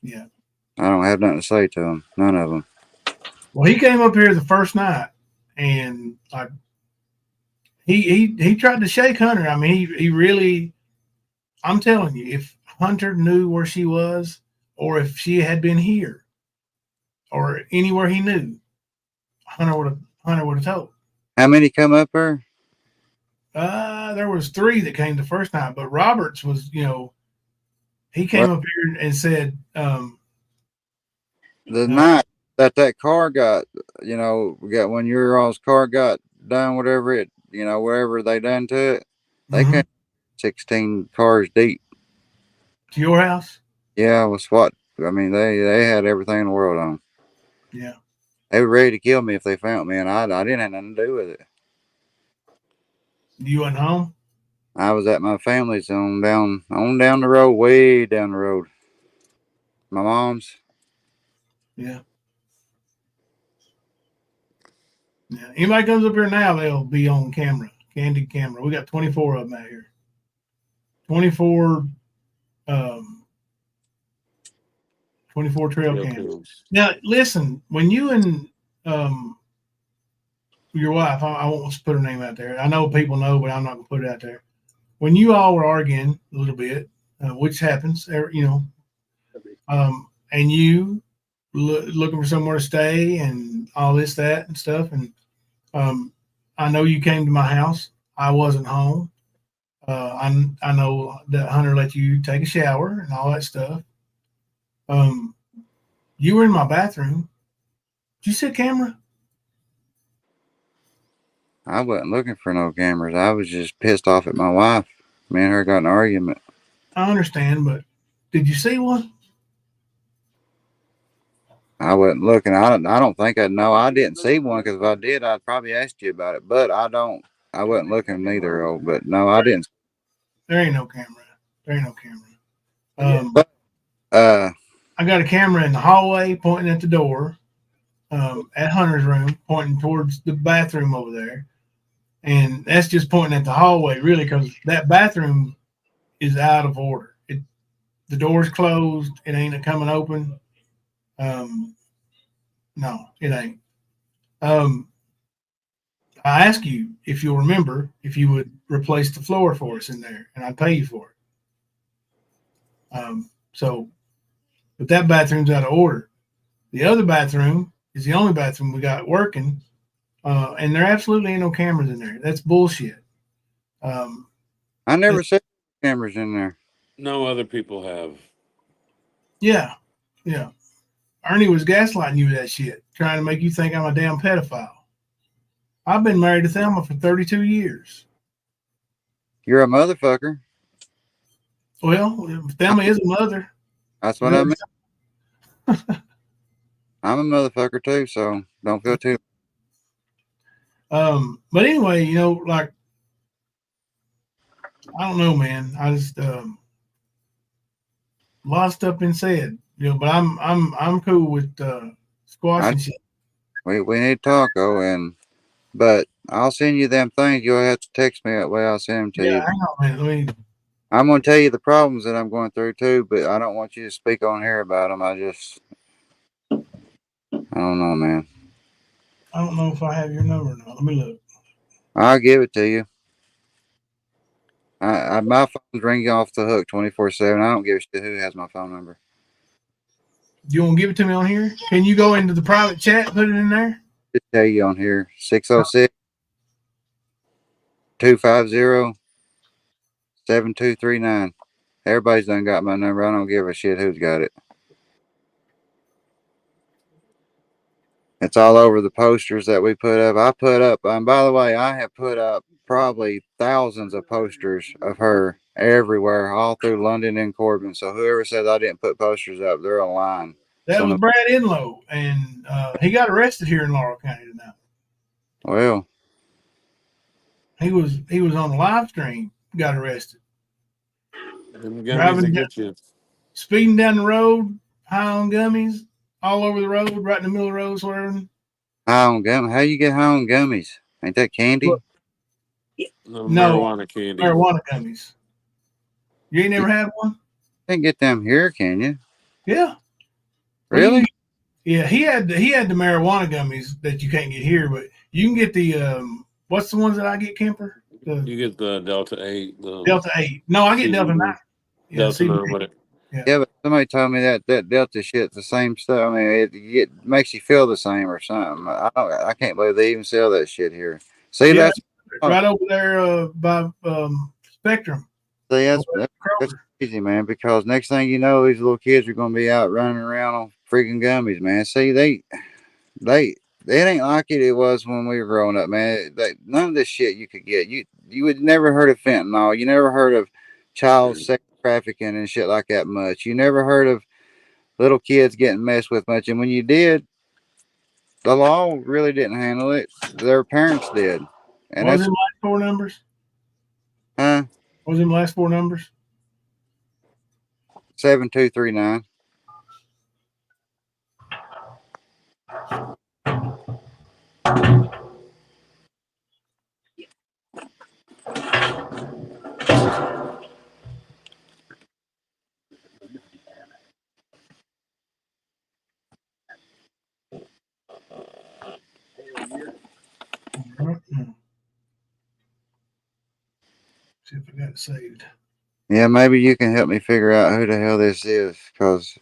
Yeah. I don't have nothing to say to them. None of them. Well, he came up here the first night, and like he tried to shake Hunter. I mean, he really. I'm telling you, if Hunter knew where she was, or if she had been here, or anywhere he knew, Hunter would have told. How many come up here? There was 3 that came the first night, but Roberts was, he came up here and said, the night that car got, got when your all's car got done, whatever wherever they done to it, they came 16 cars deep. To your house? Yeah, it was what? I mean, they had everything in the world on. Yeah. They were ready to kill me if they found me, and I didn't have nothing to do with it. You went home? I was at my family's on down the road, way down the road. My mom's. Yeah. Yeah. Anybody comes up here now, they'll be on camera, candid camera. We got 24 of them out here. 24, 24 trail cams. Now, listen, when you and your wife, I won't put her name out there. I know people know, but I'm not gonna put it out there. When you all were arguing a little bit, which happens, and you looking for somewhere to stay and all this, that, and stuff, and I know you came to my house. I wasn't home. I know that Hunter let you take a shower and all that stuff. You were in my bathroom. Did you see a camera? I wasn't looking for no cameras. I was just pissed off at my wife. Me and her got in an argument. I understand, but did you see one? I wasn't looking. I don't think I'd know. I didn't see one because if I did, I'd probably ask you about it. But I don't. I wasn't looking neither. Oh, but no, I didn't. There ain't no camera. There ain't no camera. I got a camera in the hallway pointing at the door, at Hunter's room, pointing towards the bathroom over there. And that's just pointing at the hallway, really, because that bathroom is out of order. The door's closed. It ain't coming open. No, it ain't. I asked you, if you'll remember, if you would replace the floor for us in there, and I'd pay you for it. But that bathroom's out of order. The other bathroom is the only bathroom we got working, and there absolutely ain't no cameras in there. That's bullshit. I never said cameras in there. No other people have. Yeah. Ernie was gaslighting you with that shit, trying to make you think I'm a damn pedophile. I've been married to Thelma for 32 years. You're a motherfucker. Well, Thelma is a mother. That's what I meant. I'm a motherfucker too, so don't feel too. But anyway, like, I don't know, man. I just a lot of stuff been said, but I'm cool with squashing shit. We need to talk, but I'll send you them things. You'll have to text me that way. I'll send them to you. Hang on, man. I'm gonna tell you the problems that I'm going through too, but I don't want you to speak on here about them. I don't know, man. I don't know if I have your number or not. Let me look. I'll give it to you. My phone's ringing off the hook 24/7. I don't give a shit who has my phone number. You want to give it to me on here? Can you go into the private chat, put it in there? Just tell you on here 606-250-7239. Everybody's done got my number. I don't give a shit who's got it. It's all over the posters that we put up. I put up, by the way, I have put up probably thousands of posters of her everywhere, all through London and Corbin. So whoever says I didn't put posters up, they're online. That was Brad Inlow, and he got arrested here in Laurel County tonight. Well, he was on the live stream, got arrested. Gummies get you. Speeding down the road, high on gummies, all over the road, right in the middle of the road, swerving. High on gummies? How you get high on gummies? Ain't that candy? No, marijuana candy. Marijuana gummies. You ain't never had one? Can't get them here, can you? Yeah. Really? Yeah, he had the marijuana gummies that you can't get here, but you can get the what's the ones that I get, Kemper? You get the Delta 8. Delta 8. No, I get Delta 9. Yeah, Delta 9, whatever. Yeah, but somebody told me that Delta shit's the same stuff. I mean, it makes you feel the same or something. I can't believe they even sell that shit here. See, that's right over there by Spectrum. See, that's crazy, man. Because next thing you know, these little kids are gonna be out running around on freaking gummies, man. See, they it ain't like it was when we were growing up, man. None of this shit you could get. You would never heard of fentanyl. You never heard of child sex trafficking and shit like that much. You never heard of little kids getting messed with much. And when you did, the law really didn't handle it. Their parents did. And was it like 4 numbers? Huh? What was them last four numbers? 7239. See if I got it saved. Yeah, maybe you can help me figure out who the hell this is, because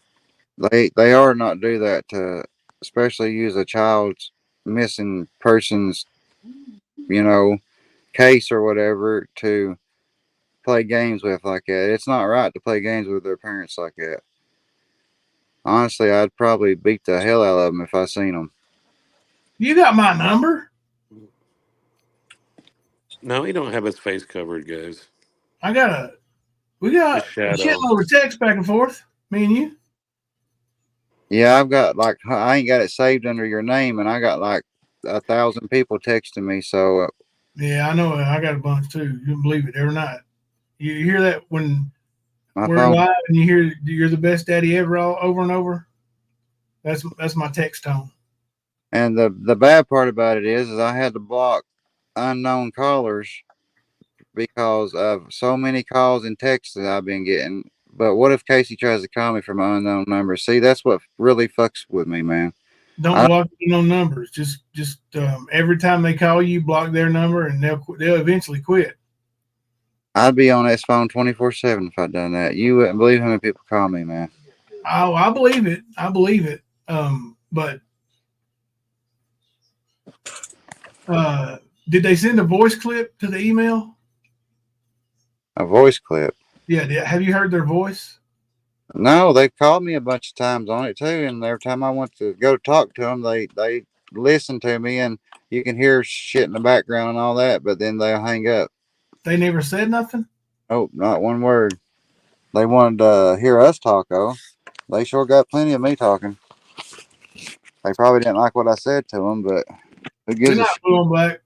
they are not do that to, especially use a child's missing persons, case or whatever to play games with like that. It's not right to play games with their parents like that. Honestly, I'd probably beat the hell out of them if I seen them. You got my number? No, he don't have his face covered, guys. We got His a shadow. shitload of text back and forth, me and you. Yeah, I've got I ain't got it saved under your name, and I got like 1,000 people texting me. So Yeah, I know. I got a bunch too. You can believe it every night. You hear that when my we're phone. live and you hear "You're the best daddy ever" all over and over. That's my text tone. And the bad part about it is I had to block unknown callers because of so many calls and texts that I've been getting. But what if Casey tries to call me from an unknown number? See, that's what really fucks with me, man. Don't block no numbers. Just every time they call you, block their number, and they'll eventually quit. I'd be on this phone 24/7 if I'd done that. You wouldn't believe how many people call me, man. Oh, I believe it. I believe it. But did they send a voice clip to the email? A voice clip. Yeah. Have you heard their voice? No, they called me a bunch of times on it too, and every time I went to go talk to them, they listen to me, and you can hear shit in the background and all that, but then they'll hang up. They never said nothing? Oh, not one word. They wanted to hear us talk, though. They sure got plenty of me talking. They probably didn't like what I said to them, but who Good gives a night, shit? Blue and Black.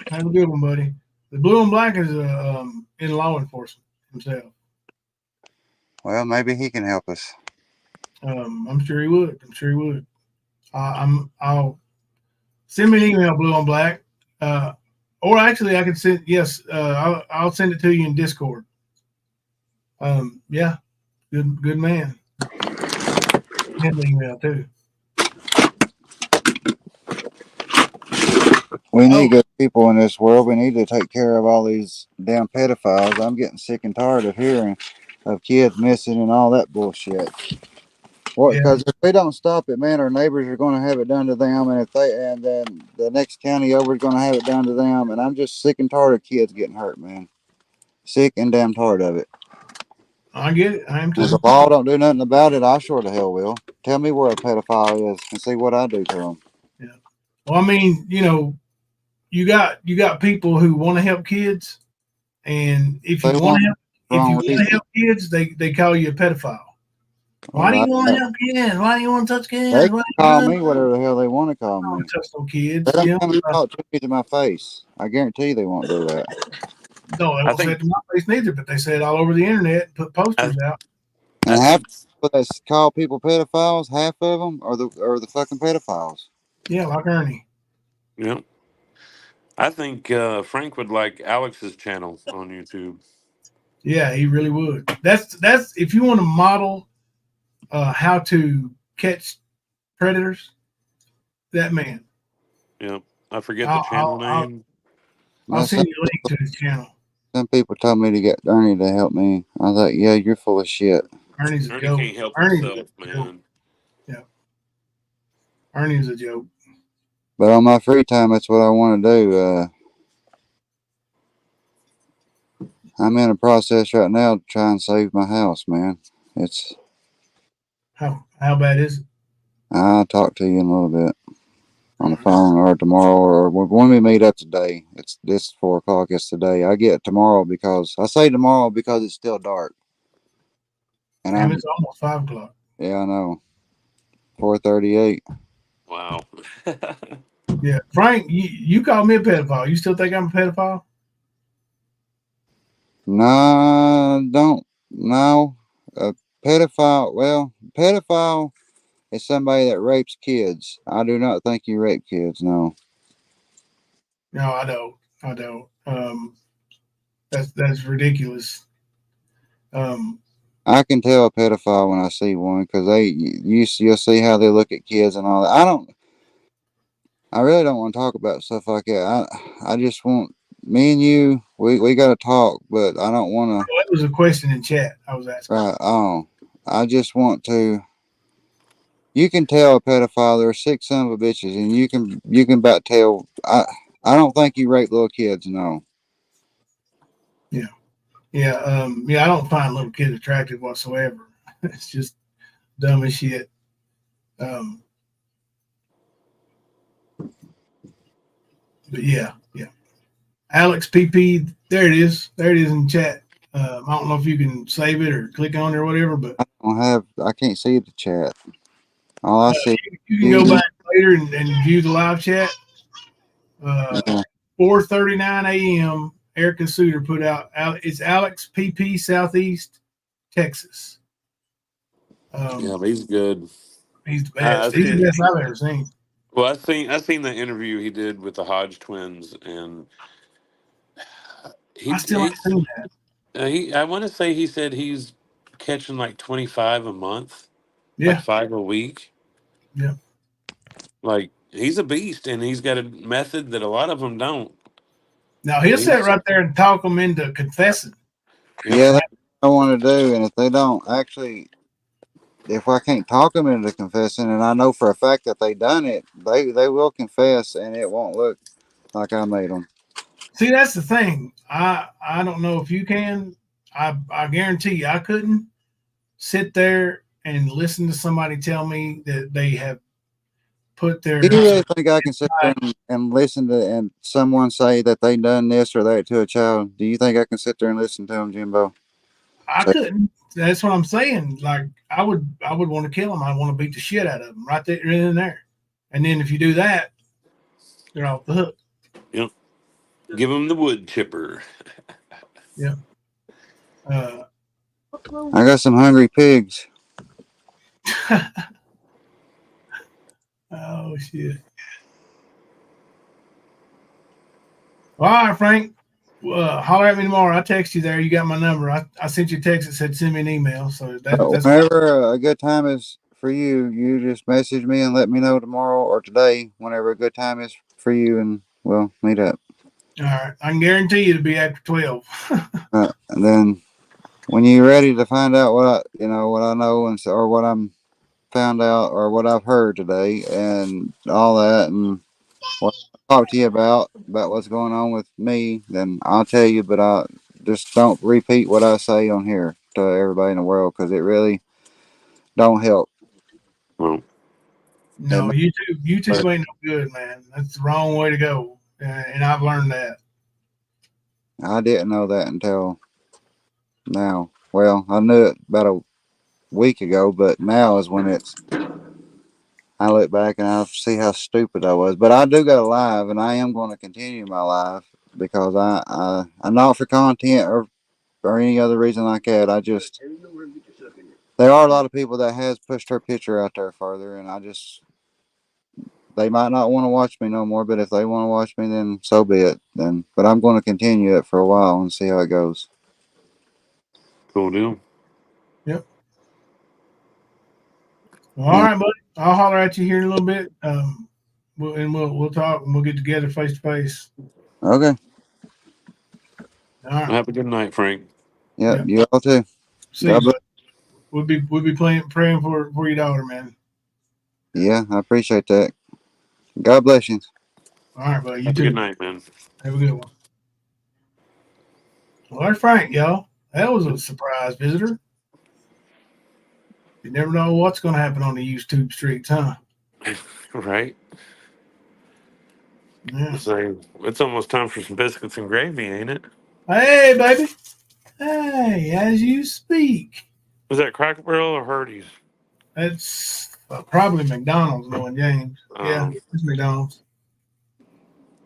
Have a good one, buddy. The Blue and Black is in law enforcement himself. Well, maybe he can help us. I'm sure he would. I'll send me an email, Blue and Black. Or actually, I could send. Yes, I'll send it to you in Discord. Yeah, good man. Send the email too. We need good people in this world. We need to take care of all these damn pedophiles. I'm getting sick and tired of hearing of kids missing and all that bullshit. What? Because if we don't stop it, man, our neighbors are going to have it done to them, and then the next county over is going to have it done to them. And I'm just sick and tired of kids getting hurt, man. Sick and damn tired of it. I get it. I am too. If the law don't do nothing about it, I sure the hell will. Tell me where a pedophile is and see what I do to them. Yeah. Well, I mean, you got people who want to help kids, and if you want to help kids, they call you a pedophile. Why do you want to help kids? Why do you want to touch kids? They can call me whatever the hell they want to call me. Touch no kids. They don't come and talk to me to my face. I guarantee you they won't do that. No, they won't say it to my face neither, but they say it all over the internet and put posters out. And half of the people that call people pedophiles, half of them are the fucking pedophiles. Yeah, like Ernie. Yeah. I think Frank would like Alex's channel on YouTube. Yeah, he really would. That's if you want to model how to catch predators, that man. Yeah, I forget the channel name. I'll send you a link to his channel. Some people told me to get Ernie to help me. I thought, yeah, you're full of shit. Ernie's a Ernie joke. can't help himself, man. Yeah, Ernie's a joke. But on my free time, that's what I want to do. I'm in a process right now to try and save my house, man. It's how bad is it? I'll talk to you in a little bit on the phone or tomorrow or when we meet up today. It's this 4 o'clock. It's today. I get tomorrow because I say tomorrow because it's still dark. And it's almost 5 o'clock. Yeah, I know. 4:38. Wow. Yeah, Frank, you call me a pedophile. You still think I'm a pedophile? No, don't. No. A pedophile. Well, pedophile is somebody that rapes kids. I do not think you rape kids. No. No, I don't. I don't. That's ridiculous. I can tell a pedophile when I see one because you'll see how they look at kids and all that. I really don't want to talk about stuff like that. I just want me and you. We got to talk, but I don't want to. That was a question in chat I was asking. Right? Oh, I just want to. You can tell a pedophile they're sick son of a bitches, and you can about tell. I don't think you rape little kids. No. Yeah, yeah, yeah. I don't find little kids attractive whatsoever. It's just dumb as shit. But yeah, yeah. Alex PP, there it is. There it is in the chat. I don't know if you can save it or click on it or whatever, but I can't see the chat. All I see. you can go back later and view the live chat. 4:39 a.m. Erica Suter put out. It's Alex PP Southeast Texas. Yeah, but he's good. He's the best. He's the best I've ever seen. Well, I seen the interview he did with the Hodge twins, and I still haven't seen that. I want to say he said he's catching like 25 a month, Yeah, like 5 a week. yeah. Like he's a beast, and he's got a method that a lot of them don't. Now he'll sit right there and talk them into confessing. Yeah, that's what I want to do, and if they don't actually, if I can't talk them into confessing, and I know for a fact that they done it, they will confess, and it won't look like I made them. See, that's the thing. I don't know if you can. I guarantee you, I couldn't sit there and listen to somebody tell me that they have put their. Do you really think I can sit there and listen to and someone say that they done this or that to a child? Do you think I can sit there and listen to them, Jimbo? I couldn't. That's what I'm saying. Like I would want to kill them. I want to beat the shit out of them right there in there. And then if you do that, they're off the hook. Yep. Give them the wood chipper. Yeah. I got some hungry pigs. Oh shit. All right, Frank. Holler at me tomorrow. I'll text you there. You got my number. I sent you a text that said send me an email. So that's whenever a good time is for you, you just message me and let me know tomorrow or today, whenever a good time is for you, and we'll meet up. All right. I can guarantee you it'll be after 12. And then when you're ready to find out what I know and or what I'm found out or what I've heard today and all that and what I talk to you about what's going on with me, then I'll tell you, but I just don't repeat what I say on here to everybody in the world because it really don't help. Well, no, YouTube ain't no good, man. That's the wrong way to go. And I've learned that. I didn't know that until now. Well, I knew it about a week ago, but now is when I look back and I see how stupid I was. But I do got a live, and I am going to continue my live because I'm not for content or any other reason like that. There are a lot of people that has pushed her picture out there further, and they might not want to watch me no more. But if they want to watch me, then so be it. But I'm going to continue it for a while and see how it goes. Cool deal. Yep. Well, all right, buddy. I'll holler at you here in a little bit. We'll talk and we'll get together face to face. Okay. All right. Have a good night, Frank. Yep. You all too. See you, buddy. We'll be praying for your daughter, man. Yeah, I appreciate that. God bless you. All right, buddy. You Have too. a good night, man. Have a good one. Well, there's Frank, y'all. That was a surprise visitor. You never know what's going to happen on the YouTube streets, huh? Right. Yeah. So it's almost time for some biscuits and gravy, ain't it? Hey, baby. Hey, as you speak. Was that Cracker Barrel or Hardee's? That's probably McDonald's, knowing James. Yeah, it's McDonald's.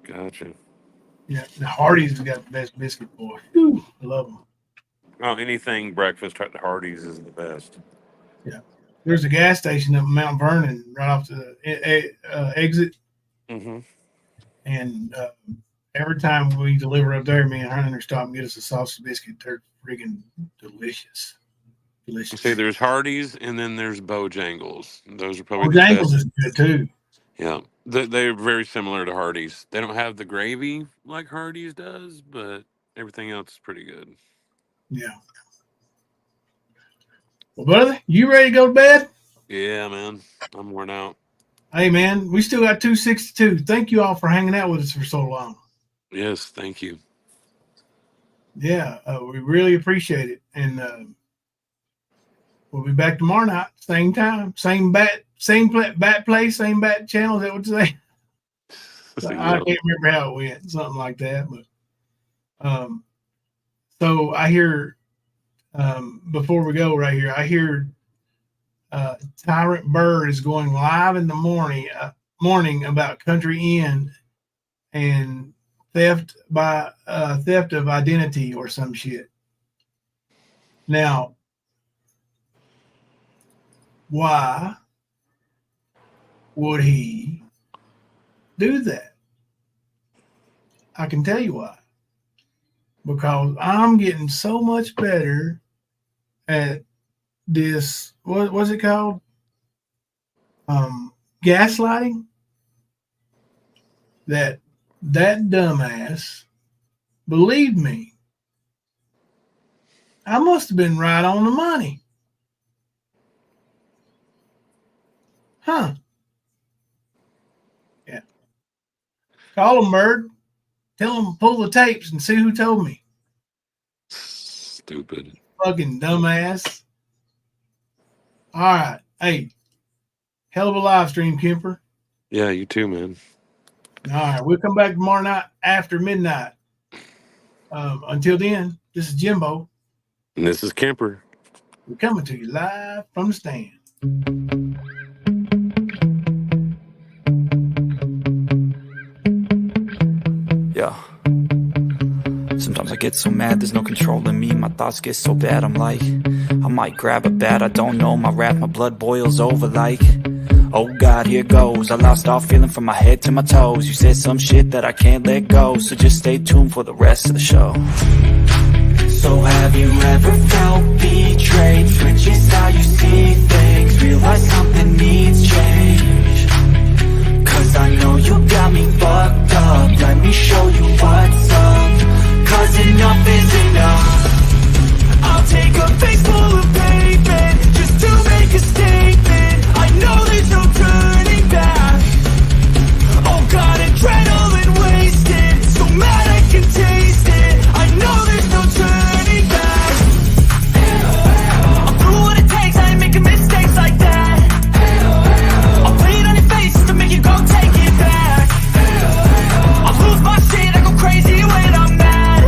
Gotcha. Yeah, the Hardee's has got the best biscuit, boy. Whew, I love them. Oh, anything breakfast at Hardee's is the best. Yeah. There's a gas station up in Mount Vernon right off the exit. Mm-hmm. And every time we deliver up there, me and Hunter stop and get us a sausage biscuit. They're freaking delicious. Delicious. See, there's Hardee's and then there's Bojangles. Those are probably Bojangles the is good too. Yeah, they're very similar to Hardee's. They don't have the gravy like Hardee's does, but everything else is pretty good. Yeah. Well, brother, you ready to go to bed? Yeah, man. I'm worn out. Hey, man, we still got 262. Thank you all for hanging out with us for so long. Yes, thank you. Yeah, we really appreciate it. And we'll be back tomorrow night, same time, same bat play, same bat channel. Is that what you say? I can't remember how it went, something like that. But so I hear before we go right here, I hear Tyrant Bird is going live in the morning about Country Inn and theft of identity or some shit. Now, why would he do that? I can tell you why. Because I'm getting so much better at this, what was it called? Gaslighting. That dumbass believed me. I must have been right on the money. Huh. Yeah. Call him, Bird. Tell him pull the tapes and see who told me. Stupid. Fucking dumbass. All right. Hey, hell of a live stream, Kemper. Yeah, you too, man. All right. We'll come back tomorrow night after midnight. Until then, this is Jimbo. And this is Kemper. We're coming to you live from the stand. Yeah. Sometimes I get so mad, there's no controlling me. My thoughts get so bad, I'm like, I might grab a bat, I don't know. My rap, my blood boils over like, oh God, here goes. I lost all feeling from my head to my toes. You said some shit that I can't let go, so just stay tuned for the rest of the show. So have you ever felt betrayed? Switches how you see things, realize something needs change. Cause I know you got me fucked up, let me show you what's up. Cause enough is enough. I'll take a face full of pavement just to make a statement. I know there's no turning back. Oh God, adrenaline wasted, so mad I can taste it. I know there's no turning back. I'll do what it takes, I ain't making mistakes like that. I'll put it on your face to make you go take it back. I'll lose my shit, I go crazy when I'm mad.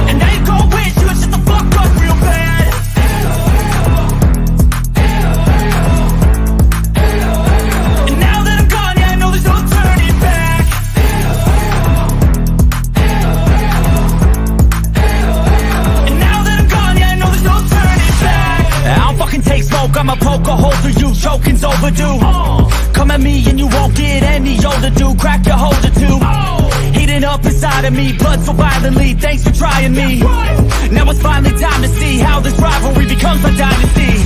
And now you go wish you would shut the fuck up real bad. And now that I'm gone, yeah, I know there's no turning back. And now that I'm gone, yeah, I know there's no turning back. I don't fucking take smoke, I'ma poke a hole through you. Choking's overdue. Come at me and you won't get any older, dude. Crack your holder too. Heating up inside of me, blood so violently. Thanks for trying me. Now it's finally time to see how this rivalry becomes a dynasty.